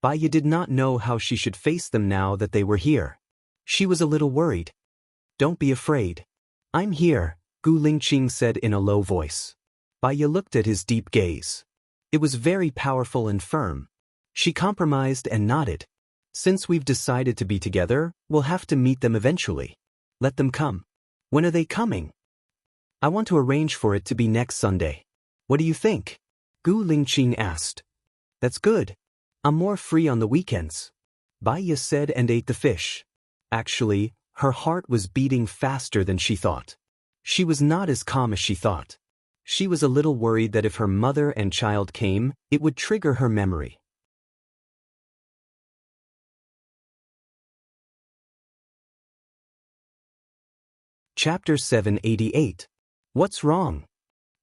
Baiya did not know how she should face them now that they were here. She was a little worried. Don't be afraid. I'm here, Gu Lingqing said in a low voice. Baiya looked at his deep gaze. It was very powerful and firm. She compromised and nodded. Since we've decided to be together, we'll have to meet them eventually. Let them come. When are they coming? I want to arrange for it to be next Sunday. What do you think? Gu Lingqing asked. That's good. I'm more free on the weekends. Baiya said and ate the fish. Actually, her heart was beating faster than she thought. She was not as calm as she thought. She was a little worried that if her mother and child came, it would trigger her memory. Chapter 788. What's wrong?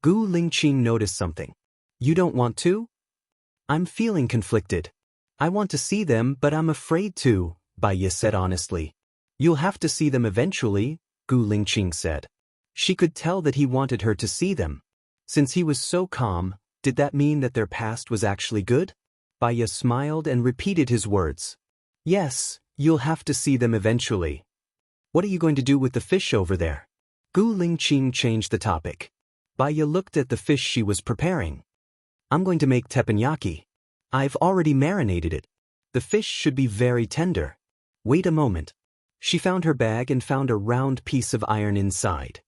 Gu Lingqing noticed something. You don't want to? I'm feeling conflicted. I want to see them, but I'm afraid to, Baiya said honestly. You'll have to see them eventually, Gu Lingqing said. She could tell that he wanted her to see them. Since he was so calm, did that mean that their past was actually good? Baiya smiled and repeated his words. Yes, You'll have to see them eventually. What are you going to do with the fish over there? Gu Lingqing changed the topic. Baya looked at the fish she was preparing. I'm going to make teppanyaki. I've already marinated it. The fish should be very tender. Wait a moment. She found her bag and found a round piece of iron inside.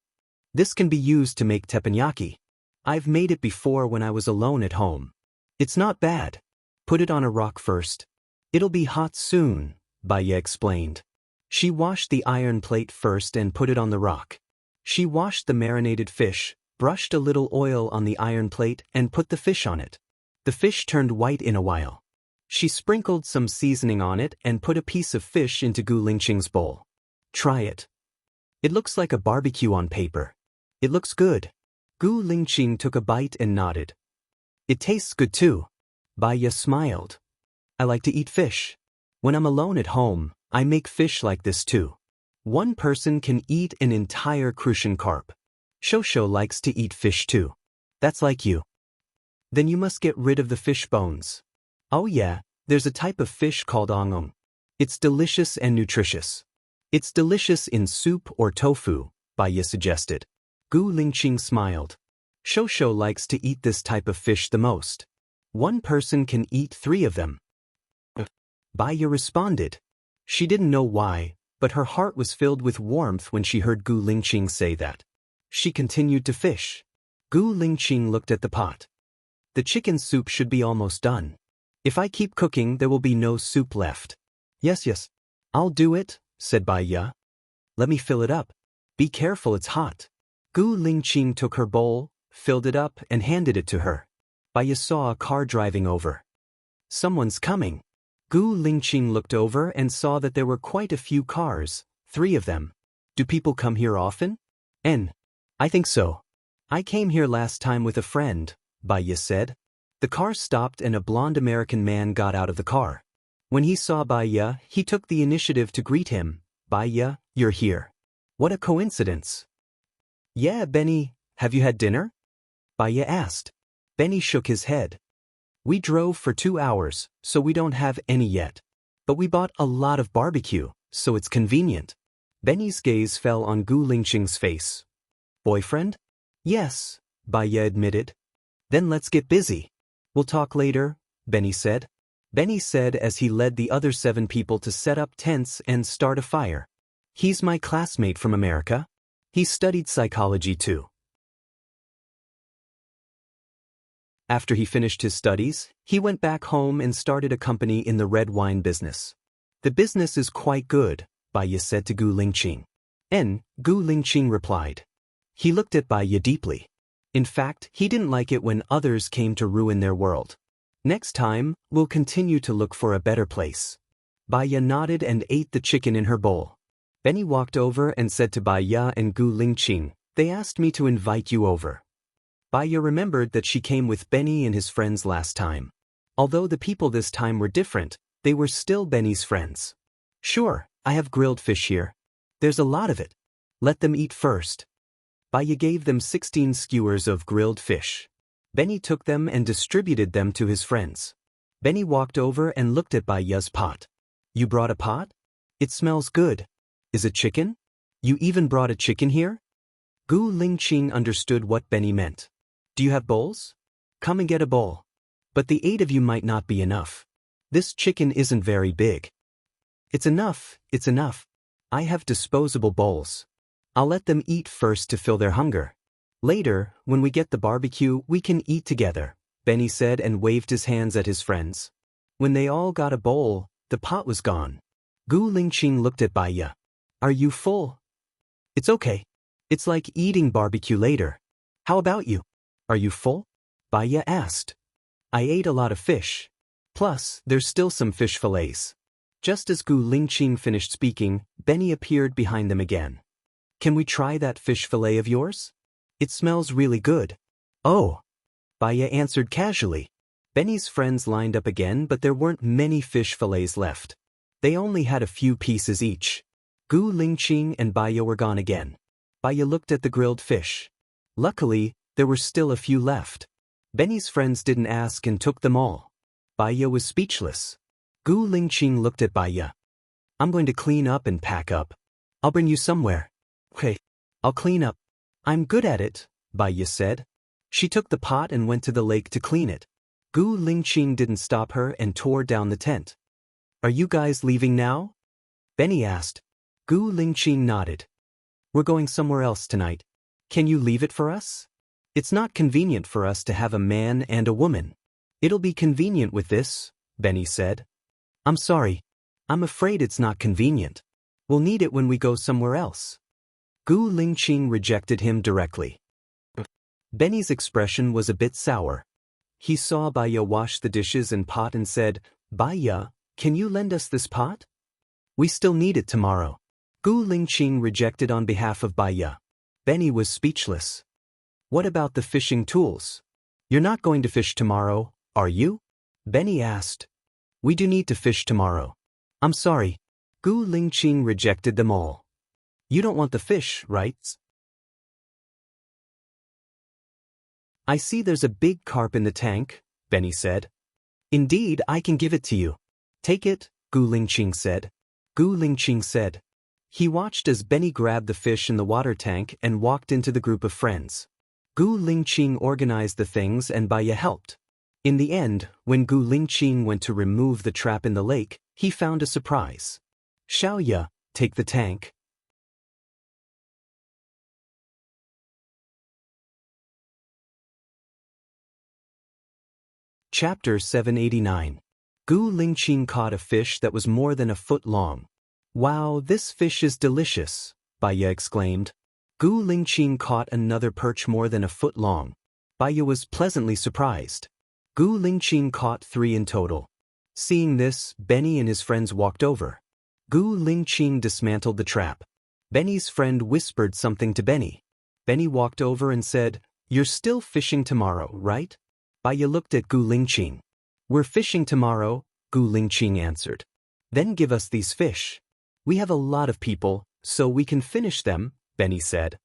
This can be used to make teppanyaki. I've made it before when I was alone at home. It's not bad. Put it on a rock first. It'll be hot soon, Baya explained. She washed the iron plate first and put it on the rock. She washed the marinated fish, brushed a little oil on the iron plate and put the fish on it. The fish turned white in a while. She sprinkled some seasoning on it and put a piece of fish into Gu Lingqing's bowl. Try it. It looks like a barbecue on paper. It looks good. Gu Lingqing took a bite and nodded. It tastes good too. Baya smiled. I like to eat fish. When I'm alone at home, I make fish like this too. One person can eat an entire crucian carp. Shosho likes to eat fish too. That's like you. Then you must get rid of the fish bones. Oh yeah, there's a type of fish called ongong. It's delicious and nutritious. It's delicious in soup or tofu, Baya suggested. Gu Lingqing smiled. Shosho likes to eat this type of fish the most. One person can eat 3 of them. Baya responded. She didn't know why, but her heart was filled with warmth when she heard Gu Lingqing say that. She continued to fish. Gu Lingqing looked at the pot. The chicken soup should be almost done. If I keep cooking, there will be no soup left. Yes, I'll do it, said Baya. Let me fill it up. Be careful, it's hot. Gu Lingqing took her bowl, filled it up and handed it to her. Baya saw a car driving over. Someone's coming. Gu Lingqing looked over and saw that there were quite a few cars, 3 of them. Do people come here often? I think so. I came here last time with a friend, Baya said. The car stopped and a blonde American man got out of the car. When he saw Baya, he took the initiative to greet him. Baya, you're here. What a coincidence. Yeah, Benny, have you had dinner? Baya asked. Benny shook his head. We drove for 2 hours, so we don't have any yet. But we bought a lot of barbecue, so it's convenient. Benny's gaze fell on Gu Lingqing's face. Boyfriend? Yes, Baya admitted. Then let's get busy. We'll talk later, Benny said. Benny said as he led the other 7 people to set up tents and start a fire. He's my classmate from America. He studied psychology too. After he finished his studies, he went back home and started a company in the red wine business. The business is quite good, Baya said to Gu Lingqing. Gu Lingqing replied. He looked at Baya deeply. In fact, he didn't like it when others came to ruin their world. Next time, we'll continue to look for a better place. Baya nodded and ate the chicken in her bowl. Benny walked over and said to Baya and Gu Lingqing, they asked me to invite you over. Baya remembered that she came with Benny and his friends last time. Although the people this time were different, they were still Benny's friends. Sure, I have grilled fish here. There's a lot of it. Let them eat first. Baya gave them 16 skewers of grilled fish. Benny took them and distributed them to his friends. Benny walked over and looked at Baya's pot. You brought a pot? It smells good. Is it chicken? You even brought a chicken here? Gu Lingqing understood what Benny meant. Do you have bowls? Come and get a bowl. But the 8 of you might not be enough. This chicken isn't very big. It's enough. I have disposable bowls. I'll let them eat first to fill their hunger. Later, when we get the barbecue, we can eat together, Benny said and waved his hands at his friends. When they all got a bowl, the pot was gone. Gu Lingqing looked at Baya. Are you full? It's okay. It's like eating barbecue later. How about you? Are you full? Baya asked. I ate a lot of fish. Plus, there's still some fish fillets. Just as Gu Lingqing finished speaking, Benny appeared behind them again. Can we try that fish fillet of yours? It smells really good. Oh. Baya answered casually. Benny's friends lined up again, but there weren't many fish fillets left. They only had a few pieces each. Gu Lingqing and Baya were gone again. Baya looked at the grilled fish. Luckily, there were still a few left. Benny's friends didn't ask and took them all. Baya was speechless. Gu Lingqing looked at Baya. I'm going to clean up and pack up. I'll bring you somewhere. Okay, I'll clean up. I'm good at it, Baya said. She took the pot and went to the lake to clean it. Gu Lingqing didn't stop her and tore down the tent. Are you guys leaving now? Benny asked. Gu Lingqing nodded. We're going somewhere else tonight. Can you leave it for us? It's not convenient for us to have a man and a woman. It'll be convenient with this, Benny said. I'm sorry. I'm afraid it's not convenient. We'll need it when we go somewhere else. Gu Lingqing rejected him directly. Benny's expression was a bit sour. He saw Baya wash the dishes and pot and said, Baya, can you lend us this pot? We still need it tomorrow. Gu Lingqing rejected on behalf of Baya. Benny was speechless. What about the fishing tools? You're not going to fish tomorrow, are you? Benny asked. We do need to fish tomorrow. I'm sorry. Gu Lingqing rejected them all. You don't want the fish, right? I see there's a big carp in the tank, Benny said. Indeed, I can give it to you. Take it, Gu Lingqing said. Gu Lingqing said. He watched as Benny grabbed the fish in the water tank and walked into the group of friends. Gu Lingqing organized the things and Baya helped. In the end, when Gu Lingqing went to remove the trap in the lake, he found a surprise. Xiaoya, take the tank. Chapter 789. Gu Lingqing caught a fish that was more than a foot long. Wow, this fish is delicious, Baya exclaimed. Gu Lingqing caught another perch more than a foot long. Baya was pleasantly surprised. Gu Lingqing caught 3 in total. Seeing this, Benny and his friends walked over. Gu Lingqing dismantled the trap. Benny's friend whispered something to Benny. Benny walked over and said, You're still fishing tomorrow, right? Baya looked at Gu Lingqing. We're fishing tomorrow, Gu Lingqing answered. Then give us these fish. We have a lot of people, so we can finish them, Benny said.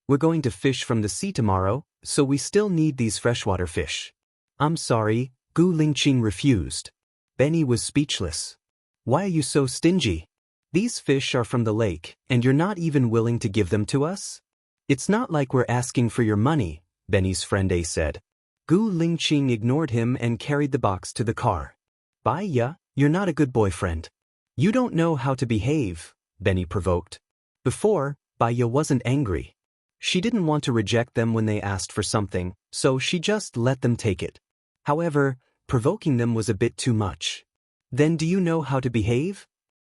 We're going to fish from the sea tomorrow, so we still need these freshwater fish. I'm sorry, Gu Lingqing refused. Benny was speechless. Why are you so stingy? These fish are from the lake, and you're not even willing to give them to us? It's not like we're asking for your money, Benny's friend A said. Gu Lingqing ignored him and carried the box to the car. Baya, you're not a good boyfriend. You don't know how to behave, Benny provoked. Before, Baya wasn't angry. She didn't want to reject them when they asked for something, so she just let them take it. However, provoking them was a bit too much. Then do you know how to behave?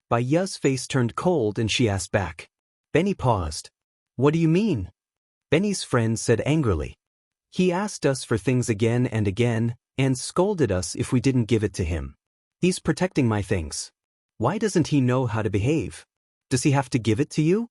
Baya's face turned cold and she asked back. Benny paused. What do you mean? Benny's friend said angrily. He asked us for things again and scolded us if we didn't give it to him. He's protecting my things. Why doesn't he know how to behave? Does he have to give it to you?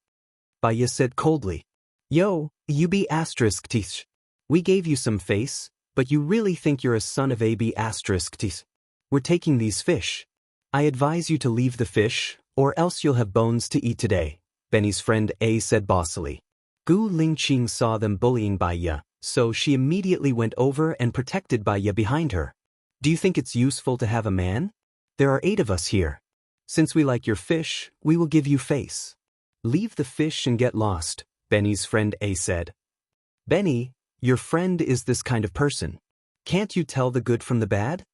Baya said coldly. Yo, you be asterisk teeth. We gave you some face, but you really think you're a son of a b asterisk teeth. We're taking these fish. I advise you to leave the fish, or else you'll have bones to eat today, Benny's friend A said bossily. Gu Lingqing saw them bullying Baya, so she immediately went over and protected Baya behind her. Do you think it's useful to have a man? There are 8 of us here. Since we like your fish, we will give you face. Leave the fish and get lost, Benny's friend A said. Benny, your friend is this kind of person. Can't you tell the good from the bad?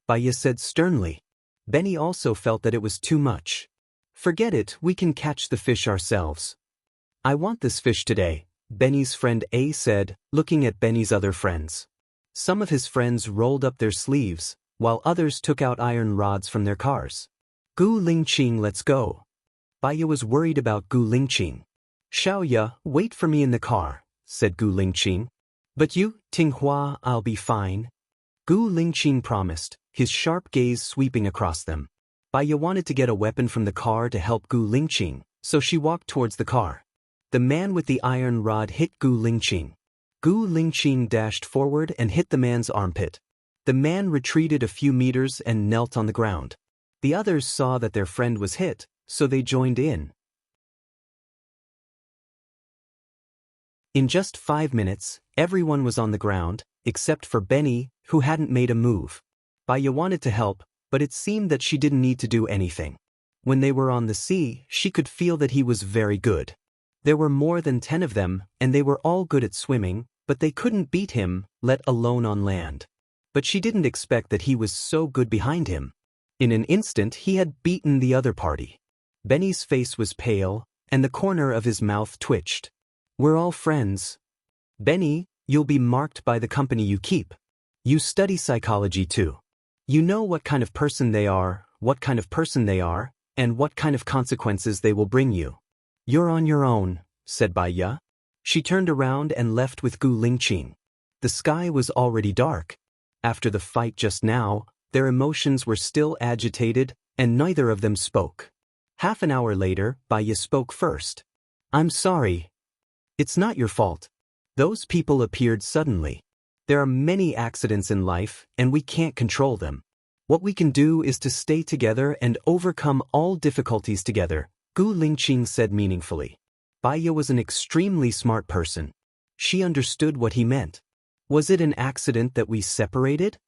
Baya said sternly. Benny also felt that it was too much. Forget it, we can catch the fish ourselves. I want this fish today, Benny's friend A said, looking at Benny's other friends. Some of his friends rolled up their sleeves, while others took out iron rods from their cars. Gu Lingqing, let's go. Baya was worried about Gu Lingqing. Xiaoya, wait for me in the car, said Gu Lingqing. But you, Tinghua, I'll be fine. Gu Lingqing promised, his sharp gaze sweeping across them. Baya wanted to get a weapon from the car to help Gu Lingqing, so she walked towards the car. The man with the iron rod hit Gu Lingqing. Gu Lingqing dashed forward and hit the man's armpit. The man retreated a few meters and knelt on the ground. The others saw that their friend was hit, so they joined in. In just 5 minutes, everyone was on the ground, except for Benny, who hadn't made a move. Baya wanted to help, but it seemed that she didn't need to do anything. When they were on the sea, she could feel that he was very good. There were more than 10 of them, and they were all good at swimming, but they couldn't beat him, let alone on land. But she didn't expect that he was so good behind him. In an instant he had beaten the other party. Benny's face was pale, and the corner of his mouth twitched. "We're all friends. Benny, you'll be marked by the company you keep. You study psychology too. You know what kind of person they are, and what kind of consequences they will bring you. You're on your own," said Bai Ye. She turned around and left with Gu Lingqing. The sky was already dark. After the fight just now, their emotions were still agitated, and neither of them spoke. Half an hour later, Bai Ye spoke first. "I'm sorry. It's not your fault. Those people appeared suddenly. There are many accidents in life, and we can't control them. What we can do is to stay together and overcome all difficulties together," Gu Lingqing said meaningfully. Bai Ye was an extremely smart person. She understood what he meant. "Was it an accident that we separated?"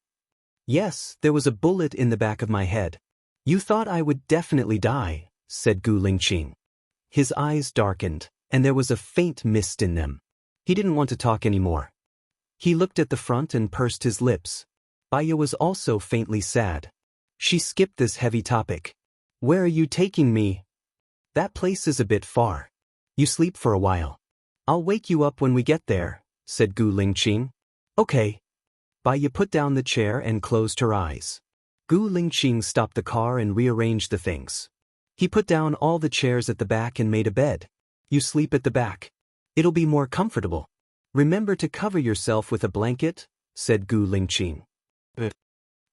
"Yes, there was a bullet in the back of my head. You thought I would definitely die," said Gu Lingqing. His eyes darkened, and there was a faint mist in them. He didn't want to talk anymore. He looked at the front and pursed his lips. Bai Ye was also faintly sad. She skipped this heavy topic. "Where are you taking me?" "That place is a bit far. You sleep for a while. I'll wake you up when we get there," said Gu Lingqing. "Okay." Bai Ye put down the chair and closed her eyes. Gu Lingqing stopped the car and rearranged the things. He put down all the chairs at the back and made a bed. "You sleep at the back. It'll be more comfortable. Remember to cover yourself with a blanket," said Gu Lingqing.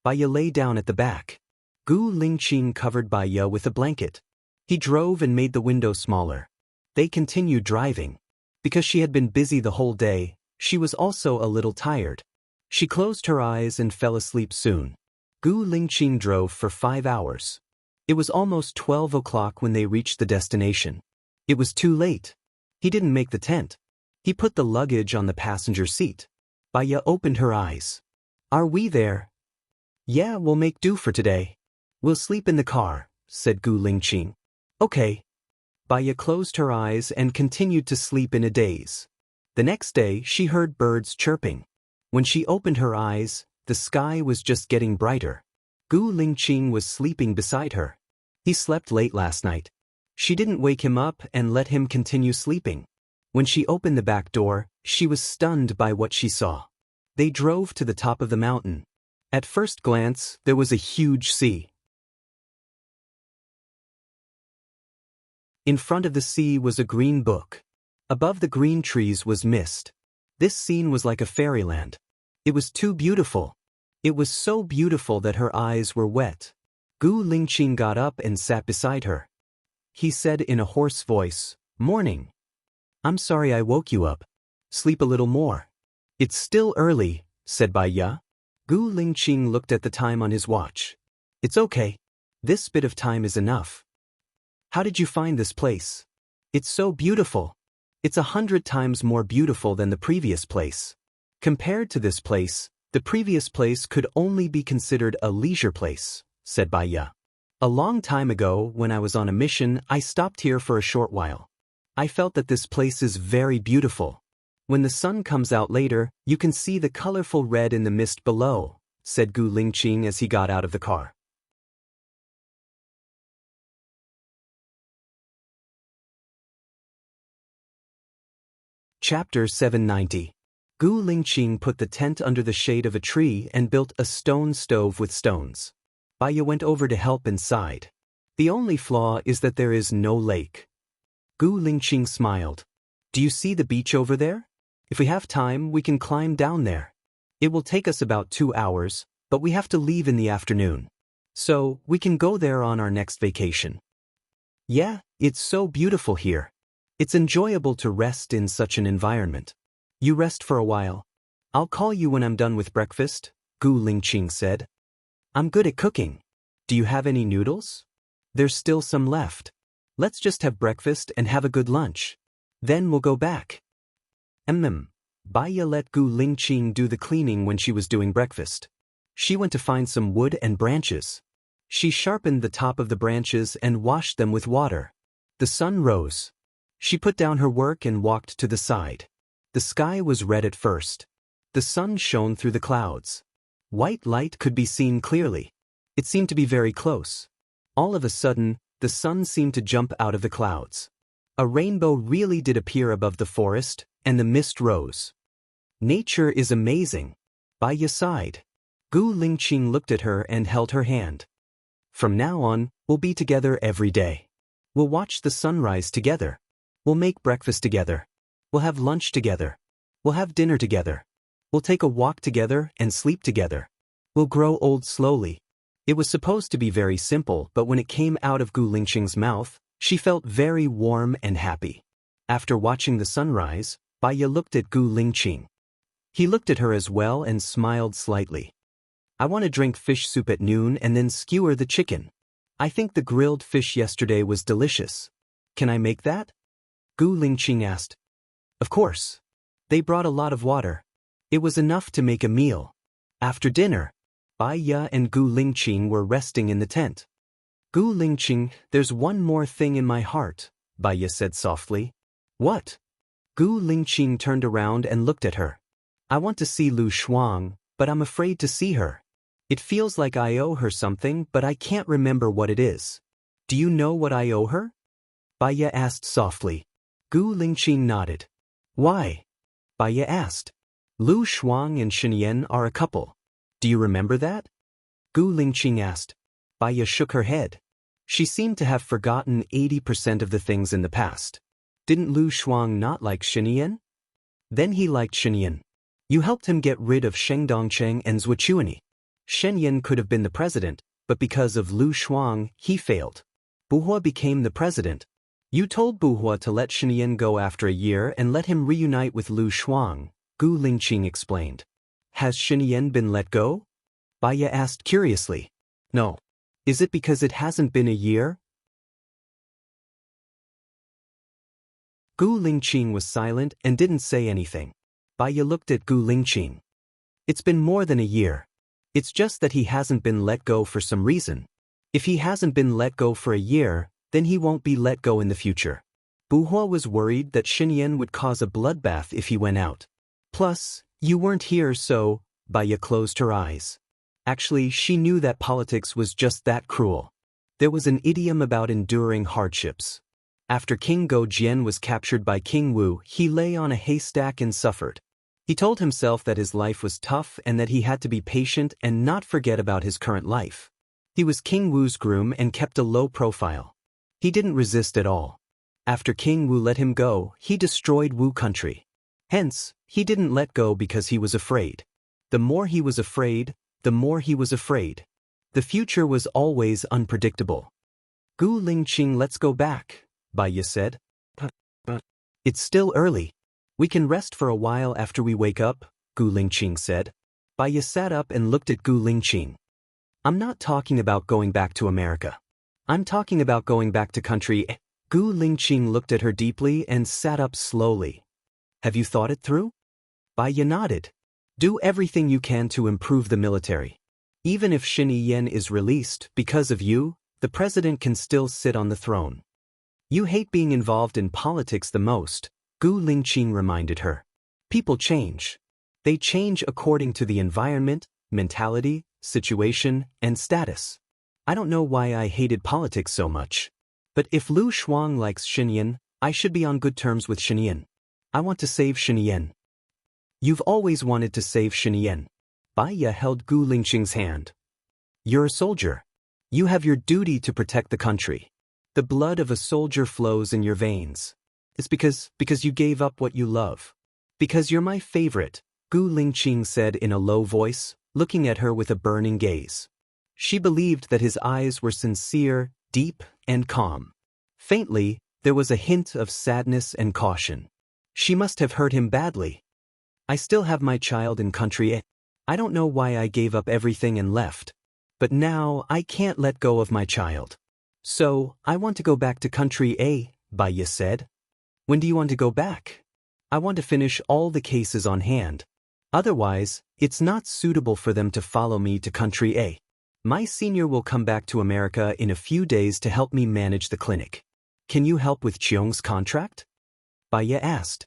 Bai Ye lay down at the back. Gu Lingqing covered Bai Ye with a blanket. He drove and made the window smaller. They continued driving. Because she had been busy the whole day, she was also a little tired. She closed her eyes and fell asleep soon. Gu Lingqing drove for 5 hours. It was almost 12 o'clock when they reached the destination. It was too late. He didn't make the tent. He put the luggage on the passenger seat. Bai Ye opened her eyes. "Are we there?" "Yeah, we'll make do for today. We'll sleep in the car," said Gu Lingqing. "Okay." Bai Ye closed her eyes and continued to sleep in a daze. The next day, she heard birds chirping. When she opened her eyes, the sky was just getting brighter. Gu Lingqing was sleeping beside her. He slept late last night. She didn't wake him up and let him continue sleeping. When she opened the back door, she was stunned by what she saw. They drove to the top of the mountain. At first glance, there was a huge sea. In front of the sea was a green book. Above the green trees was mist. This scene was like a fairyland. It was too beautiful. It was so beautiful that her eyes were wet. Gu Lingqing got up and sat beside her. He said in a hoarse voice, "Morning. I'm sorry I woke you up. Sleep a little more." "It's still early," said Bai Ye. Gu Lingqing looked at the time on his watch. "It's okay. This bit of time is enough. How did you find this place? It's so beautiful. It's 100 times more beautiful than the previous place. Compared to this place, the previous place could only be considered a leisure place," said Bai Ye. "A long time ago, when I was on a mission, I stopped here for a short while. I felt that this place is very beautiful. When the sun comes out later, you can see the colorful red in the mist below," said Gu Lingqing as he got out of the car. Chapter 790. Gu Lingqing put the tent under the shade of a tree and built a stone stove with stones. Bai Ye went over to help and sighed. "The only flaw is that there is no lake." Gu Lingqing smiled. "Do you see the beach over there? If we have time, we can climb down there. It will take us about 2 hours, but we have to leave in the afternoon. So, we can go there on our next vacation." "Yeah, it's so beautiful here. It's enjoyable to rest in such an environment." "You rest for a while. I'll call you when I'm done with breakfast," Gu Lingqing said. "I'm good at cooking. Do you have any noodles? There's still some left. Let's just have breakfast and have a good lunch. Then we'll go back." Bai Ye let Gu Lingqing do the cleaning when she was doing breakfast. She went to find some wood and branches. She sharpened the top of the branches and washed them with water. The sun rose. She put down her work and walked to the side. The sky was red at first. The sun shone through the clouds. White light could be seen clearly. It seemed to be very close. All of a sudden, the sun seemed to jump out of the clouds. A rainbow really did appear above the forest, and the mist rose. Nature is amazing. By your side. Gu Lingqing looked at her and held her hand. From now on, we'll be together every day. We'll watch the sunrise together. We'll make breakfast together. We'll have lunch together. We'll have dinner together. We'll take a walk together and sleep together. We'll grow old slowly. It was supposed to be very simple, but when it came out of Gu Lingqing's mouth, she felt very warm and happy. After watching the sunrise, Baya looked at Gu Lingqing. He looked at her as well and smiled slightly. I want to drink fish soup at noon and then skewer the chicken. I think the grilled fish yesterday was delicious. Can I make that? Gu Lingqing asked. Of course. They brought a lot of water. It was enough to make a meal. After dinner, Baya and Gu Lingqing were resting in the tent. Gu Lingqing, there's one more thing in my heart, Baya said softly. What? Gu Lingqing turned around and looked at her. I want to see Lu Shuang, but I'm afraid to see her. It feels like I owe her something, but I can't remember what it is. Do you know what I owe her? Baya asked softly. Gu Lingqing nodded. Why? Baya asked. Lu Shuang and Shenyan are a couple. Do you remember that? Gu Lingqing asked. Baya shook her head. She seemed to have forgotten 80% of the things in the past. Didn't Lu Shuang not like Shenyan? Then he liked Shenyan. You helped him get rid of Sheng Dongcheng and Zhuochuani. Shenyan could have been the president, but because of Lu Shuang, he failed. Buhua became the president. You told Buhua to let Shenyan go after a year and let him reunite with Lu Shuang, Gu Lingqing explained. Has Shenyan been let go? Baya asked curiously. No. Is it because it hasn't been a year? Gu Lingqing was silent and didn't say anything. Baya looked at Gu Lingqing. It's been more than a year. It's just that he hasn't been let go for some reason. If he hasn't been let go for a year, then he won't be let go in the future. Buhua was worried that Shenyan would cause a bloodbath if he went out. Plus, you weren't here, so, Baya closed her eyes. Actually, she knew that politics was just that cruel. There was an idiom about enduring hardships. After King Go Jian was captured by King Wu, he lay on a haystack and suffered. He told himself that his life was tough and that he had to be patient and not forget about his current life. He was King Wu's groom and kept a low profile. He didn't resist at all. After King Wu let him go, he destroyed Wu country. Hence, he didn't let go because he was afraid. The more he was afraid, the more he was afraid. The future was always unpredictable. Gu Lingqing, let's go back, Baya said. But it's still early. We can rest for a while after we wake up, Gu Lingqing said. Baya sat up and looked at Gu Lingqing. I'm not talking about going back to America. I'm talking about going back to country. Gu Lingqing looked at her deeply and sat up slowly. Have you thought it through? Baya nodded. Do everything you can to improve the military. Even if Shin Yen is released, because of you, the president can still sit on the throne. You hate being involved in politics the most, Gu Lingqing reminded her. People change. They change according to the environment, mentality, situation, and status. I don't know why I hated politics so much. But if Lu Shuang likes Shenyan, I should be on good terms with Shenyan. I want to save Shenyan. You've always wanted to save Shenyan. Baya held Gu Lingqing's hand. You're a soldier. You have your duty to protect the country. The blood of a soldier flows in your veins. It's because you gave up what you love. Because you're my favorite, Gu Lingqing said in a low voice, looking at her with a burning gaze. She believed that his eyes were sincere, deep, and calm. Faintly, there was a hint of sadness and caution. She must have hurt him badly. I still have my child in country A. I don't know why I gave up everything and left. But now I can't let go of my child. So, I want to go back to country A, Baya said. When do you want to go back? I want to finish all the cases on hand. Otherwise, it's not suitable for them to follow me to country A. My senior will come back to America in a few days to help me manage the clinic. Can you help with Cheong's contract? Baya asked.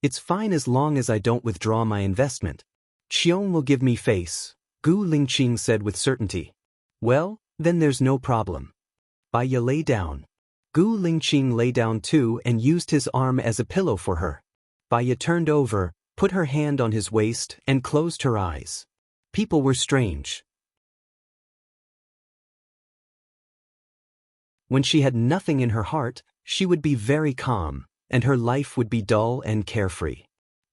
It's fine as long as I don't withdraw my investment. Cheong will give me face, Gu Lingqing said with certainty. Well, then there's no problem. Baya lay down. Gu Lingqing lay down too and used his arm as a pillow for her. Baya turned over, put her hand on his waist, and closed her eyes. People were strange. When she had nothing in her heart, she would be very calm, and her life would be dull and carefree.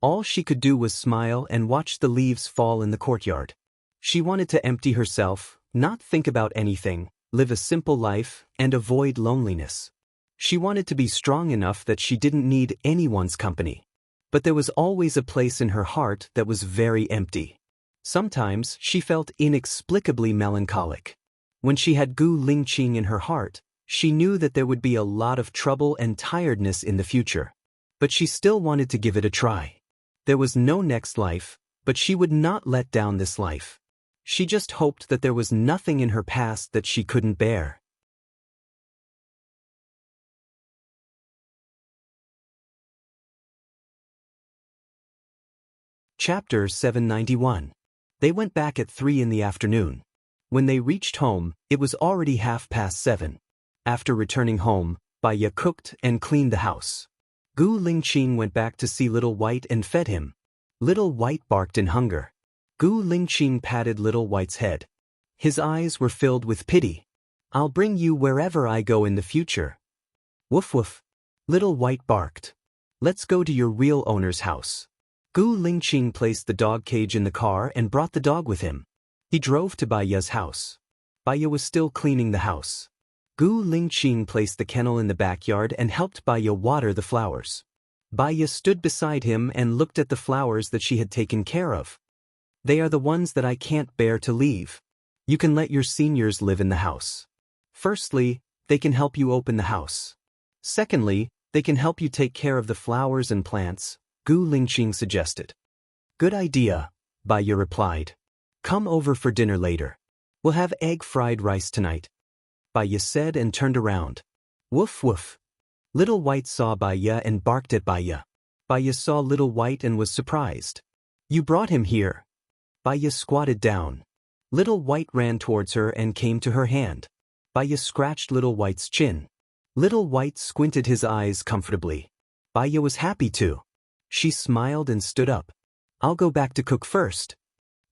All she could do was smile and watch the leaves fall in the courtyard. She wanted to empty herself, not think about anything, live a simple life, and avoid loneliness. She wanted to be strong enough that she didn't need anyone's company. But there was always a place in her heart that was very empty. Sometimes she felt inexplicably melancholic. When she had Gu Lingqing in her heart, she knew that there would be a lot of trouble and tiredness in the future. But she still wanted to give it a try. There was no next life, but she would not let down this life. She just hoped that there was nothing in her past that she couldn't bear. Chapter 791. They went back at 3 in the afternoon. When they reached home, it was already 7:30. After returning home, Baya cooked and cleaned the house. Gu Lingqing went back to see Little White and fed him. Little White barked in hunger. Gu Lingqing patted Little White's head. His eyes were filled with pity. I'll bring you wherever I go in the future. Woof woof. Little White barked. Let's go to your real owner's house. Gu Lingqing placed the dog cage in the car and brought the dog with him. He drove to Baya's house. Baya was still cleaning the house. Gu Lingqing placed the kennel in the backyard and helped Baya water the flowers. Baya stood beside him and looked at the flowers that she had taken care of. They are the ones that I can't bear to leave. You can let your seniors live in the house. Firstly, they can help you open the house. Secondly, they can help you take care of the flowers and plants, Gu Lingqing suggested. Good idea, Baya replied. Come over for dinner later. We'll have egg fried rice tonight. Baya said and turned around. Woof woof. Little White saw Baya and barked at Baya. Baya saw Little White and was surprised. You brought him here. Baya squatted down. Little White ran towards her and came to her hand. Baya scratched Little White's chin. Little White squinted his eyes comfortably. Baya was happy too. She smiled and stood up. I'll go back to cook first.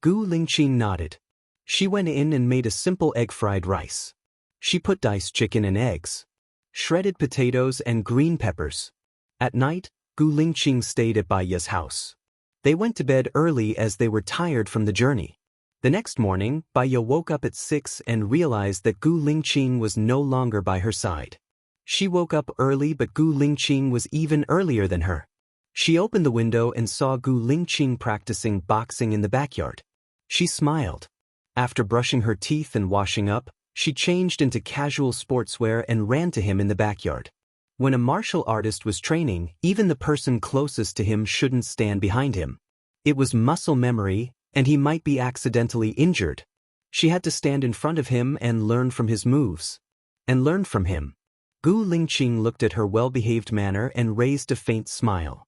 Gu Lingqing nodded. She went in and made a simple egg fried rice. She put diced chicken and eggs, shredded potatoes and green peppers. At night, Gu Lingqing stayed at Baya's house. They went to bed early as they were tired from the journey. The next morning, Baya woke up at 6 and realized that Gu Lingqing was no longer by her side. She woke up early, but Gu Lingqing was even earlier than her. She opened the window and saw Gu Lingqing practicing boxing in the backyard. She smiled. After brushing her teeth and washing up, she changed into casual sportswear and ran to him in the backyard. When a martial artist was training, even the person closest to him shouldn't stand behind him. It was muscle memory, and he might be accidentally injured. She had to stand in front of him and learn from his moves. And learn from him. Gu Lingqing looked at her well-behaved manner and raised a faint smile.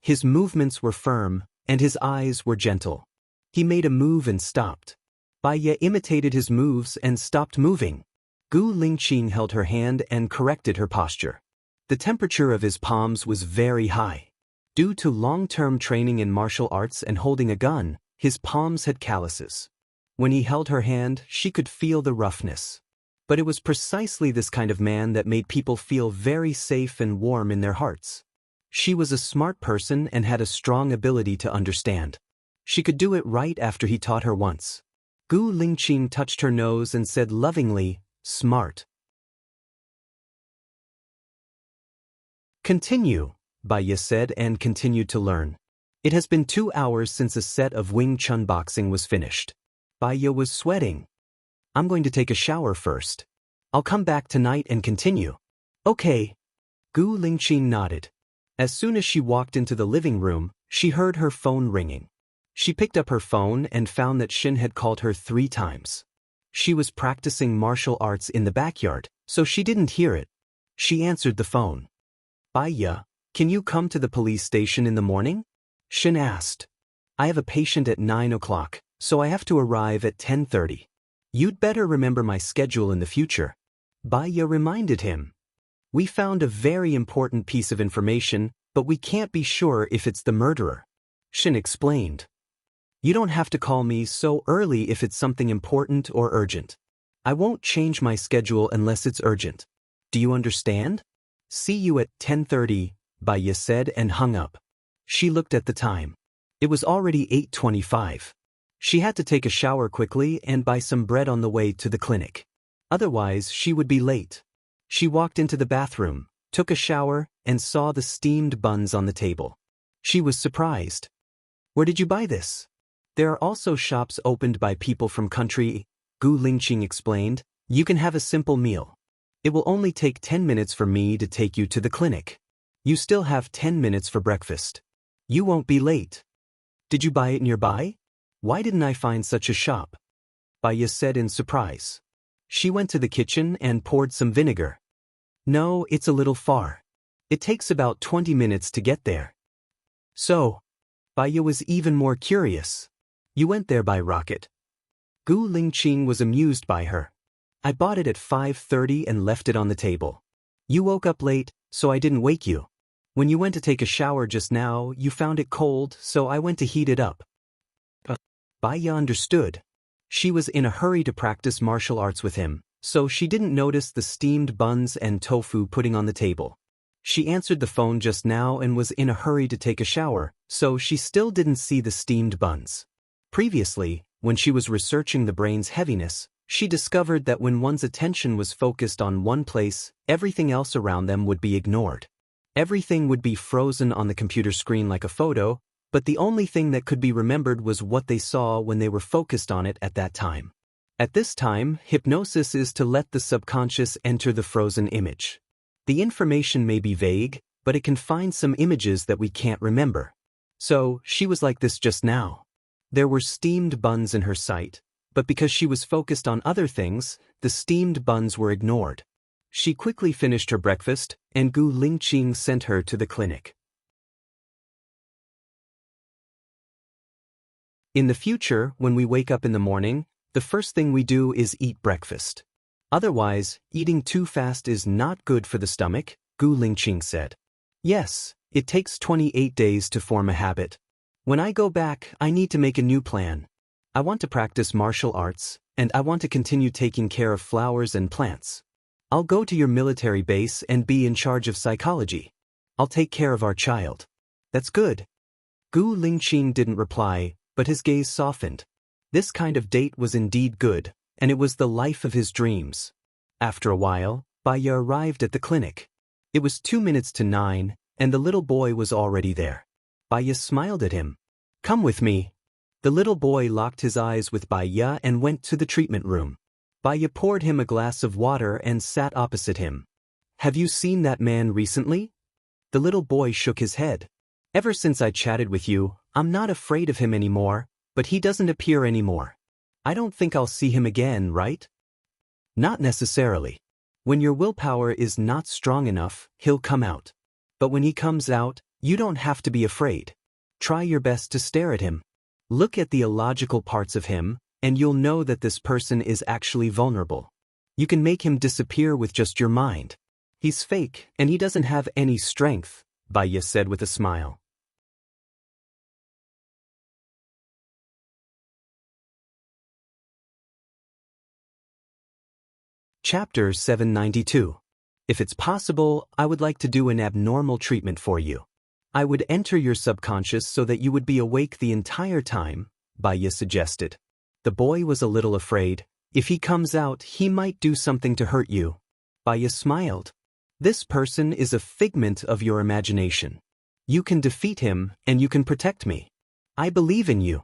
His movements were firm, and his eyes were gentle. He made a move and stopped. Baya imitated his moves and stopped moving. Gu Lingqing held her hand and corrected her posture. The temperature of his palms was very high. Due to long-term training in martial arts and holding a gun, his palms had calluses. When he held her hand, she could feel the roughness. But it was precisely this kind of man that made people feel very safe and warm in their hearts. She was a smart person and had a strong ability to understand. She could do it right after he taught her once. Gu Lingqing touched her nose and said lovingly, "Smart." Continue, Baya said and continued to learn. It has been 2 hours since a set of Wing Chun boxing was finished. Baya was sweating. I'm going to take a shower first. I'll come back tonight and continue. Okay. Gu Lingqing nodded. As soon as she walked into the living room, she heard her phone ringing. She picked up her phone and found that Shin had called her 3 times. She was practicing martial arts in the backyard, so she didn't hear it. She answered the phone. Baya, can you come to the police station in the morning? Shin asked. I have a patient at 9 o'clock, so I have to arrive at 10:30. You'd better remember my schedule in the future. Baya reminded him. We found a very important piece of information, but we can't be sure if it's the murderer. Shin explained. You don't have to call me so early if it's something important or urgent. I won't change my schedule unless it's urgent. Do you understand? See you at 10:30, Baya said and hung up. She looked at the time. It was already 8:25. She had to take a shower quickly and buy some bread on the way to the clinic. Otherwise, she would be late. She walked into the bathroom, took a shower, and saw the steamed buns on the table. She was surprised. Where did you buy this? There are also shops opened by people from country, Gu Lingqing explained. You can have a simple meal. It will only take 10 minutes for me to take you to the clinic. You still have 10 minutes for breakfast. You won't be late. Did you buy it nearby? Why didn't I find such a shop? Baya said in surprise. She went to the kitchen and poured some vinegar. No, it's a little far. It takes about 20 minutes to get there. So, Baya was even more curious. You went there by rocket. Gu Lingqing was amused by her. I bought it at 5:30 and left it on the table. You woke up late, so I didn't wake you. When you went to take a shower just now, you found it cold, so I went to heat it up. Baya understood. She was in a hurry to practice martial arts with him, so she didn't notice the steamed buns and tofu pudding on the table. She answered the phone just now and was in a hurry to take a shower, so she still didn't see the steamed buns. Previously, when she was researching the brain's heaviness, she discovered that when one's attention was focused on one place, everything else around them would be ignored. Everything would be frozen on the computer screen like a photo, but the only thing that could be remembered was what they saw when they were focused on it at that time. At this time, hypnosis is to let the subconscious enter the frozen image. The information may be vague, but it can find some images that we can't remember. So, she was like this just now. There were steamed buns in her sight, but because she was focused on other things, the steamed buns were ignored. She quickly finished her breakfast, and Gu Lingqing sent her to the clinic. In the future, when we wake up in the morning, the first thing we do is eat breakfast. Otherwise, eating too fast is not good for the stomach, Gu Lingqing said. Yes, it takes 28 days to form a habit. When I go back, I need to make a new plan. I want to practice martial arts, and I want to continue taking care of flowers and plants. I'll go to your military base and be in charge of psychology. I'll take care of our child. That's good. Gu Lingqing didn't reply, but his gaze softened. This kind of date was indeed good, and it was the life of his dreams. After a while, Baya arrived at the clinic. It was 2 minutes to 9, and the little boy was already there. Baya smiled at him. Come with me. The little boy locked his eyes with Baya and went to the treatment room. Baya poured him a glass of water and sat opposite him. Have you seen that man recently? The little boy shook his head. Ever since I chatted with you, I'm not afraid of him anymore, but he doesn't appear anymore. I don't think I'll see him again, right? Not necessarily. When your willpower is not strong enough, he'll come out. But when he comes out, you don't have to be afraid. Try your best to stare at him. Look at the illogical parts of him, and you'll know that this person is actually vulnerable. You can make him disappear with just your mind. He's fake, and he doesn't have any strength, Baya said with a smile. Chapter 792. If it's possible, I would like to do an abnormal treatment for you. I would enter your subconscious so that you would be awake the entire time, Baya suggested. The boy was a little afraid. If he comes out, he might do something to hurt you. Baya smiled. This person is a figment of your imagination. You can defeat him, and you can protect me. I believe in you.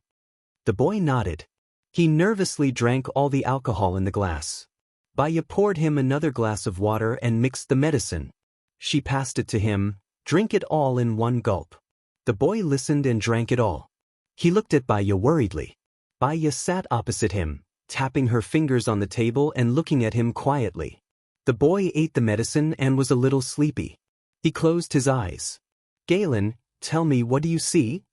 The boy nodded. He nervously drank all the alcohol in the glass. Baya poured him another glass of water and mixed the medicine. She passed it to him. Drink it all in one gulp. The boy listened and drank it all. He looked at Baya worriedly. Baya sat opposite him, tapping her fingers on the table and looking at him quietly. The boy ate the medicine and was a little sleepy. He closed his eyes. Galen, tell me, what do you see?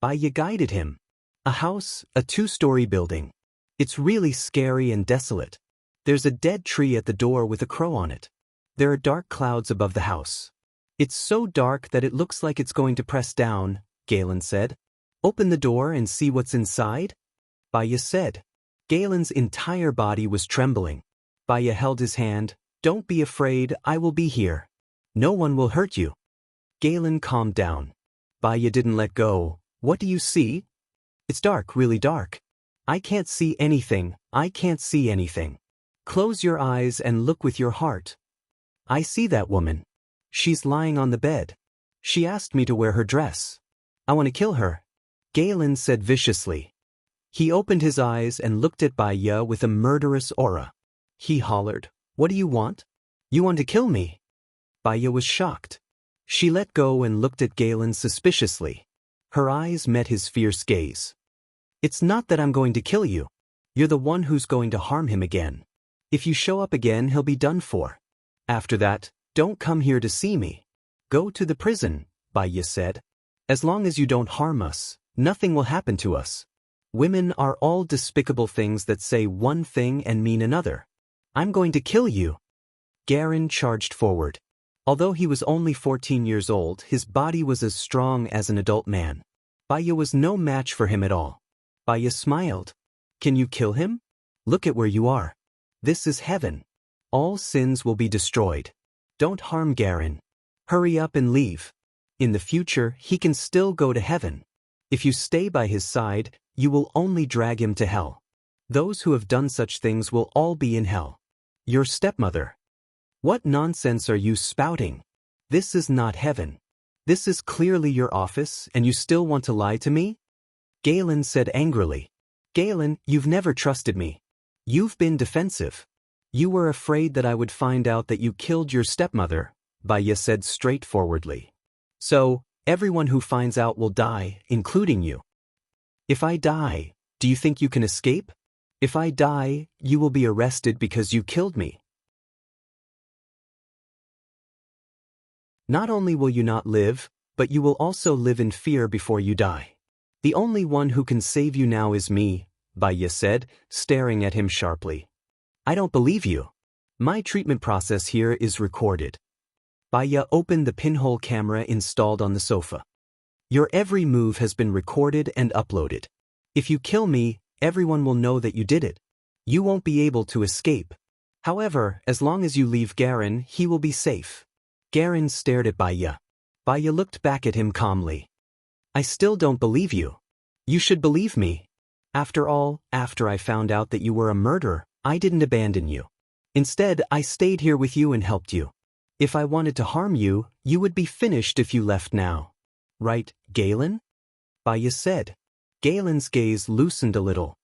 Baya guided him. A house, a 2-story building. It's really scary and desolate. There's a dead tree at the door with a crow on it. There are dark clouds above the house. It's so dark that it looks like it's going to press down, Galen said. Open the door and see what's inside? Baya said. Galen's entire body was trembling. Baya held his hand. Don't be afraid, I will be here. No one will hurt you. Galen calmed down. Baya didn't let go. What do you see? It's dark, really dark. I can't see anything, I can't see anything. Close your eyes and look with your heart. I see that woman. She's lying on the bed. She asked me to wear her dress. I want to kill her, Galen said viciously. He opened his eyes and looked at Baya with a murderous aura. He hollered, what do you want? You want to kill me? Baya was shocked. She let go and looked at Galen suspiciously. Her eyes met his fierce gaze. It's not that I'm going to kill you. You're the one who's going to harm him again. If you show up again, he'll be done for. After that, don't come here to see me. Go to the prison, Baya said. As long as you don't harm us, nothing will happen to us. Women are all despicable things that say one thing and mean another. I'm going to kill you. Garen charged forward. Although he was only 14 years old, his body was as strong as an adult man. Baya was no match for him at all. Baya smiled. Can you kill him? Look at where you are. This is heaven. All sins will be destroyed. Don't harm Garen. Hurry up and leave. In the future, he can still go to heaven. If you stay by his side, you will only drag him to hell. Those who have done such things will all be in hell. Your stepmother. What nonsense are you spouting? This is not heaven. This is clearly your office, and you still want to lie to me? Galen said angrily. Galen, you've never trusted me. You've been defensive. You were afraid that I would find out that you killed your stepmother, Baya said straightforwardly. So, everyone who finds out will die, including you. If I die, do you think you can escape? If I die, you will be arrested because you killed me. Not only will you not live, but you will also live in fear before you die. The only one who can save you now is me, Baya said, staring at him sharply. I don't believe you. My treatment process here is recorded. Baya opened the pinhole camera installed on the sofa. Your every move has been recorded and uploaded. If you kill me, everyone will know that you did it. You won't be able to escape. However, as long as you leave Garen, he will be safe. Garen stared at Baya. Baya looked back at him calmly. I still don't believe you. You should believe me. After all, after I found out that you were a murderer, I didn't abandon you. Instead, I stayed here with you and helped you. If I wanted to harm you, you would be finished if you left now. Right, Galen? Baya said. Galen's gaze loosened a little.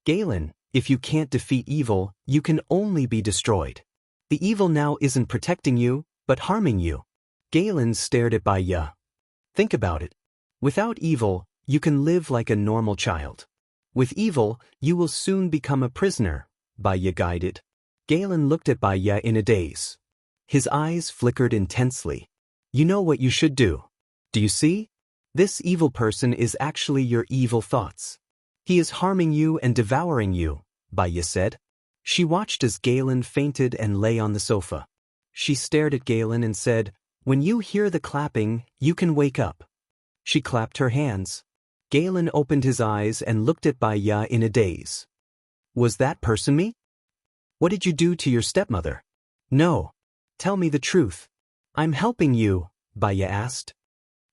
Galen, if you can't defeat evil, you can only be destroyed. The evil now isn't protecting you, but harming you. Galen stared at Baya. Think about it. Without evil, you can live like a normal child. With evil, you will soon become a prisoner, Baya guided. Galen looked at Baya in a daze. His eyes flickered intensely. You know what you should do. Do you see? This evil person is actually your evil thoughts. He is harming you and devouring you, Baya said. She watched as Galen fainted and lay on the sofa. She stared at Galen and said, When you hear the clapping, you can wake up. She clapped her hands. Galen opened his eyes and looked at Baya in a daze. Was that person me? What did you do to your stepmother? No. Tell me the truth. I'm helping you, Baya asked.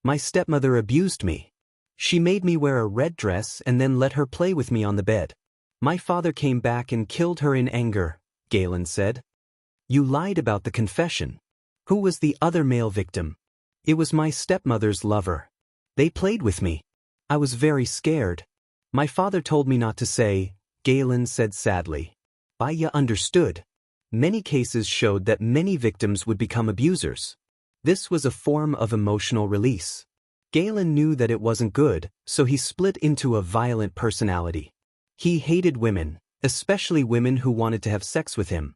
My stepmother abused me. She made me wear a red dress and then let her play with me on the bed. My father came back and killed her in anger, Galen said. You lied about the confession. Who was the other male victim? It was my stepmother's lover. They played with me. I was very scared. My father told me not to say, Galen said sadly. Baya understood. Many cases showed that many victims would become abusers. This was a form of emotional release. Galen knew that it wasn't good, so he split into a violent personality. He hated women, especially women who wanted to have sex with him.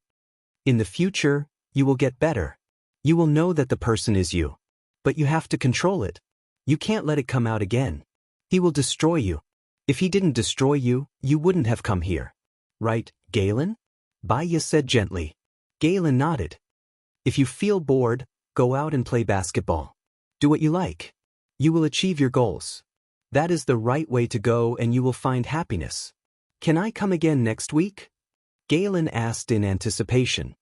In the future, you will get better. You will know that the person is you. But you have to control it. You can't let it come out again. He will destroy you. If he didn't destroy you, you wouldn't have come here. Right, Galen? Baya said gently. Galen nodded. If you feel bored, go out and play basketball. Do what you like. You will achieve your goals. That is the right way to go and you will find happiness. Can I come again next week? Galen asked in anticipation.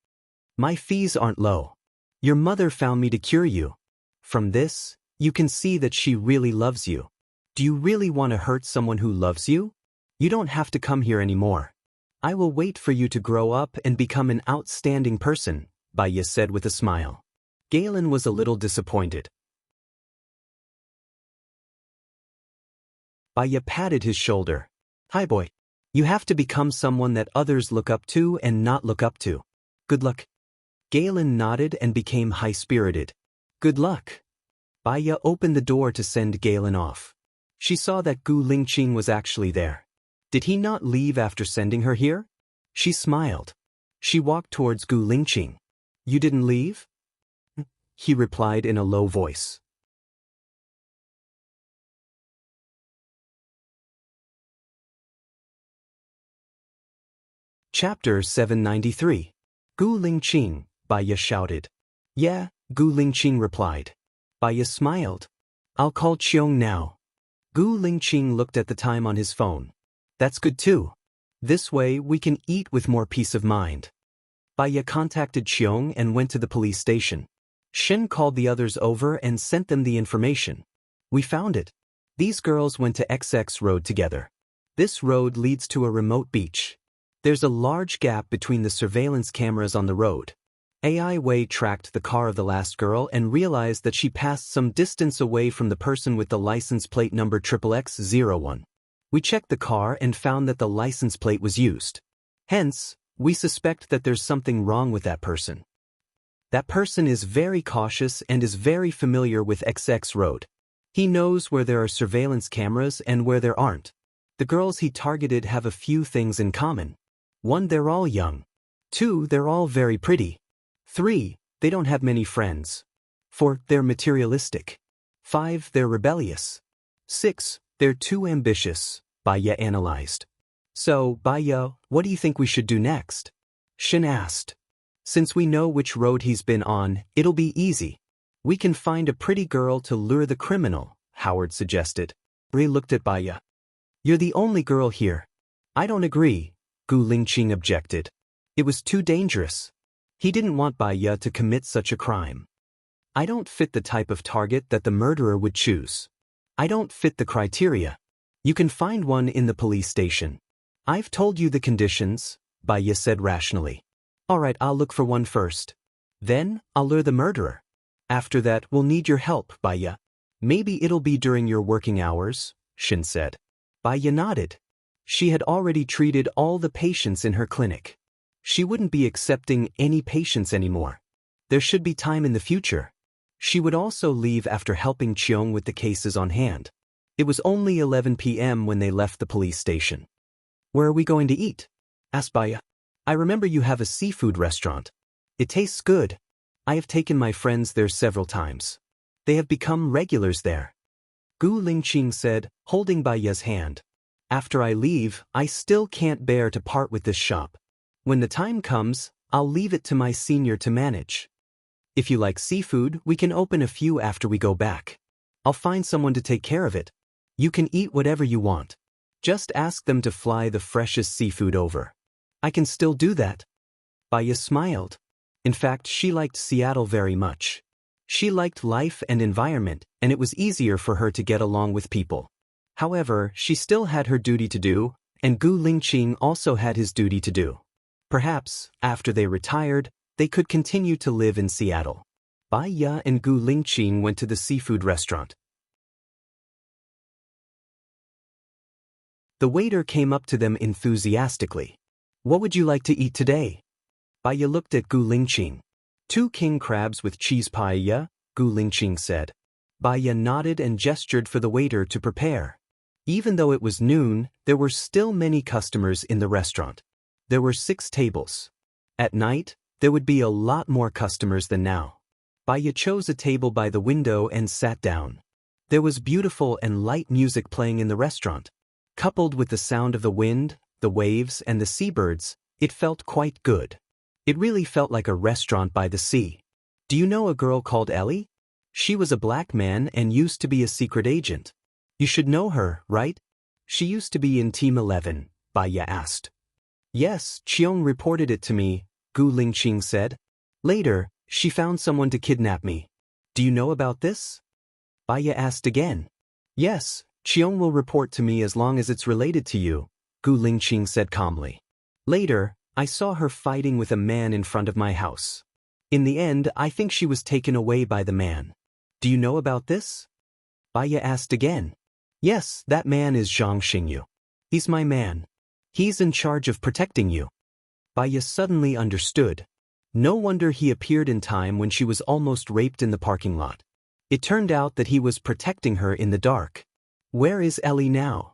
My fees aren't low. Your mother found me to cure you. From this, you can see that she really loves you. Do you really want to hurt someone who loves you? You don't have to come here anymore. I will wait for you to grow up and become an outstanding person, Baya said with a smile. Galen was a little disappointed. Baya patted his shoulder. Hi boy. You have to become someone that others look up to and not look up to. Good luck. Galen nodded and became high-spirited. Good luck. Baya opened the door to send Galen off. She saw that Gu Lingqing was actually there. Did he not leave after sending her here? She smiled. She walked towards Gu Lingqing. You didn't leave? He replied in a low voice. Chapter 793. Gu Lingqing, Baya shouted. Yeah, Gu Lingqing replied. Baya smiled. I'll call Qiong now. Gu Lingqing looked at the time on his phone. That's good too. This way we can eat with more peace of mind. Baya contacted Qiong and went to the police station. Shen called the others over and sent them the information. We found it. These girls went to XX Road together. This road leads to a remote beach. There's a large gap between the surveillance cameras on the road. AI Wei tracked the car of the last girl and realized that she passed some distance away from the person with the license plate number XXX01. We checked the car and found that the license plate was used. Hence, we suspect that there's something wrong with that person. That person is very cautious and is very familiar with XX Road. He knows where there are surveillance cameras and where there aren't. The girls he targeted have a few things in common. 1, they're all young. 2, they're all very pretty. 3, they don't have many friends. 4, they're materialistic. 5, they're rebellious. 6, they're too ambitious, Baya analyzed. So, Baya, what do you think we should do next? Shen asked. Since we know which road he's been on, it'll be easy. We can find a pretty girl to lure the criminal, Howard suggested. Ray looked at Baya. You're the only girl here. I don't agree, Gu Lingqing objected. It was too dangerous. He didn't want Baya to commit such a crime. I don't fit the type of target that the murderer would choose. I don't fit the criteria. You can find one in the police station. I've told you the conditions, Baya said rationally. Alright, I'll look for one first. Then, I'll lure the murderer. After that, we'll need your help, Baya. Maybe it'll be during your working hours, Shin said. Baya nodded. She had already treated all the patients in her clinic. She wouldn't be accepting any patients anymore. There should be time in the future. She would also leave after helping Qiong with the cases on hand. It was only 11 p.m. when they left the police station. Where are we going to eat? Asked Baya. I remember you have a seafood restaurant. It tastes good. I have taken my friends there several times. They have become regulars there. Gu Lingqing said, holding Baya's hand. After I leave, I still can't bear to part with this shop. When the time comes, I'll leave it to my senior to manage. If you like seafood, we can open a few after we go back. I'll find someone to take care of it. You can eat whatever you want. Just ask them to fly the freshest seafood over. I can still do that. Baya smiled. In fact, she liked Seattle very much. She liked life and environment, and it was easier for her to get along with people. However, she still had her duty to do, and Gu Lingqing also had his duty to do. Perhaps, after they retired, they could continue to live in Seattle. Baya and Gu Lingqing went to the seafood restaurant. The waiter came up to them enthusiastically. What would you like to eat today? Baya looked at Gu Lingqing. 2 king crabs with cheese paella, Gu Lingqing said. Baya nodded and gestured for the waiter to prepare. Even though it was noon, there were still many customers in the restaurant. There were 6 tables. At night, there would be a lot more customers than now. Baya chose a table by the window and sat down. There was beautiful and light music playing in the restaurant. Coupled with the sound of the wind, the waves, and the seabirds, it felt quite good. It really felt like a restaurant by the sea. Do you know a girl called Ellie? She was a black man and used to be a secret agent. You should know her, right? She used to be in Team 11, Baya asked. Yes, Cheong reported it to me, Gu Lingqing said. Later, she found someone to kidnap me. Do you know about this? Baya asked again. Yes, Cheong will report to me as long as it's related to you, Gu Lingqing said calmly. Later, I saw her fighting with a man in front of my house. In the end, I think she was taken away by the man. Do you know about this? Baya asked again. Yes, that man is Zhang Xingyu. He's my man. He's in charge of protecting you. Baya suddenly understood. No wonder he appeared in time when she was almost raped in the parking lot. It turned out that he was protecting her in the dark. Where is Ellie now?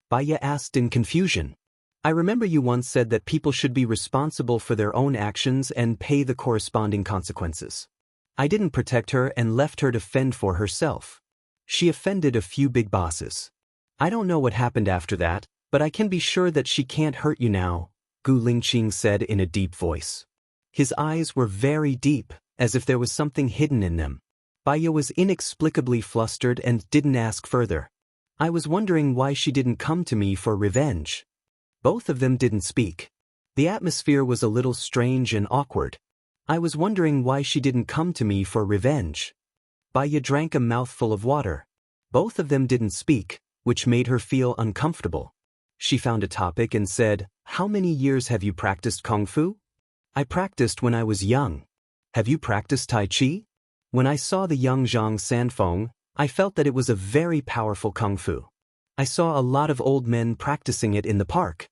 Baya asked in confusion. I remember you once said that people should be responsible for their own actions and pay the corresponding consequences. I didn't protect her and left her to fend for herself. She offended a few big bosses. I don't know what happened after that, but I can be sure that she can't hurt you now, Gu Lingqing said in a deep voice. His eyes were very deep, as if there was something hidden in them. Baya was inexplicably flustered and didn't ask further. I was wondering why she didn't come to me for revenge. Both of them didn't speak. The atmosphere was a little strange and awkward. I was wondering why she didn't come to me for revenge. Baya drank a mouthful of water. Both of them didn't speak, which made her feel uncomfortable. She found a topic and said, How many years have you practiced Kung Fu? I practiced when I was young. Have you practiced Tai Chi? When I saw the young Zhang Sanfeng, I felt that it was a very powerful Kung Fu. I saw a lot of old men practicing it in the park.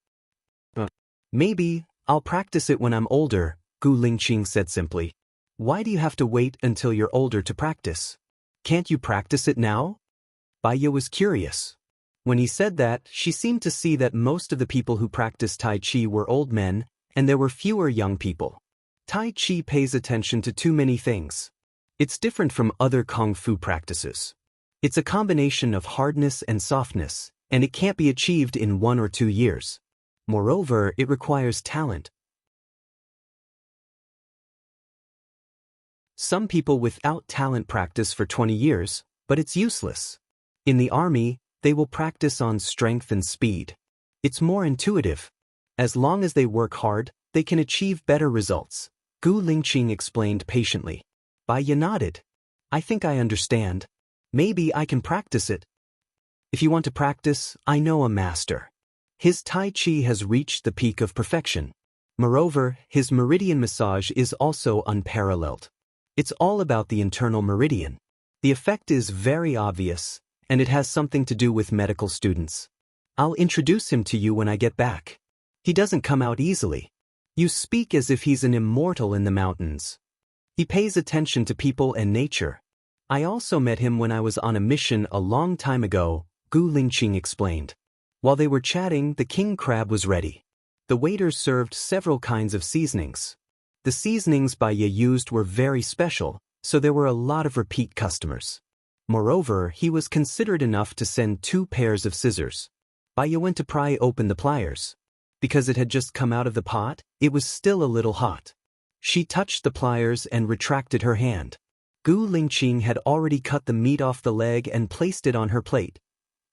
Maybe, I'll practice it when I'm older, Gu Lingqing said simply. Why do you have to wait until you're older to practice? Can't you practice it now? Baya was curious. When he said that, she seemed to see that most of the people who practiced Tai Chi were old men, and there were fewer young people. Tai Chi pays attention to too many things. It's different from other Kung Fu practices. It's a combination of hardness and softness, and it can't be achieved in 1 or 2 years. Moreover, it requires talent. Some people without talent practice for 20 years, but it's useless. In the army, they will practice on strength and speed. It's more intuitive. As long as they work hard, they can achieve better results, Gu Lingqing explained patiently. Baya nodded. I think I understand. Maybe I can practice it. If you want to practice, I know a master. His Tai Chi has reached the peak of perfection. Moreover, his meridian massage is also unparalleled. It's all about the internal meridian. The effect is very obvious, and it has something to do with medical students. I'll introduce him to you when I get back. He doesn't come out easily. You speak as if he's an immortal in the mountains. He pays attention to people and nature. I also met him when I was on a mission a long time ago, Gu Lingqing explained. While they were chatting, the king crab was ready. The waiter served several kinds of seasonings. The seasonings Baya used were very special, so there were a lot of repeat customers. Moreover, he was considerate enough to send 2 pairs of scissors. Baya went to pry open the pliers. Because it had just come out of the pot, it was still a little hot. She touched the pliers and retracted her hand. Gu Lingqing had already cut the meat off the leg and placed it on her plate.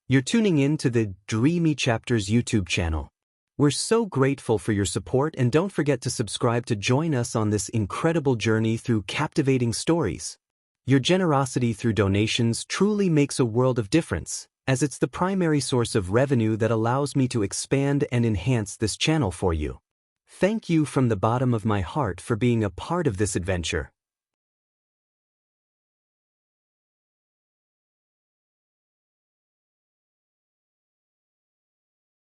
You're tuning in to the Dreamy Chapters YouTube channel. We're so grateful for your support, and don't forget to subscribe to join us on this incredible journey through captivating stories. Your generosity through donations truly makes a world of difference, as it's the primary source of revenue that allows me to expand and enhance this channel for you. Thank you from the bottom of my heart for being a part of this adventure.